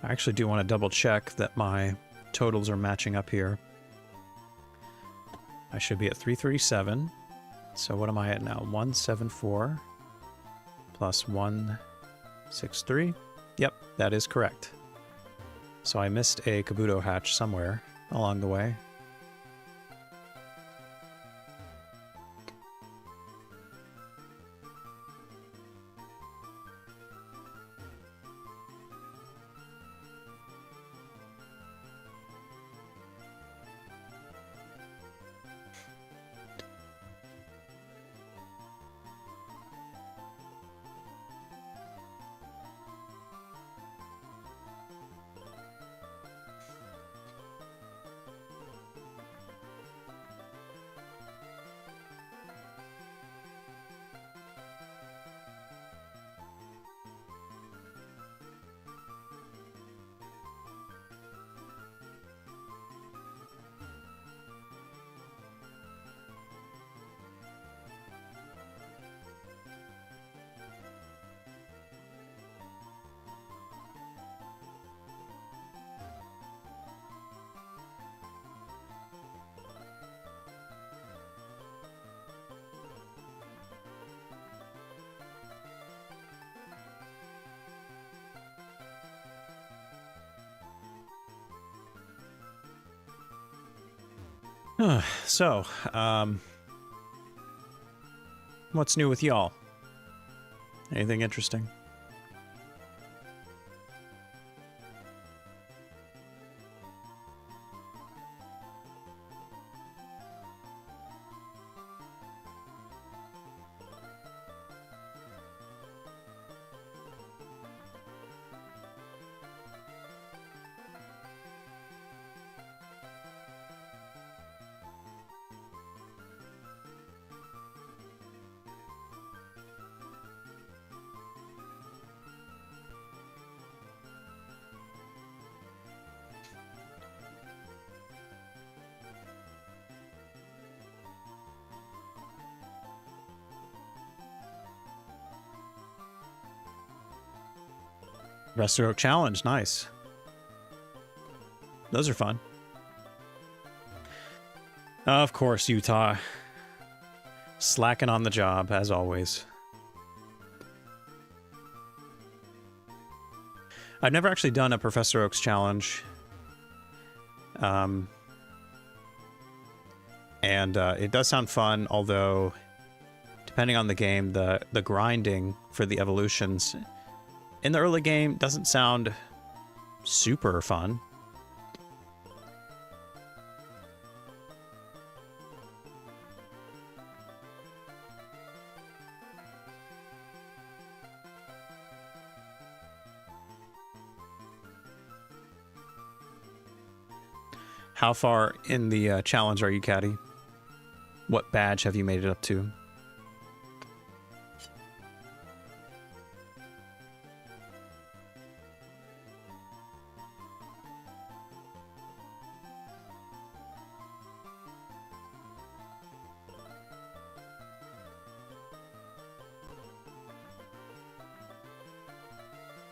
I actually do want to double check that my totals are matching up here. I should be at 337. So what am I at now? 174 plus 163. Yep, that is correct. So I missed a Kabuto hatch somewhere along the way. So, what's new with y'all? Anything interesting? Professor Oak Challenge, nice. Those are fun. Of course, Utah. Slacking on the job, as always. I've never actually done a Professor Oak's challenge. It does sound fun, although depending on the game, the grinding for the evolutions in the early game doesn't sound super fun. How far in the challenge are you, Caddy? What badge have you made it up to?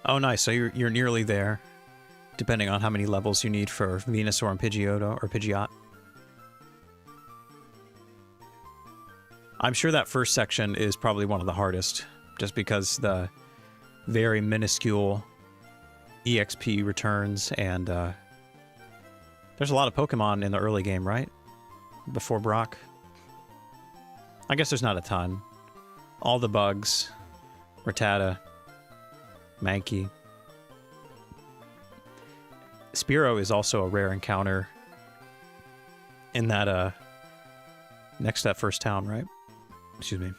Oh, nice. So you're nearly there, depending on how many levels you need for Venusaur and Pidgeotto or Pidgeot. I'm sure that first section is probably one of the hardest, just because the very minuscule EXP returns, and there's a lot of Pokemon in the early game, right? Before Brock. I guess there's not a ton. All the bugs, Rattata, Mankey. Spearow is also a rare encounter in that, next to that first town, right? Excuse me.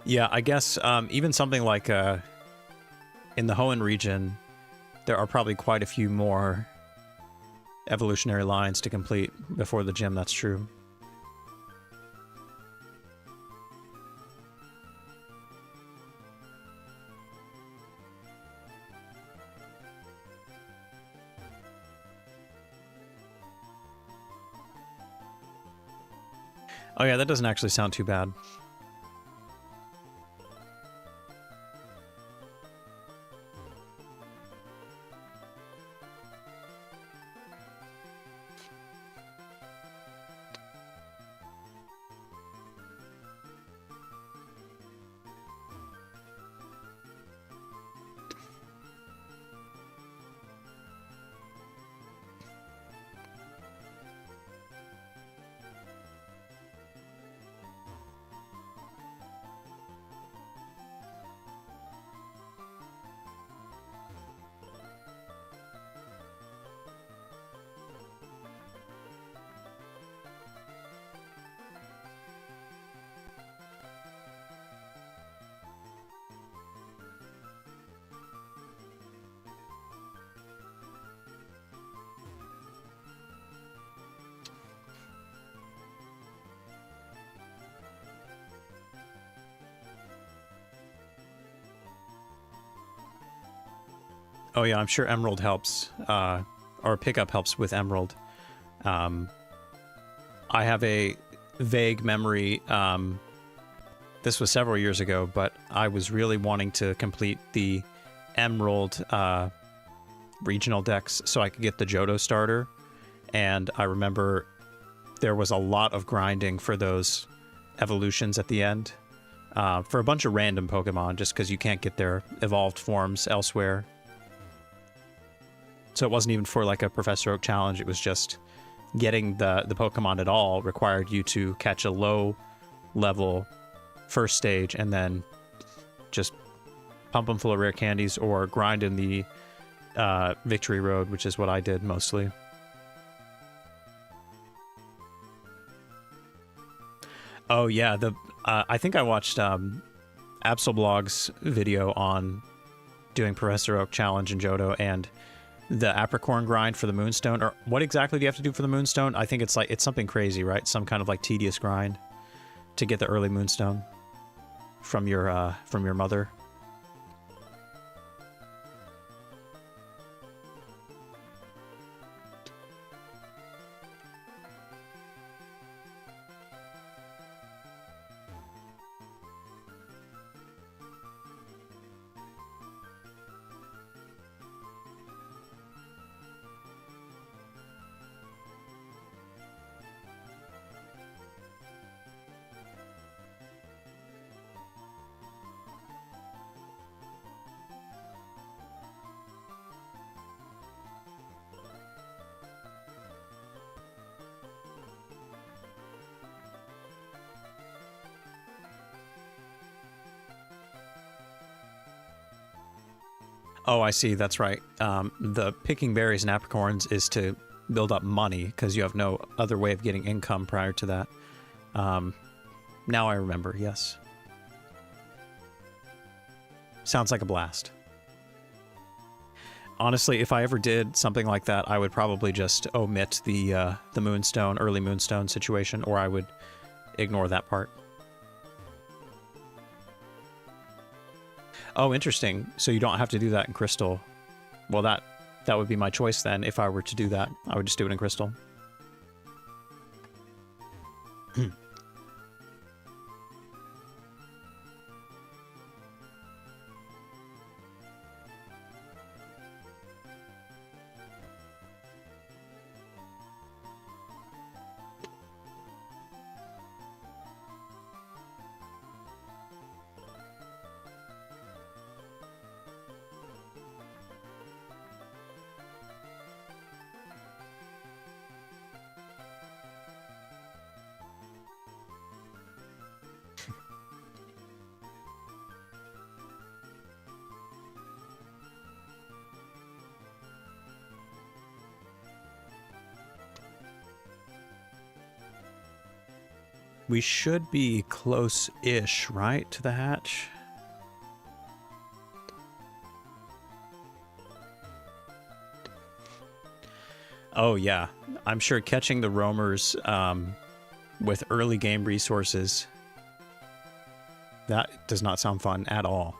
Yeah, I guess even something like in the Hoenn region, there are probably quite a few more evolutionary lines to complete before the gym, that's true. Oh yeah, that doesn't actually sound too bad. Oh yeah, I'm sure Emerald helps, or pickup helps with Emerald. I have a vague memory, this was several years ago, but I was really wanting to complete the Emerald regional decks so I could get the Johto starter, and I remember there was a lot of grinding for those evolutions at the end, for a bunch of random Pokemon, just because you can't get their evolved forms elsewhere. So it wasn't even for like a Professor Oak challenge, it was just getting the Pokemon at all required you to catch a low level first stage and then just pump them full of rare candies or grind in the Victory Road, which is what I did mostly. Oh yeah, I think I watched Absolblog's video on doing Professor Oak challenge in Johto, and the apricorn grind for the moonstone, or what exactly do you have to do for the moonstone? I think it's like, it's something crazy, right? Some kind of like tedious grind to get the early moonstone from your mother. Oh, I see. That's right. The picking berries and apricorns is to build up money because you have no other way of getting income prior to that. Now I remember, yes. Sounds like a blast. Honestly, if I ever did something like that, I would probably just omit the moonstone, early moonstone situation, or I would ignore that part. Oh, interesting. So you don't have to do that in Crystal. Well, that would be my choice then. If I were to do that, I would just do it in Crystal. We should be close-ish, right, to the hatch? Oh, yeah. I'm sure catching the roamers with early game resources, that does not sound fun at all.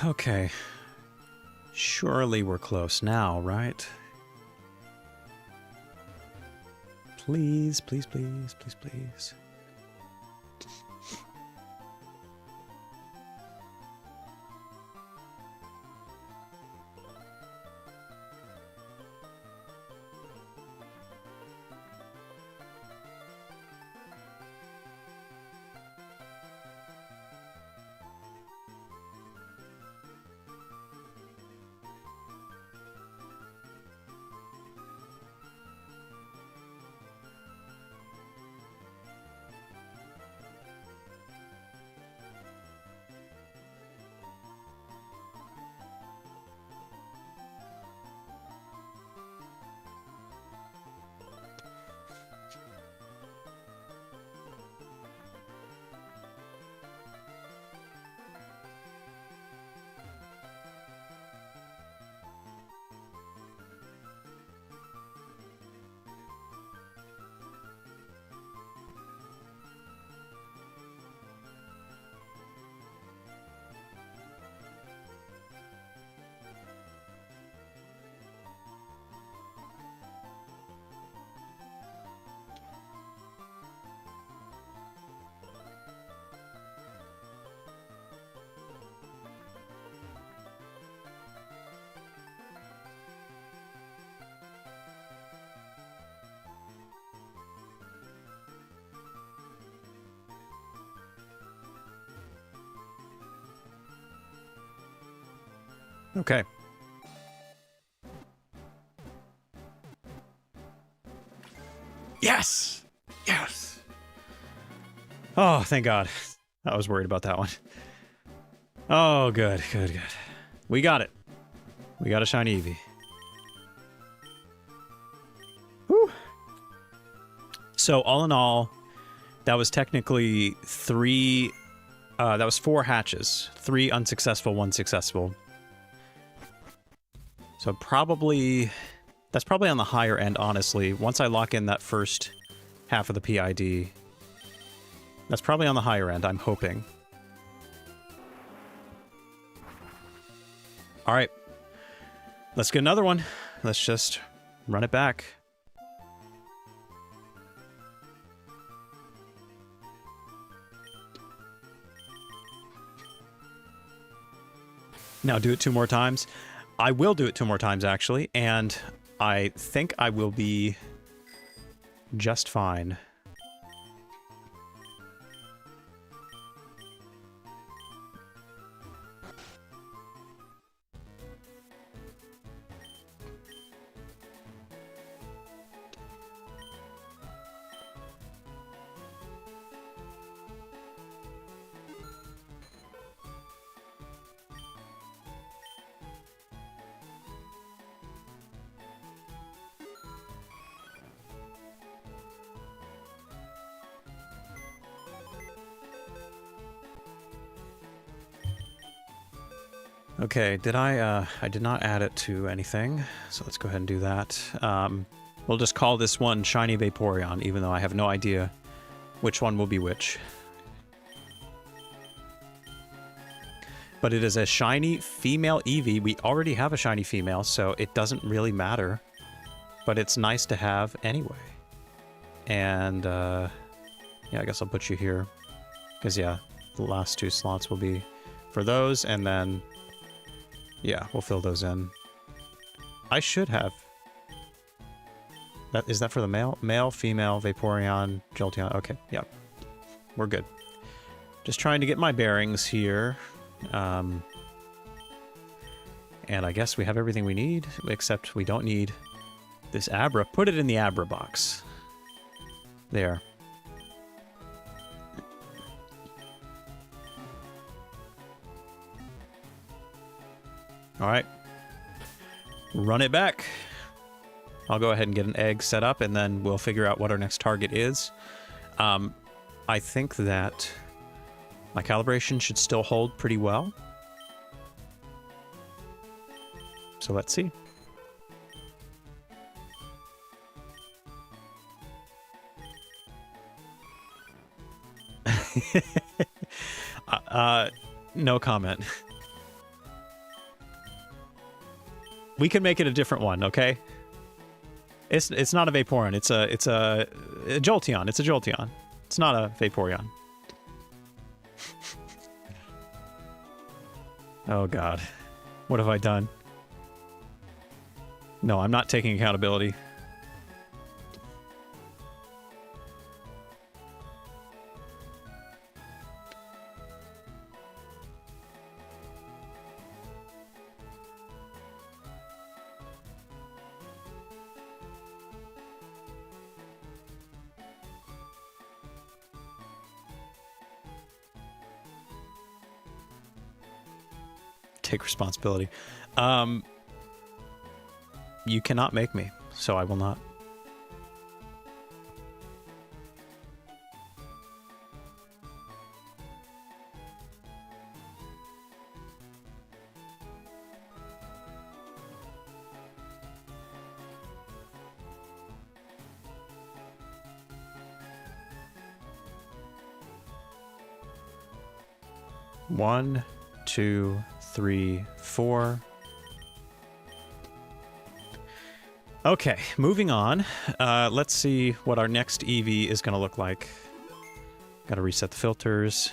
Okay. Surely we're close now, right? Please, please, please, please, please. Okay. Yes! Yes! Oh, thank God. I was worried about that one. Oh, good, good, good. We got it. We got a shiny Eevee. Whew. So, all in all, that was technically that was 4 hatches. 3 unsuccessful, 1 successful. So probably... That's probably on the higher end, honestly. Once I lock in that first half of the PID, that's probably on the higher end, I'm hoping. Alright. Let's get another one. Let's just run it back. Now do it 2 more times. I will do it 2 more times, actually, and I think I will be just fine. Okay, did I did not add it to anything, so let's go ahead and do that. We'll just call this one Shiny Vaporeon, even though I have no idea which one will be which. But it is a shiny female Eevee. We already have a shiny female, so it doesn't really matter. But it's nice to have anyway. And, yeah, I guess I'll put you here. Because, yeah, the last 2 slots will be for those, and then... Yeah, we'll fill those in. I should have... Is that for the male? Male, female, Vaporeon, Jolteon. Okay, yeah. We're good. Just trying to get my bearings here. And I guess we have everything we need, except we don't need this Abra. Put it in the Abra box. There. Alright. Run it back. I'll go ahead and get an egg set up, and then we'll figure out what our next target is. I think that my calibration should still hold pretty well. So let's see. No comment. We can make it a different one, okay? It's not a Vaporeon. It's a Jolteon. It's a Jolteon. It's not a Vaporeon. Oh God, what have I done? No, I'm not taking accountability. Take responsibility. You cannot make me, so I will not. One, 2, 3, 4. Okay, moving on. Let's see what our next Eevee is going to look like. Got to reset the filters.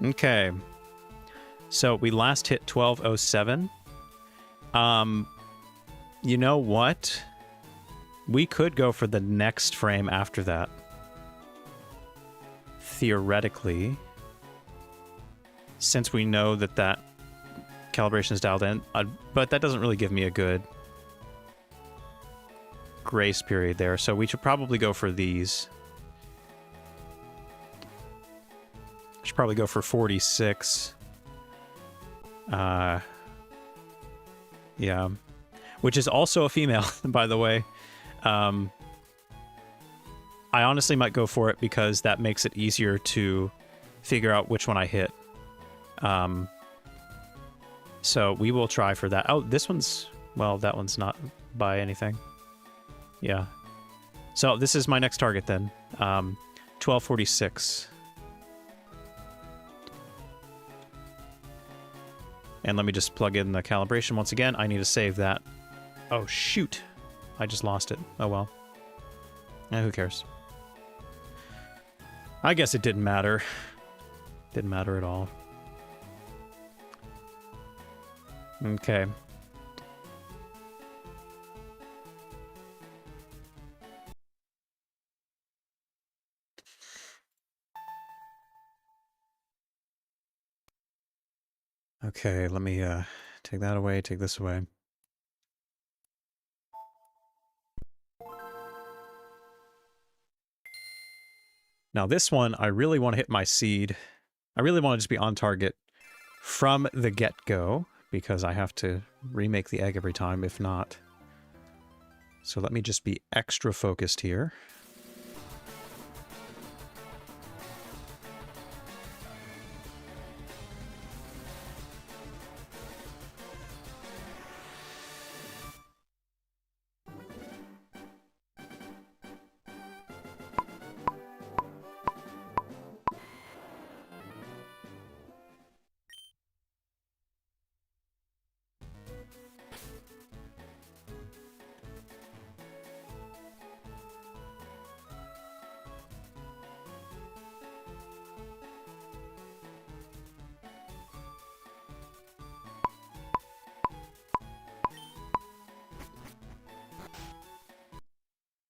Okay. So we last hit 1207. You know what? We could go for the next frame after that. Theoretically. Since we know that that calibration is dialed in. But that doesn't really give me a good grace period there. So we should probably go for these. Should probably go for 46. Yeah. Which is also a female, by the way. I honestly might go for it because that makes it easier to figure out which one I hit. So we will try for that. Oh, this one's... Well, that one's not by anything. Yeah. So this is my next target then. 1246. And let me just plug in the calibration once again. I need to save that. Oh, shoot. I just lost it. Oh, well. Who cares? I guess it didn't matter. Didn't matter at all. Okay. Okay, let me take that away, take this away. Now this one, I really want to hit my seed. I really want to just be on target from the get-go, because I have to remake the egg every time, if not. So let me just be extra focused here.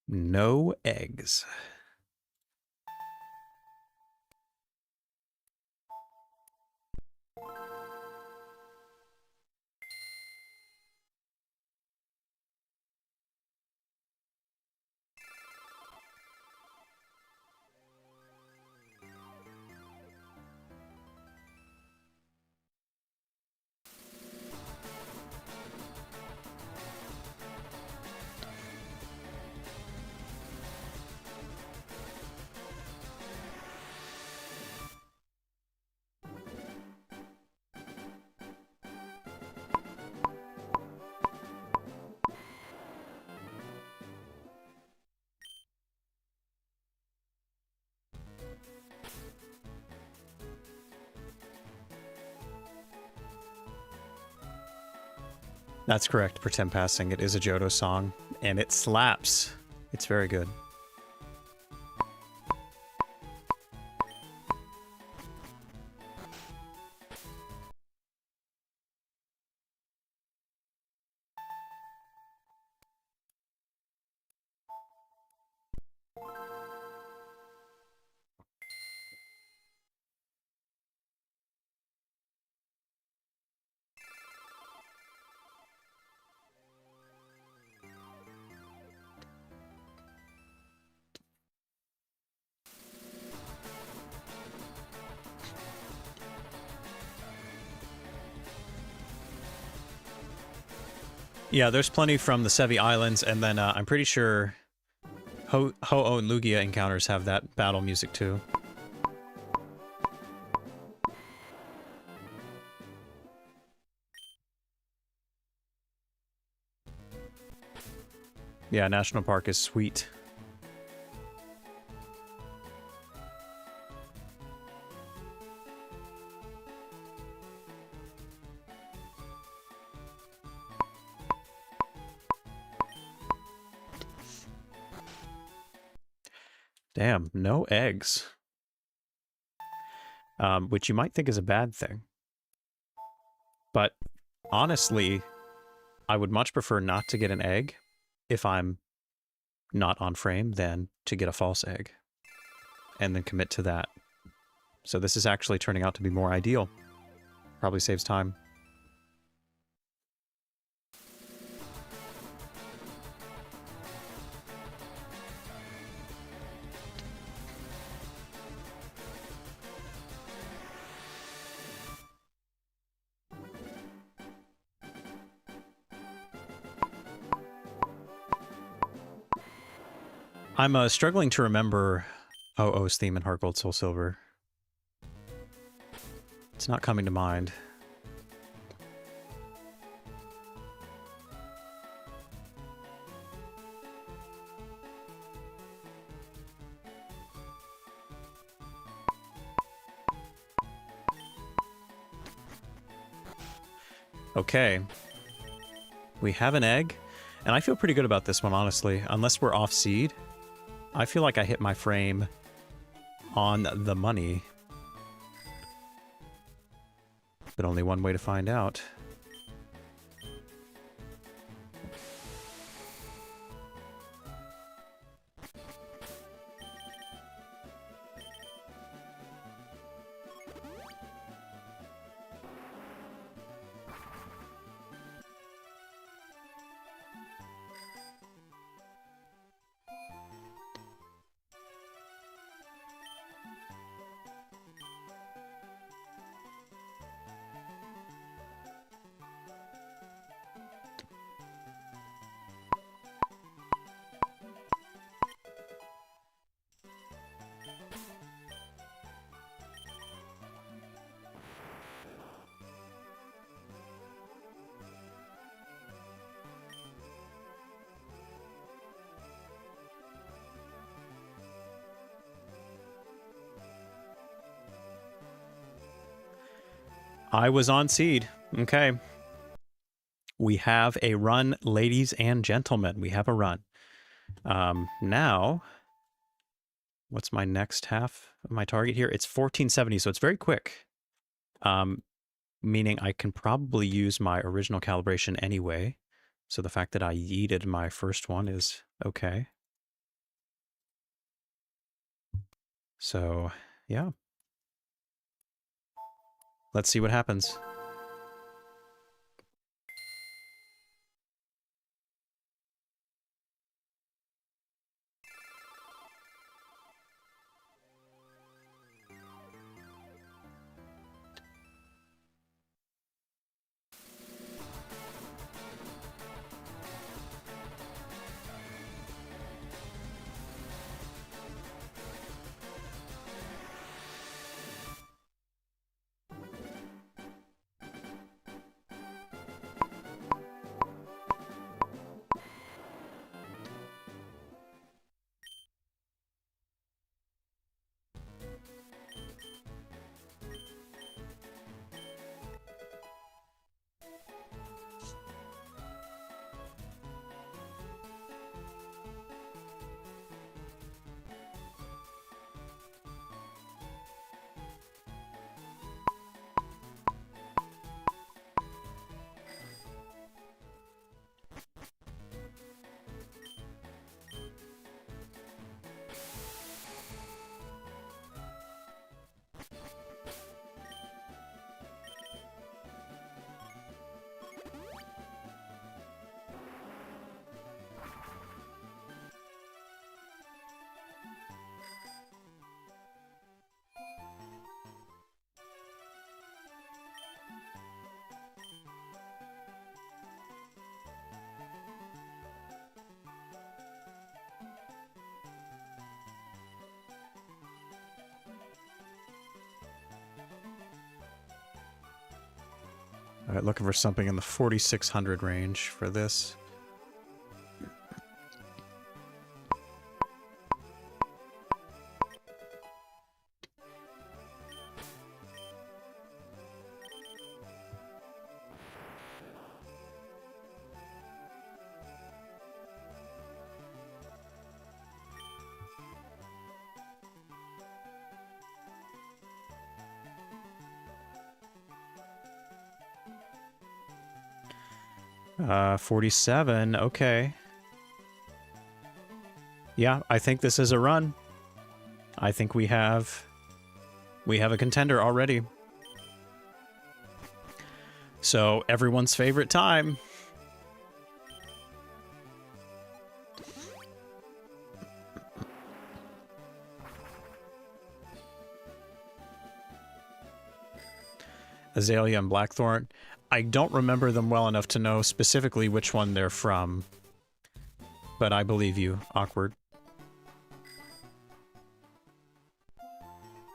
No eggs. That's correct, Pretend Passing. It is a Johto song, and it slaps. It's very good. Yeah, there's plenty from the Sevi Islands, and then I'm pretty sure Ho-Oh and Lugia encounters have that battle music too. Yeah, National Park is sweet. Damn, no eggs. Which you might think is a bad thing. But honestly, I would much prefer not to get an egg if I'm not on frame than to get a false egg and then commit to that. So this is actually turning out to be more ideal. Probably saves time. I'm struggling to remember OO's theme in Heart Gold Soul Silver. It's not coming to mind. Okay. We have an egg, and I feel pretty good about this one, honestly. Unless we're off seed, I feel like I hit my frame on the money. But only one way to find out. I was on seed. Okay. We have a run, ladies and gentlemen. We have a run. Now, what's my next half of my target here? It's 1470, so it's very quick. Meaning I can probably use my original calibration anyway. So the fact that I yeeted my first one is okay. So, yeah. Let's see what happens. All right, looking for something in the 4,600 range for this. $47, okay. Yeah, I think this is a run. I think we have a contender already. So, everyone's favorite time. Azalea and Blackthorn. I don't remember them well enough to know specifically which one they're from. But I believe you, Awkward.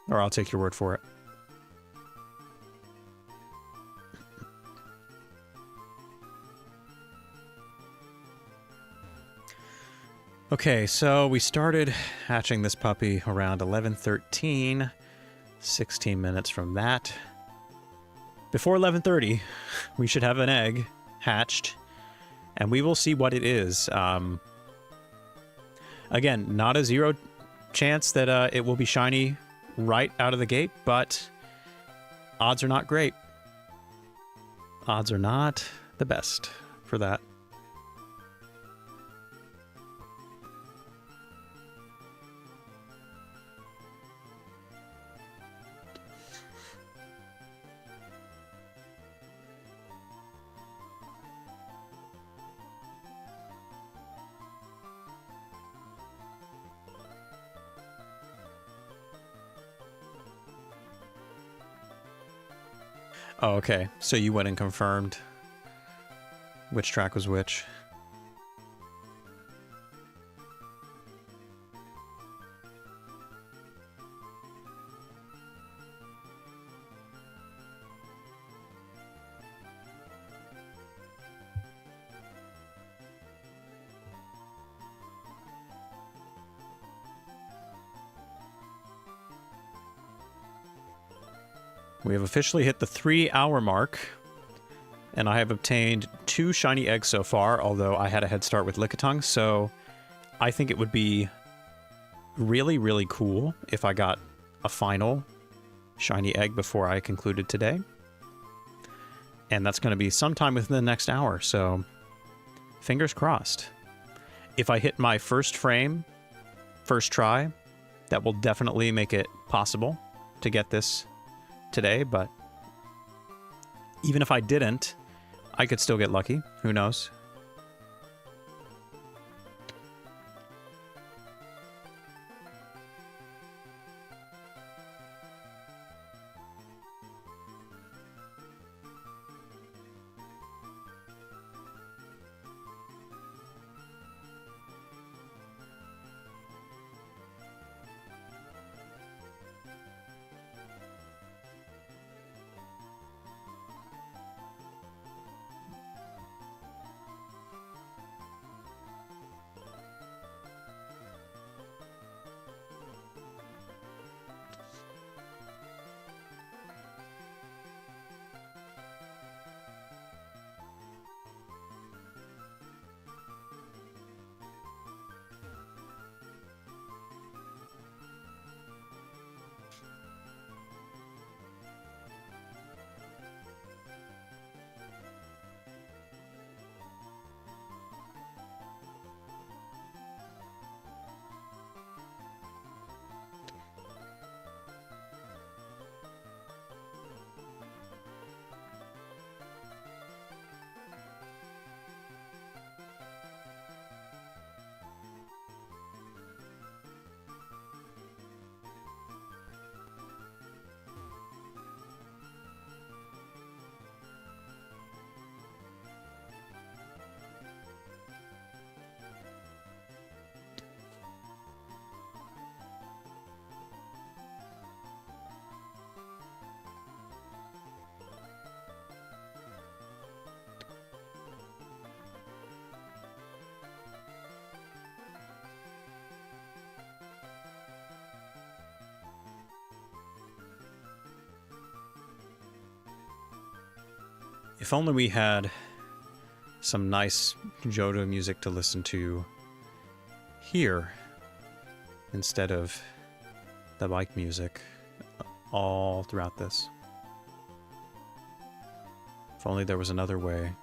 Or I'll take your word for it. Okay, so we started hatching this puppy around 11:13. 16 minutes from that. Before 11:30, we should have an egg hatched, and we will see what it is. Again, not a zero chance that it will be shiny right out of the gate, but odds are not great. Odds are not the best for that. Oh, okay. So you went and confirmed which track was which. We have officially hit the 3-hour mark, and I have obtained 2 shiny eggs so far, although I had a head start with Lickitung, so I think it would be really, really cool if I got a final shiny egg before I concluded today. And that's going to be sometime within the next hour, so fingers crossed. If I hit my first frame, first try, that will definitely make it possible to get this today, but even if I didn't, I could still get lucky. Who knows? If only we had some nice Johto music to listen to here instead of the bike music all throughout this. If only there was another way.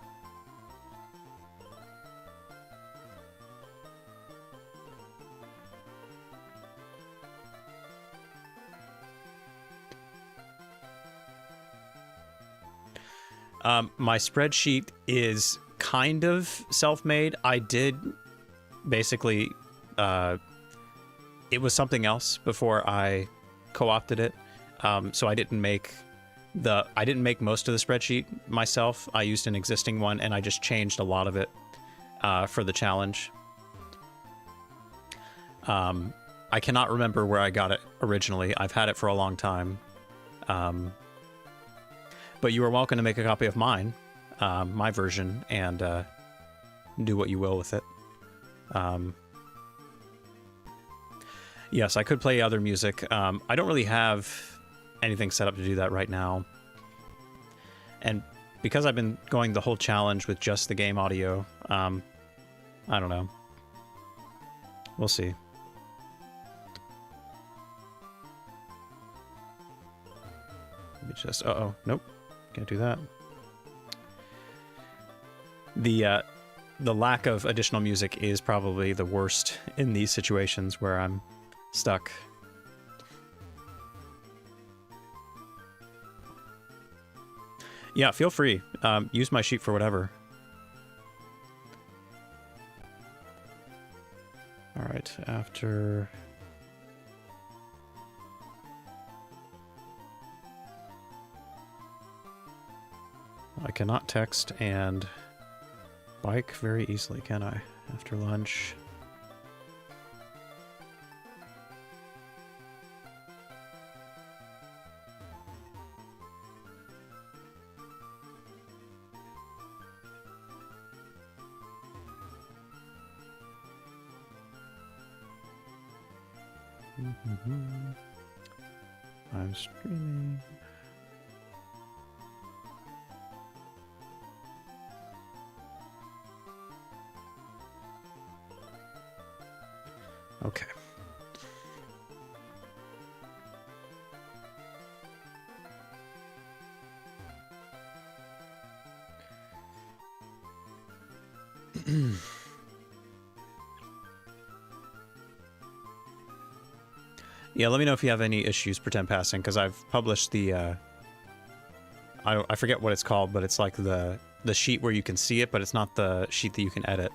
My spreadsheet is kind of self-made. I did basically, it was something else before I co-opted it. So I didn't make most of the spreadsheet myself. I used an existing one, and I just changed a lot of it for the challenge. I cannot remember where I got it originally. I've had it for a long time. But you are welcome to make a copy of mine, my version, and do what you will with it. Yes, I could play other music. I don't really have anything set up to do that right now. And because I've been going the whole challenge with just the game audio, I don't know. We'll see. Let me just... Uh-oh. Nope. Can't do that. The lack of additional music is probably the worst in these situations where I'm stuck. Yeah, feel free. Use my sheet for whatever. All right, after... I cannot text and bike very easily, can I? After lunch. I'm streaming. Okay. Yeah, let me know if you have any issues pretend passing, because I've published the I forget what it's called, but it's like the sheet where you can see it, but it's not the sheet that you can edit.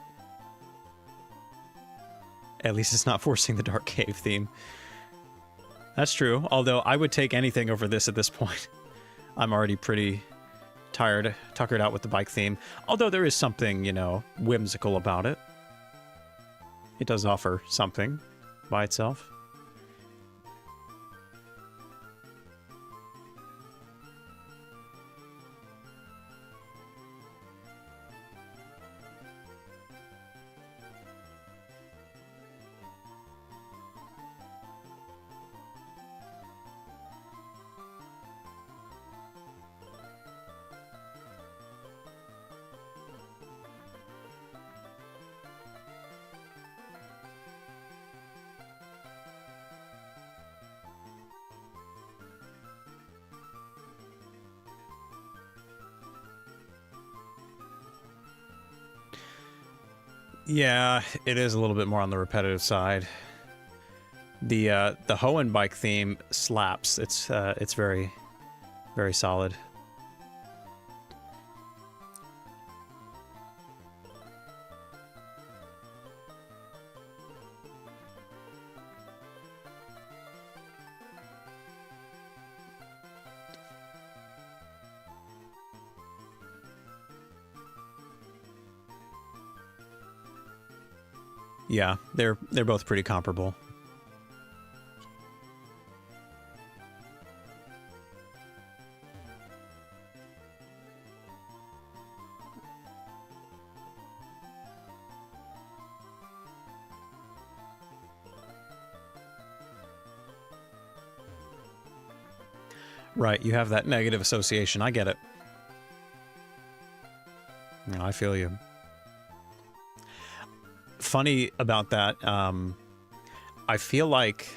At least it's not forcing the Dark Cave theme. That's true, although I would take anything over this at this point. I'm already pretty tired, tuckered out with the bike theme. Although there is something, you know, whimsical about it. It does offer something by itself. Yeah, it is a little bit more on the repetitive side. The Hoenn bike theme slaps. It's very, very solid. Yeah, they're both pretty comparable. Right, you have that negative association. I get it. I feel you. Funny about that, I feel like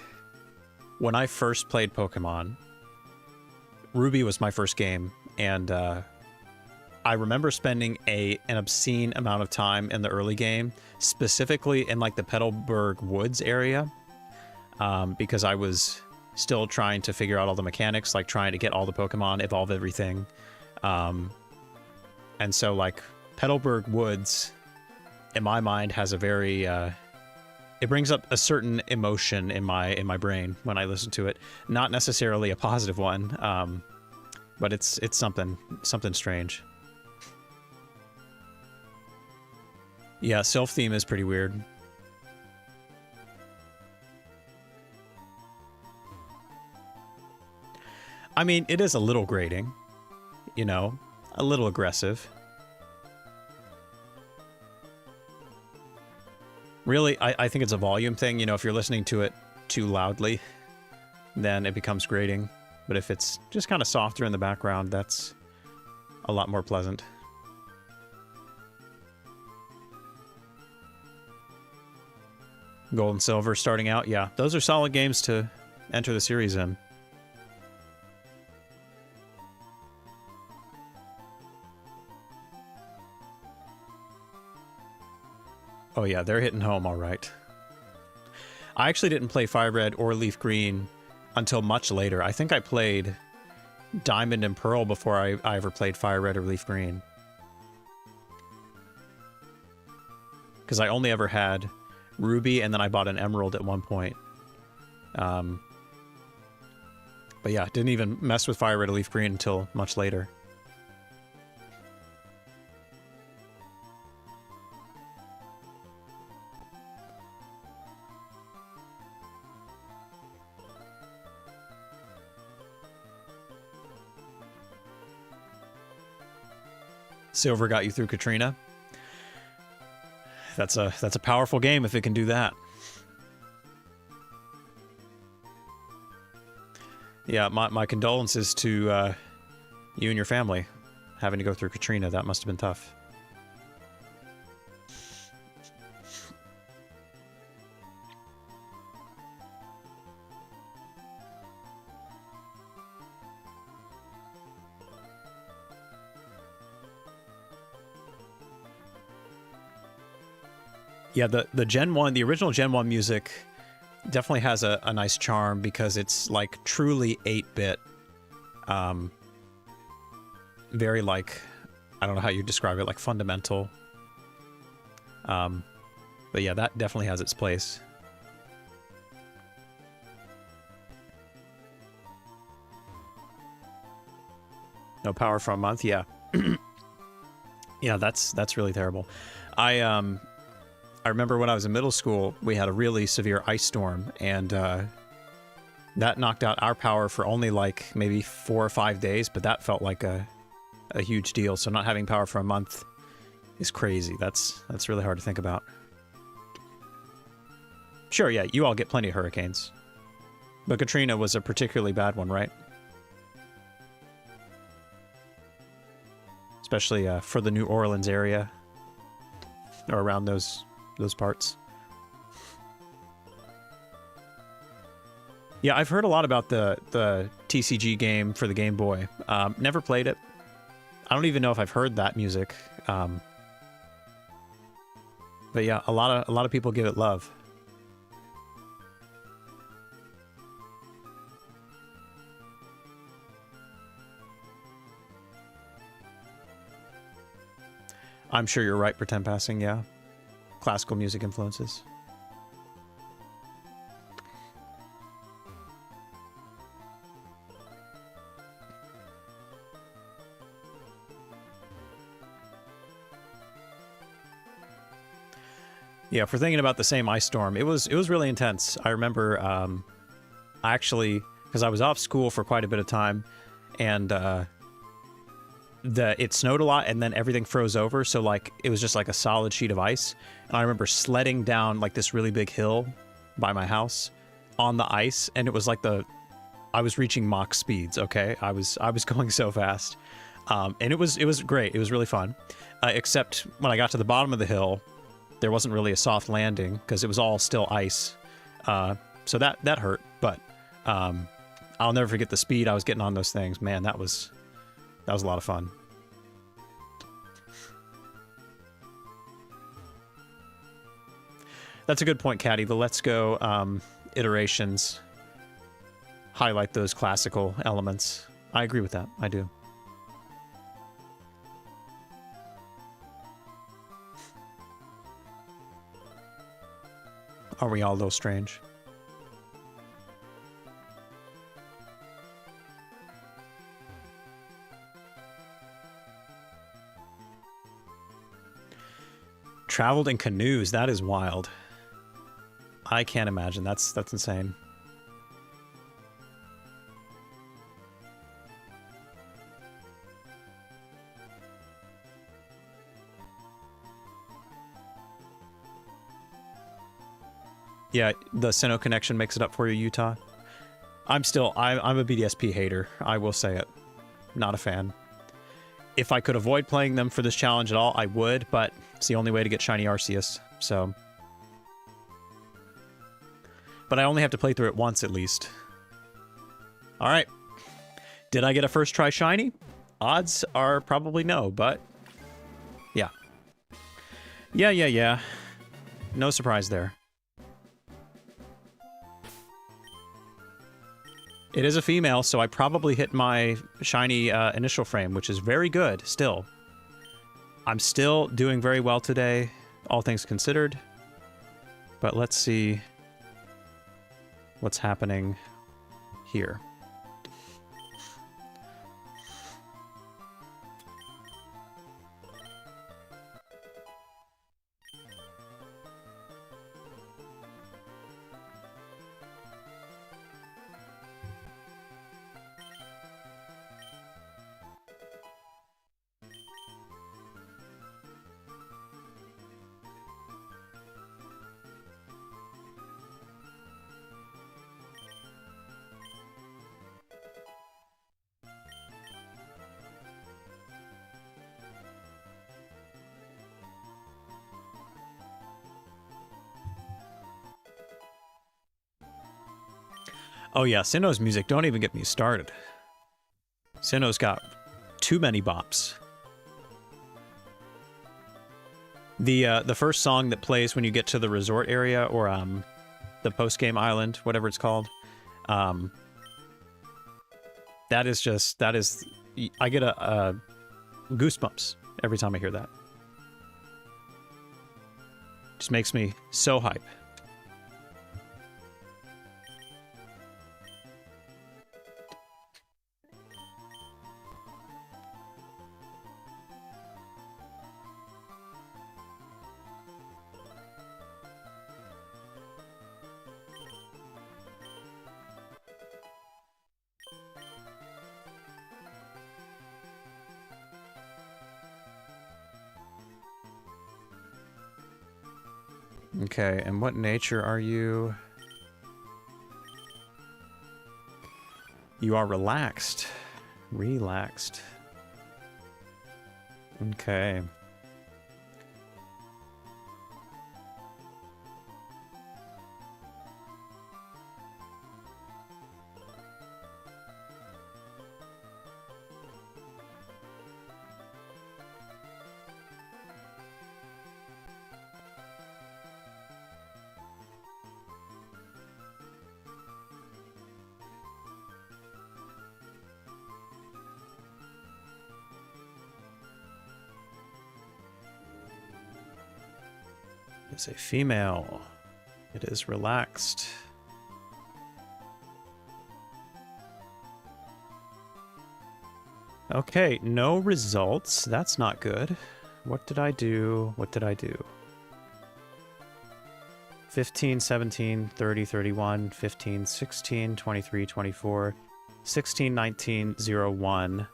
when I first played Pokemon, Ruby was my first game, and I remember spending an obscene amount of time in the early game, specifically in like the Petalburg Woods area, because I was still trying to figure out all the mechanics, like trying to get all the Pokemon, evolve everything. And so, like, Petalburg Woods, in my mind, has a very, it brings up a certain emotion in my brain when I listen to it. Not necessarily a positive one, but it's something strange. Yeah, Sylph theme is pretty weird. I mean, it is a little grating, you know, a little aggressive. Really, I think it's a volume thing. You know, if you're listening to it too loudly, then it becomes grating. But if it's just kind of softer in the background, that's a lot more pleasant. Gold and Silver starting out. Yeah, those are solid games to enter the series in. Oh yeah, they're hitting home all right. I actually didn't play Fire Red or Leaf Green until much later. I think I played Diamond and Pearl before I ever played Fire Red or Leaf Green. Because I only ever had Ruby, and then I bought an Emerald at one point. But yeah, didn't even mess with Fire Red or Leaf Green until much later. Silver got you through Katrina. That's a powerful game if it can do that. Yeah, my condolences to you and your family having to go through Katrina. That must have been tough. Yeah, the Gen 1, the original Gen 1 music definitely has a nice charm because it's like truly 8-bit. Very like, I don't know how you describe it, like fundamental. But yeah, that definitely has its place. No power for a month, yeah. Yeah, that's really terrible. I remember when I was in middle school, we had a really severe ice storm, and that knocked out our power for only like maybe 4 or 5 days, but that felt like a huge deal. So not having power for a month is crazy. That's really hard to think about. Sure, yeah, you all get plenty of hurricanes. But Katrina was a particularly bad one, right? Especially for the New Orleans area, or around those parts. Yeah, I've heard a lot about the TCG game for the Game Boy. Never played it. I don't even know if I've heard that music. But yeah, a lot of people give it love. I'm sure you're right, Pretend Passing, yeah. Classical music influences. Yeah, if we're thinking about the same ice storm, it was really intense. I remember actually, because I was off school for quite a bit of time, and it snowed a lot, and then everything froze over, so like it was just like a solid sheet of ice. And I remember sledding down like this really big hill by my house on the ice, and it was like I was reaching Mach speeds. Okay, I was going so fast, and it was great. It was really fun, except when I got to the bottom of the hill, there wasn't really a soft landing because it was all still ice. So that hurt, but I'll never forget the speed I was getting on those things. Man, that was a lot of fun. That's a good point, Caddy. The Let's Go iterations highlight those classical elements. I agree with that. I do. Are we all a little strange? Traveled in canoes. That is wild. I can't imagine. That's insane. Yeah, the Sinnoh connection makes it up for you, Utah. I'm a BDSP hater. I will say it. Not a fan. If I could avoid playing them for this challenge at all, I would, but it's the only way to get shiny Arceus, so. But I only have to play through it once at least. All right. Did I get a first try shiny? Odds are probably no, but yeah. Yeah. No surprise there. It is a female, so I probably hit my shiny initial frame, which is very good still. I'm still doing very well today, all things considered. But let's see what's happening here. Oh yeah, Sinnoh's music, don't even get me started. Sinnoh's got too many bops. The first song that plays when you get to the resort area, or the post-game island, whatever it's called, that is, I get a goosebumps every time I hear that. Just makes me so hype. Okay, and what nature are you? You are relaxed. Relaxed. Okay. It's a female. It is relaxed. Okay, no results. That's not good. What did I do? What did I do? 15, 17, 30, 31, 15, 16, 23, 24, 16, 19, 0, 1.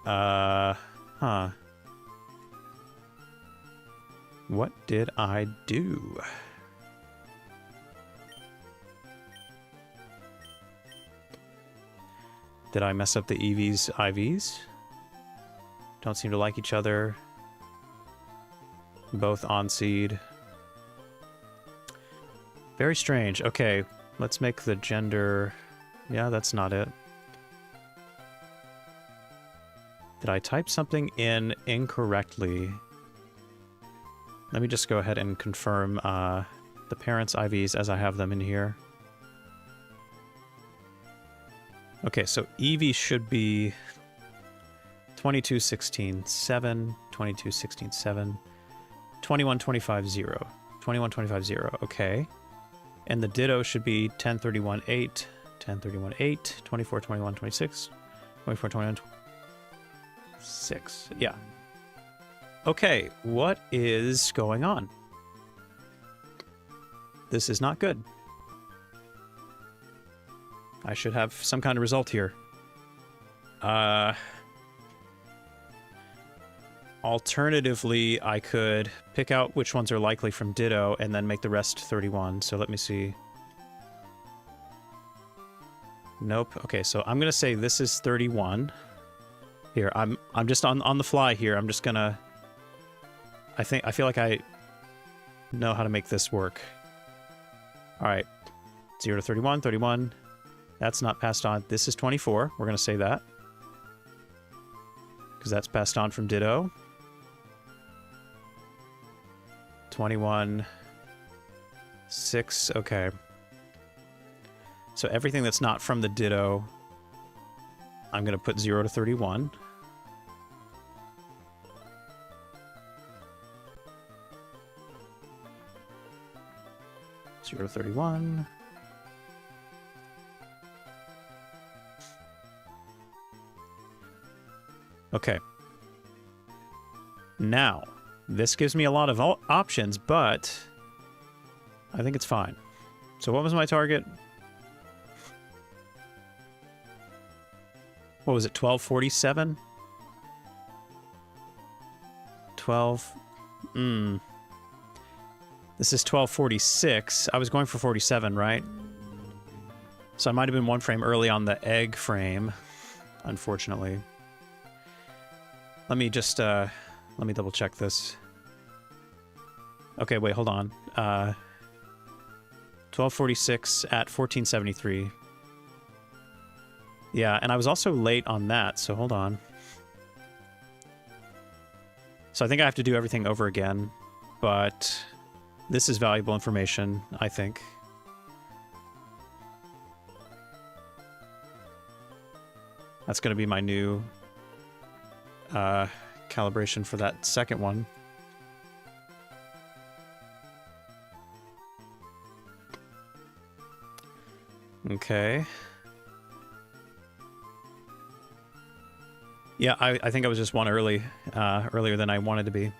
Huh. What did I do? Did I mess up the EVs, IVs? Don't seem to like each other. Both on seed. Very strange. Okay, let's make the gender... Yeah, that's not it. Did I type something in incorrectly? Let me just go ahead and confirm the parents' IVs as I have them in here. Okay, so Eevee should be 22, 16, 7, 22, 16, 7, 21, 25, 0. 21, 25, 0. Okay. And the Ditto should be 10, 31, 8, 10, 31, 8, 24, 21, 26, 24, 21, 6. Yeah. Okay, what is going on? This is not good. I should have some kind of result here. Alternatively, I could pick out which ones are likely from Ditto and then make the rest 31. So let me see. Nope. Okay, so I'm gonna say this is 31. Here, I'm just on the fly here. I'm just gonna. I feel like I know how to make this work. All right, 0 to 31, 31. That's not passed on. This is 24. We're gonna say that because that's passed on from Ditto. 21, 6, okay. So everything that's not from the Ditto, I'm going to put 0 to 31. Zero to 31. Okay. Now, this gives me a lot of options, but I think it's fine. So what was my target? What was it, 1247? 12... This is 1246. I was going for 47, right? So I might have been one frame early on the egg frame, unfortunately. Let me just, let me double check this. Okay, wait, hold on. 1246 at 1473. Yeah, and I was also late on that, so hold on. So I think I have to do everything over again, but this is valuable information, I think. That's going to be my new calibration for that second one. Okay. Yeah, I think I was just one earlier than I wanted to be.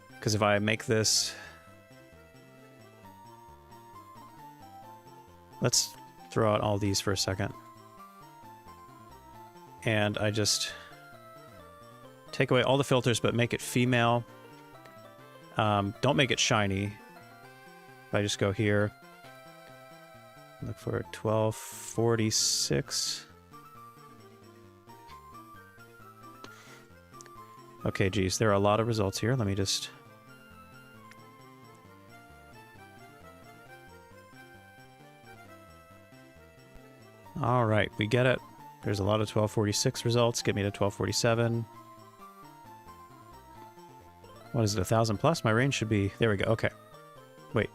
Because if I make this... Let's throw out all these for a second. And I just take away all the filters, but make it female. Don't make it shiny. If I just go here, look for 1246. Okay, geez, there are a lot of results here. Let me just... All right, we get it. There's a lot of 1246 results. Get me to 1247. What is it, 1,000 plus? My range should be... There we go, okay. Wait.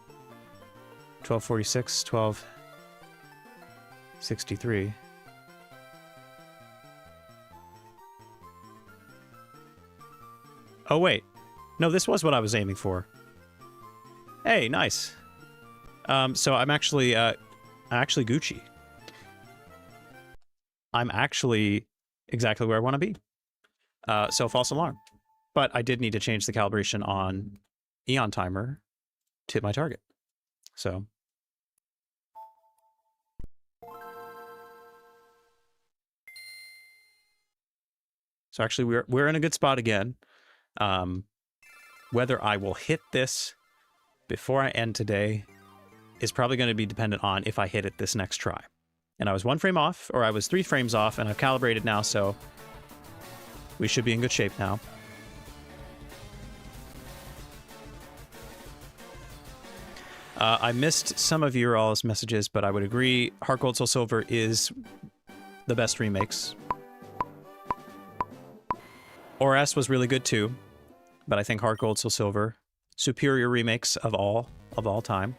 1246, 1263. Oh, wait. No, this was what I was aiming for. Hey, nice. So I'm actually Gucci. I'm actually exactly where I want to be. So false alarm. But I did need to change the calibration on Eon Timer to hit my target. So actually we're in a good spot again. Whether I will hit this before I end today is probably going to be dependent on if I hit it this next try. And I was 1 frame off, or I was 3 frames off, and I've calibrated now, so we should be in good shape now. I missed some of your all's messages, but I would agree Heart Gold Soul Silver is the best remakes. ORS was really good too, but I think Heart Gold Soul Silver, superior remakes of all time.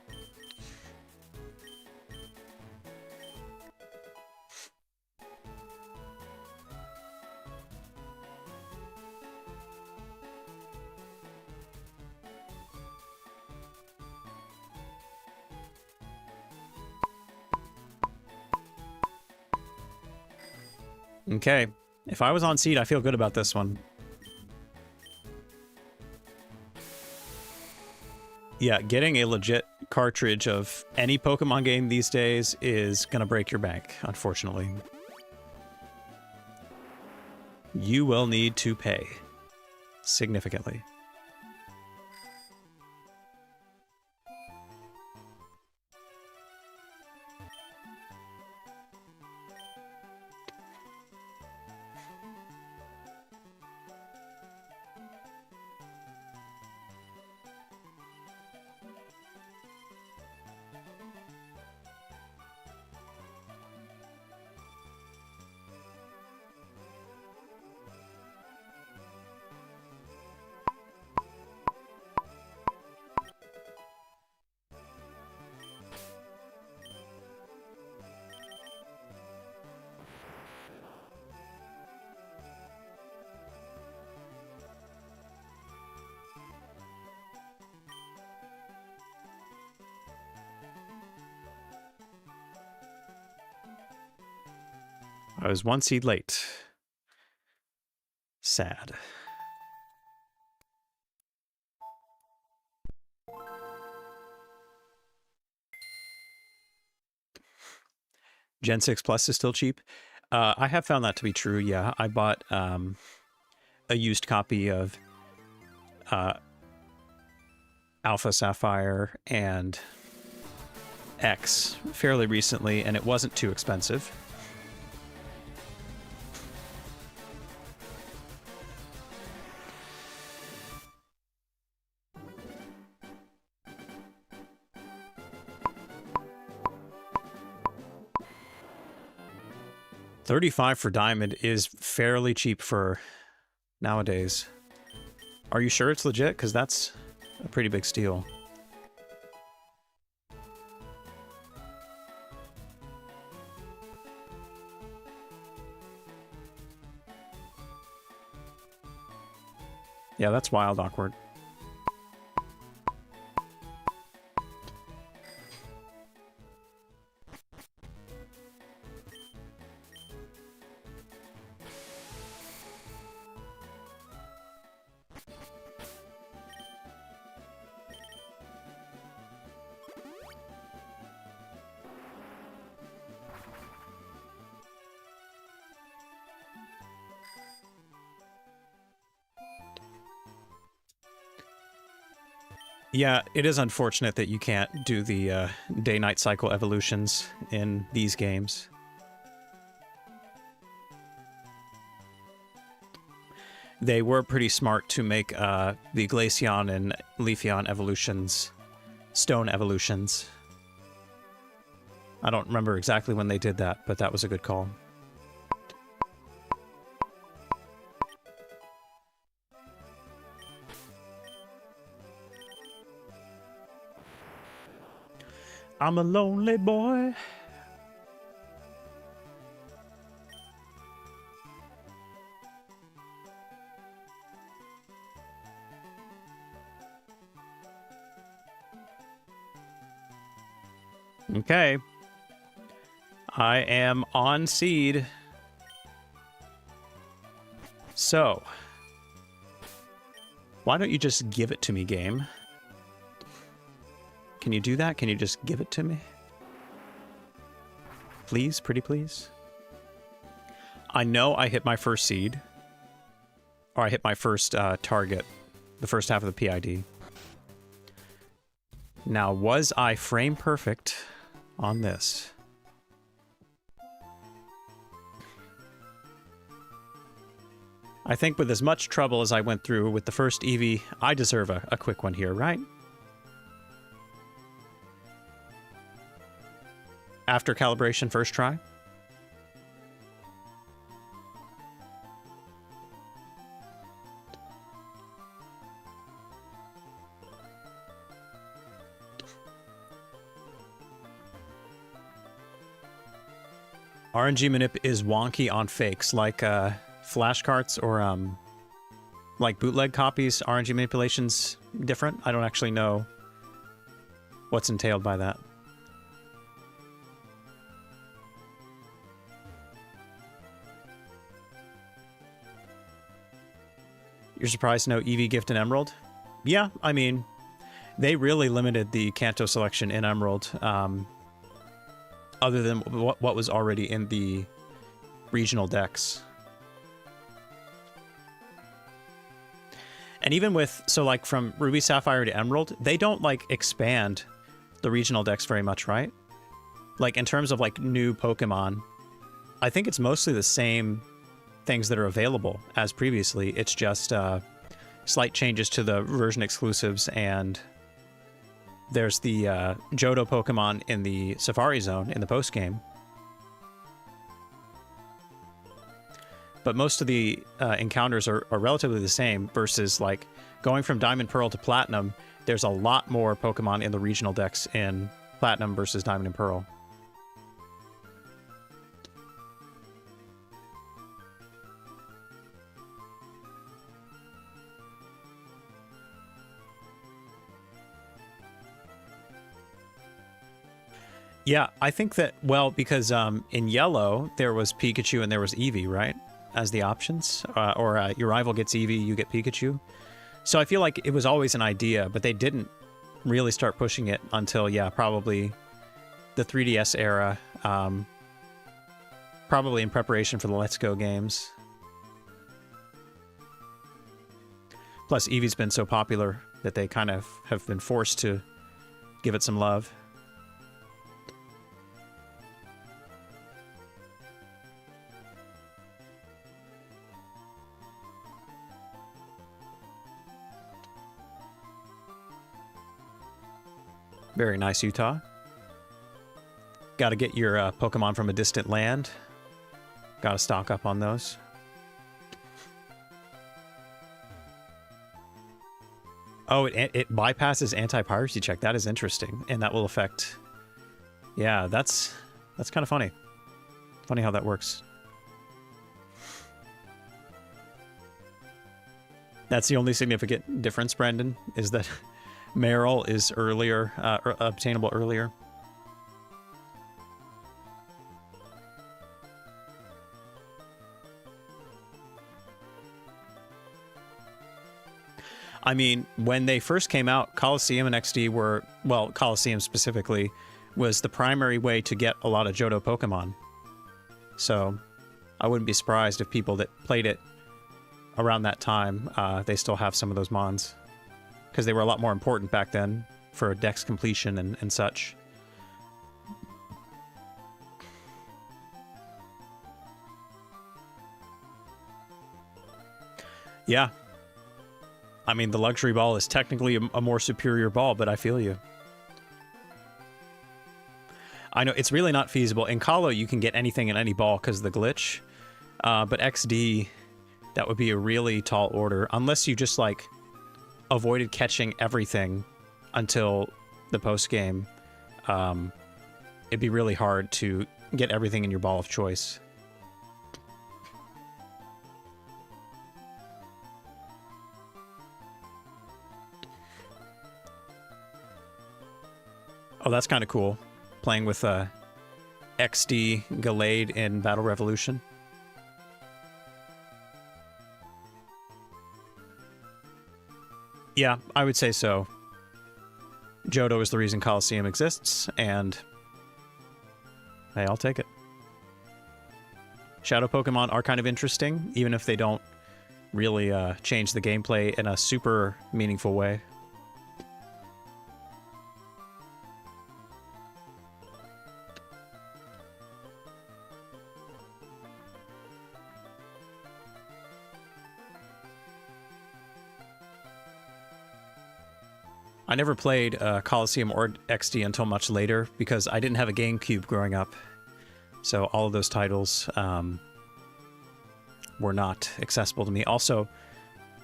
Okay. If I was on seed, I feel good about this one. Yeah, getting a legit cartridge of any Pokemon game these days is gonna break your bank, unfortunately. You will need to pay significantly. I was one seed late. Sad. Gen 6 Plus is still cheap. I have found that to be true, yeah. I bought a used copy of Alpha Sapphire and X fairly recently, and it wasn't too expensive. $35 for Diamond is fairly cheap for nowadays. Are you sure it's legit? Because that's a pretty big steal. Yeah, that's wild awkward. Yeah, it is unfortunate that you can't do the day-night cycle evolutions in these games. They were pretty smart to make the Glaceon and Leafeon evolutions stone evolutions. I don't remember exactly when they did that, but that was a good call. I'm a lonely boy. Okay. I am on seed. So, why don't you just give it to me, game? Can you do that? Can you just give it to me? Please, pretty please. I know I hit my first seed. Or I hit my first target. The first half of the PID. Now, was I frame perfect on this? I think with as much trouble as I went through with the first Eevee, I deserve a quick one here, right? After calibration, first try. RNG manip is wonky on fakes, like flashcards or like bootleg copies. RNG manipulation's different. I don't actually know what's entailed by that. You're surprised no Eevee gift in Emerald? Yeah, I mean, they really limited the Kanto selection in Emerald, other than what was already in the regional decks. And even with, so like from Ruby, Sapphire to Emerald, they don't like expand the regional decks very much, right? Like in terms of like new Pokemon, I think it's mostly the same things that are available as previously. It's just slight changes to the version exclusives, and there's the Johto Pokemon in the Safari Zone in the post game. But most of the encounters are relatively the same, versus like going from Diamond Pearl to Platinum, there's a lot more Pokemon in the regional decks in Platinum versus Diamond and Pearl. Yeah, I think that, well, because in Yellow, there was Pikachu and there was Eevee, right? As the options. Or your rival gets Eevee, you get Pikachu. So I feel like it was always an idea, but they didn't really start pushing it until, yeah, probably the 3DS era. Probably in preparation for the Let's Go games. Plus, Eevee's been so popular that they kind of have been forced to give it some love. Very nice, Utah. Got to get your Pokemon from a distant land. Got to stock up on those. Oh, it bypasses anti-piracy check. That is interesting, and that will affect... Yeah, that's kind of funny. Funny how that works. That's the only significant difference, Brendan, is that Marill is earlier, obtainable earlier. I mean, when they first came out, Coliseum and XD were, well, Coliseum specifically, was the primary way to get a lot of Johto Pokemon. So I wouldn't be surprised if people that played it around that time, they still have some of those mons. Because they were a lot more important back then for dex completion and such. Yeah. I mean, the luxury ball is technically a more superior ball, but I feel you. I know, it's really not feasible. In Colo, you can get anything in any ball because of the glitch. But XD, that would be a really tall order. Unless you just, like, avoided catching everything until the post-game. It'd be really hard to get everything in your ball of choice. Oh, that's kind of cool. Playing with XD Gallade in Battle Revolution. Yeah, I would say so. Johto is the reason Coliseum exists, and hey, I'll take it. Shadow Pokemon are kind of interesting, even if they don't really change the gameplay in a super meaningful way. I never played Coliseum or XD until much later because I didn't have a GameCube growing up. So all of those titles were not accessible to me. Also,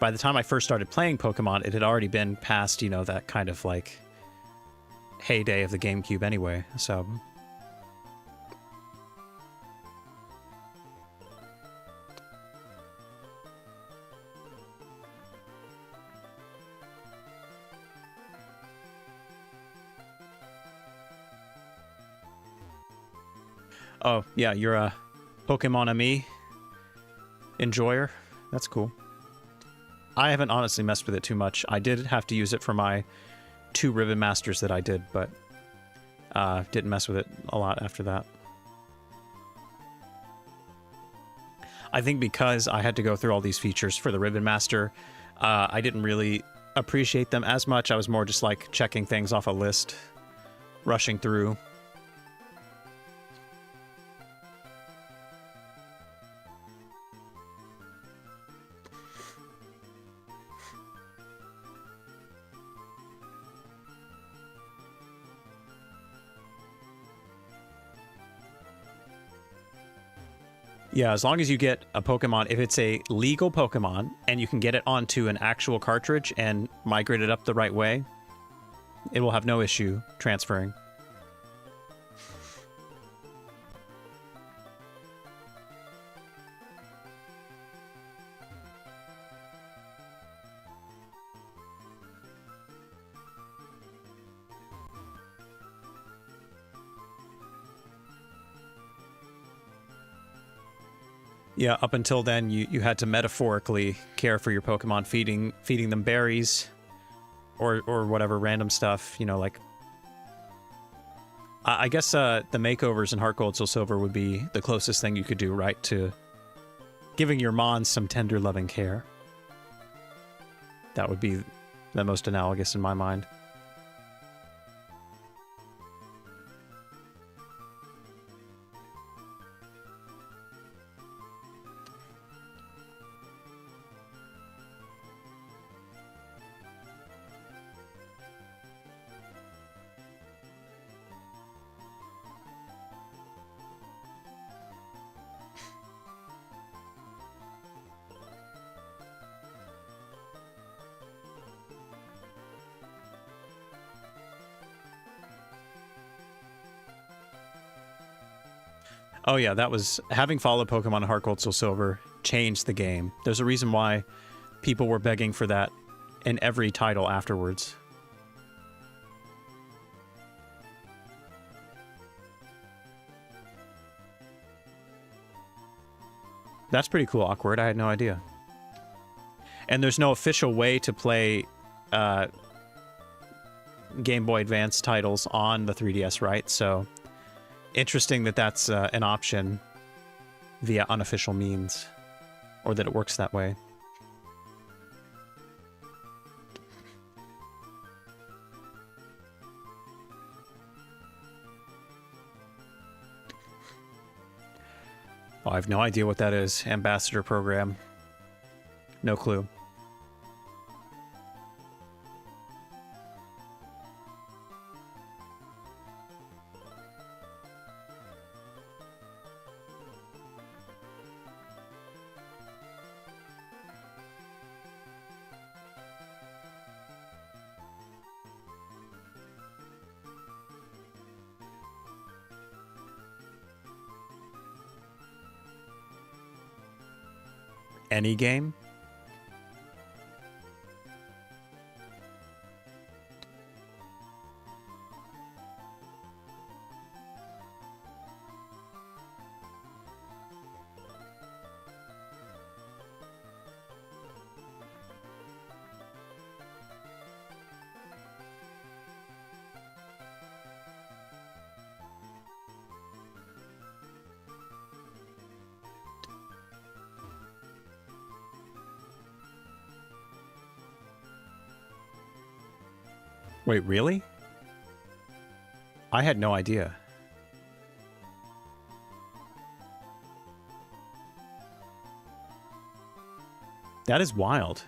by the time I first started playing Pokemon, it had already been past, you know, that kind of like heyday of the GameCube anyway. So... Oh, yeah, you're a Pokemon Ami enjoyer. That's cool. I haven't honestly messed with it too much. I did have to use it for my 2 Ribbon Masters that I did, but didn't mess with it a lot after that. I think because I had to go through all these features for the Ribbon Master, I didn't really appreciate them as much. I was more just like checking things off a list, rushing through. Yeah, as long as you get a Pokemon, if it's a legal Pokemon and you can get it onto an actual cartridge and migrate it up the right way, it will have no issue transferring. Yeah, up until then, you had to metaphorically care for your Pokemon, feeding them berries or whatever random stuff, you know, like... I guess the makeovers in Heart Gold, Soul Silver would be the closest thing you could do, right, to giving your Mons some tender, loving care. That would be the most analogous in my mind. Oh yeah, that was... Having followed Pokemon Heart Gold, Soul Silver changed the game. There's a reason why people were begging for that in every title afterwards. That's pretty cool, Awkward. I had no idea. And there's no official way to play Game Boy Advance titles on the 3DS, right? So... Interesting that that's an option via unofficial means, or that it works that way. Oh, I have no idea what that is. Ambassador program. No clue. Any game? Wait, really? I had no idea. That is wild.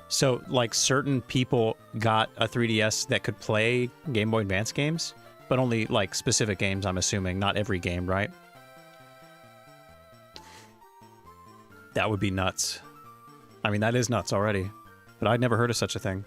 So, like, certain people got a 3DS that could play Game Boy Advance games, but only, like, specific games, I'm assuming. Not every game, right? That would be nuts. I mean, that is nuts already. But I'd never heard of such a thing.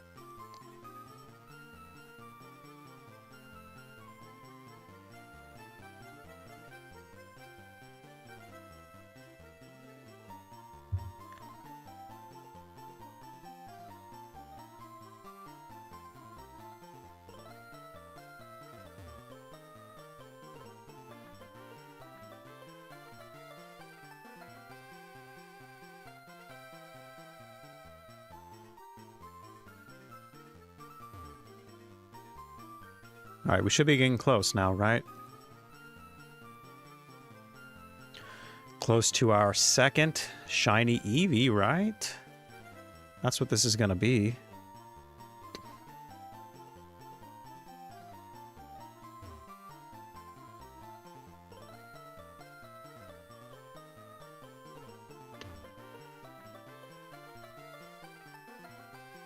Alright, we should be getting close now, right? Close to our second shiny Eevee, right? That's what this is going to be.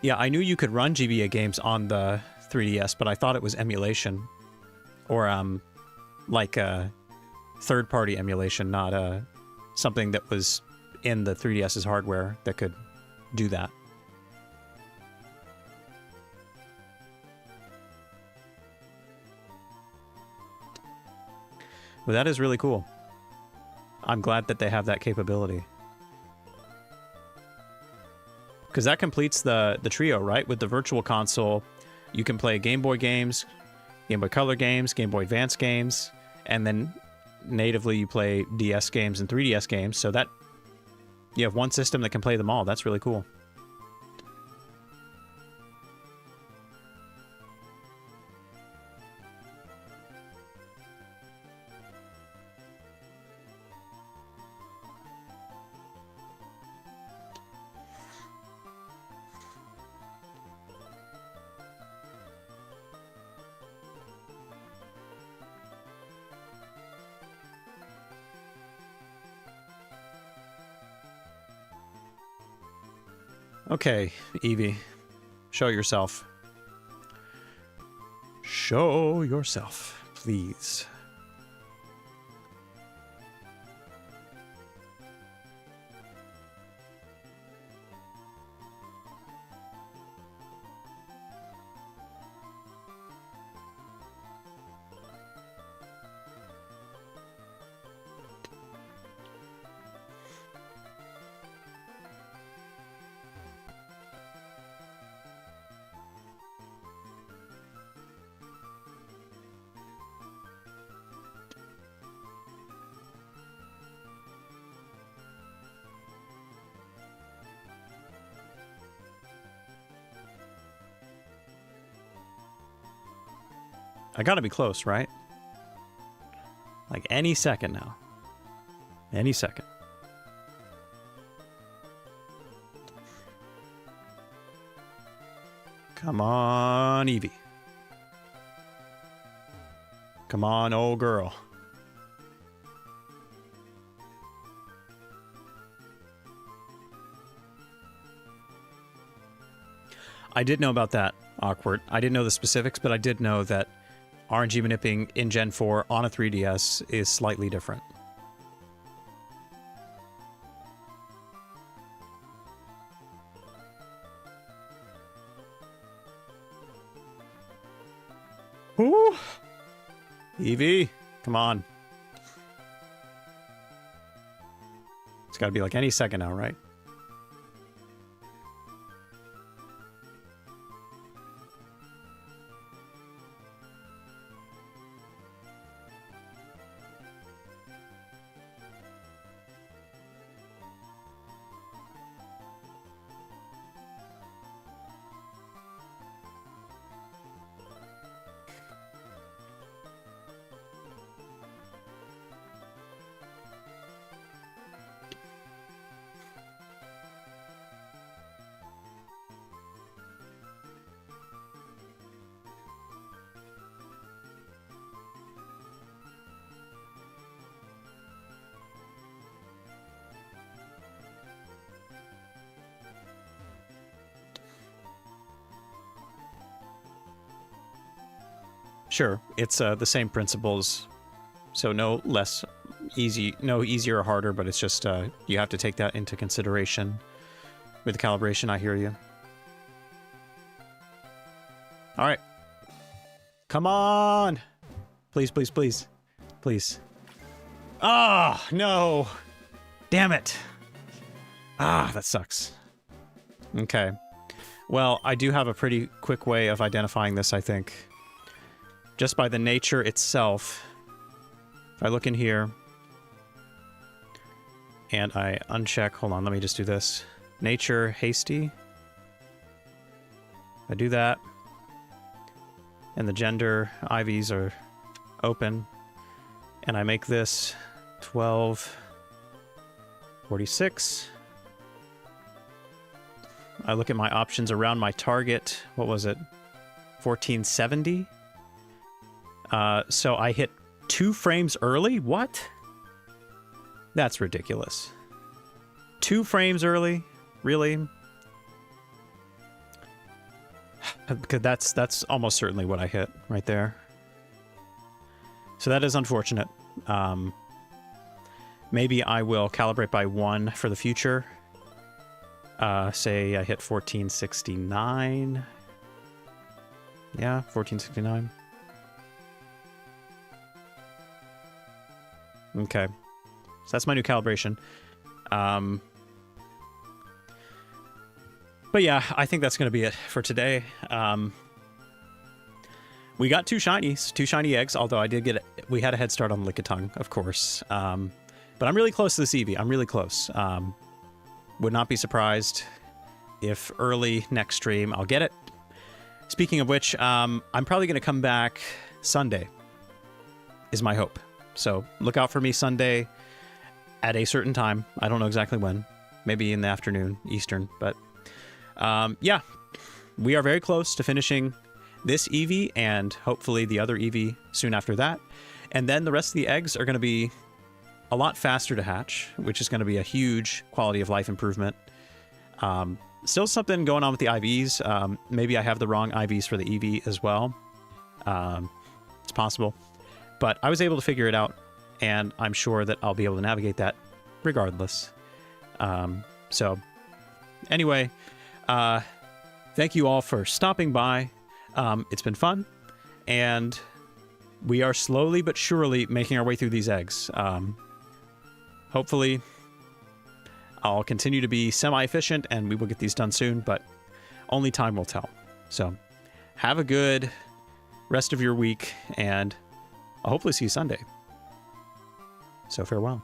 Yeah, I knew you could run GBA games on the 3DS, but I thought it was emulation. Or, like a third-party emulation, not something that was in the 3DS's hardware that could do that. But that is really cool. I'm glad that they have that capability. Because that completes the trio, right? With the Virtual Console, you can play Game Boy games, Game Boy Color games, Game Boy Advance games, and then natively you play DS games and 3DS games, so that you have one system that can play them all. That's really cool. Okay, Eevee, show yourself. Show yourself, please. I gotta be close, right? Like any second now. Any second. Come on, Eevee. Come on, old girl. I did know about that, Awkward. I didn't know the specifics, but I did know that RNG manipping in Gen 4 on a 3DS is slightly different. Ooh. Eevee, come on. It's got to be like any second now, right? Sure, it's the same principles, so no easier or harder, but it's just you have to take that into consideration with the calibration. I hear you. All right, come on, please, please, please, please. Ah, no, damn it. Ah, that sucks. Okay, well, I do have a pretty quick way of identifying this, I think. Just by the nature itself, if I look in here and I uncheck, hold on, let me just do this. Nature, hasty. I do that. and the gender IVs are open, and I make this 1246. I look at my options around my target. What was it? 1470. So I hit 2 frames early? What? That's ridiculous. 2 frames early? Really? Because that's almost certainly what I hit right there. So that is unfortunate. Maybe I will calibrate by 1 for the future. Say I hit 1469. Yeah, 1469. Okay. So that's my new calibration. But yeah, I think that's going to be it for today. We got 2 shiny eggs, although we had a head start on Lickitung, of course. But I'm really close to this Eevee. I'm really close. Would not be surprised if early next stream I'll get it. Speaking of which, I'm probably going to come back Sunday, is my hope. So look out for me Sunday at a certain time. I don't know exactly when. Maybe in the afternoon, Eastern. But yeah, we are very close to finishing this Eevee and hopefully the other Eevee soon after that. And then the rest of the eggs are going to be a lot faster to hatch, which is going to be a huge quality of life improvement. Still something going on with the IVs. Maybe I have the wrong IVs for the Eevee as well. It's possible. But I was able to figure it out, and I'm sure that I'll be able to navigate that regardless. So anyway, thank you all for stopping by. It's been fun, and we are slowly but surely making our way through these eggs. Hopefully, I'll continue to be semi-efficient, and we will get these done soon, but only time will tell. So have a good rest of your week, and I'll hopefully see you Sunday. So farewell.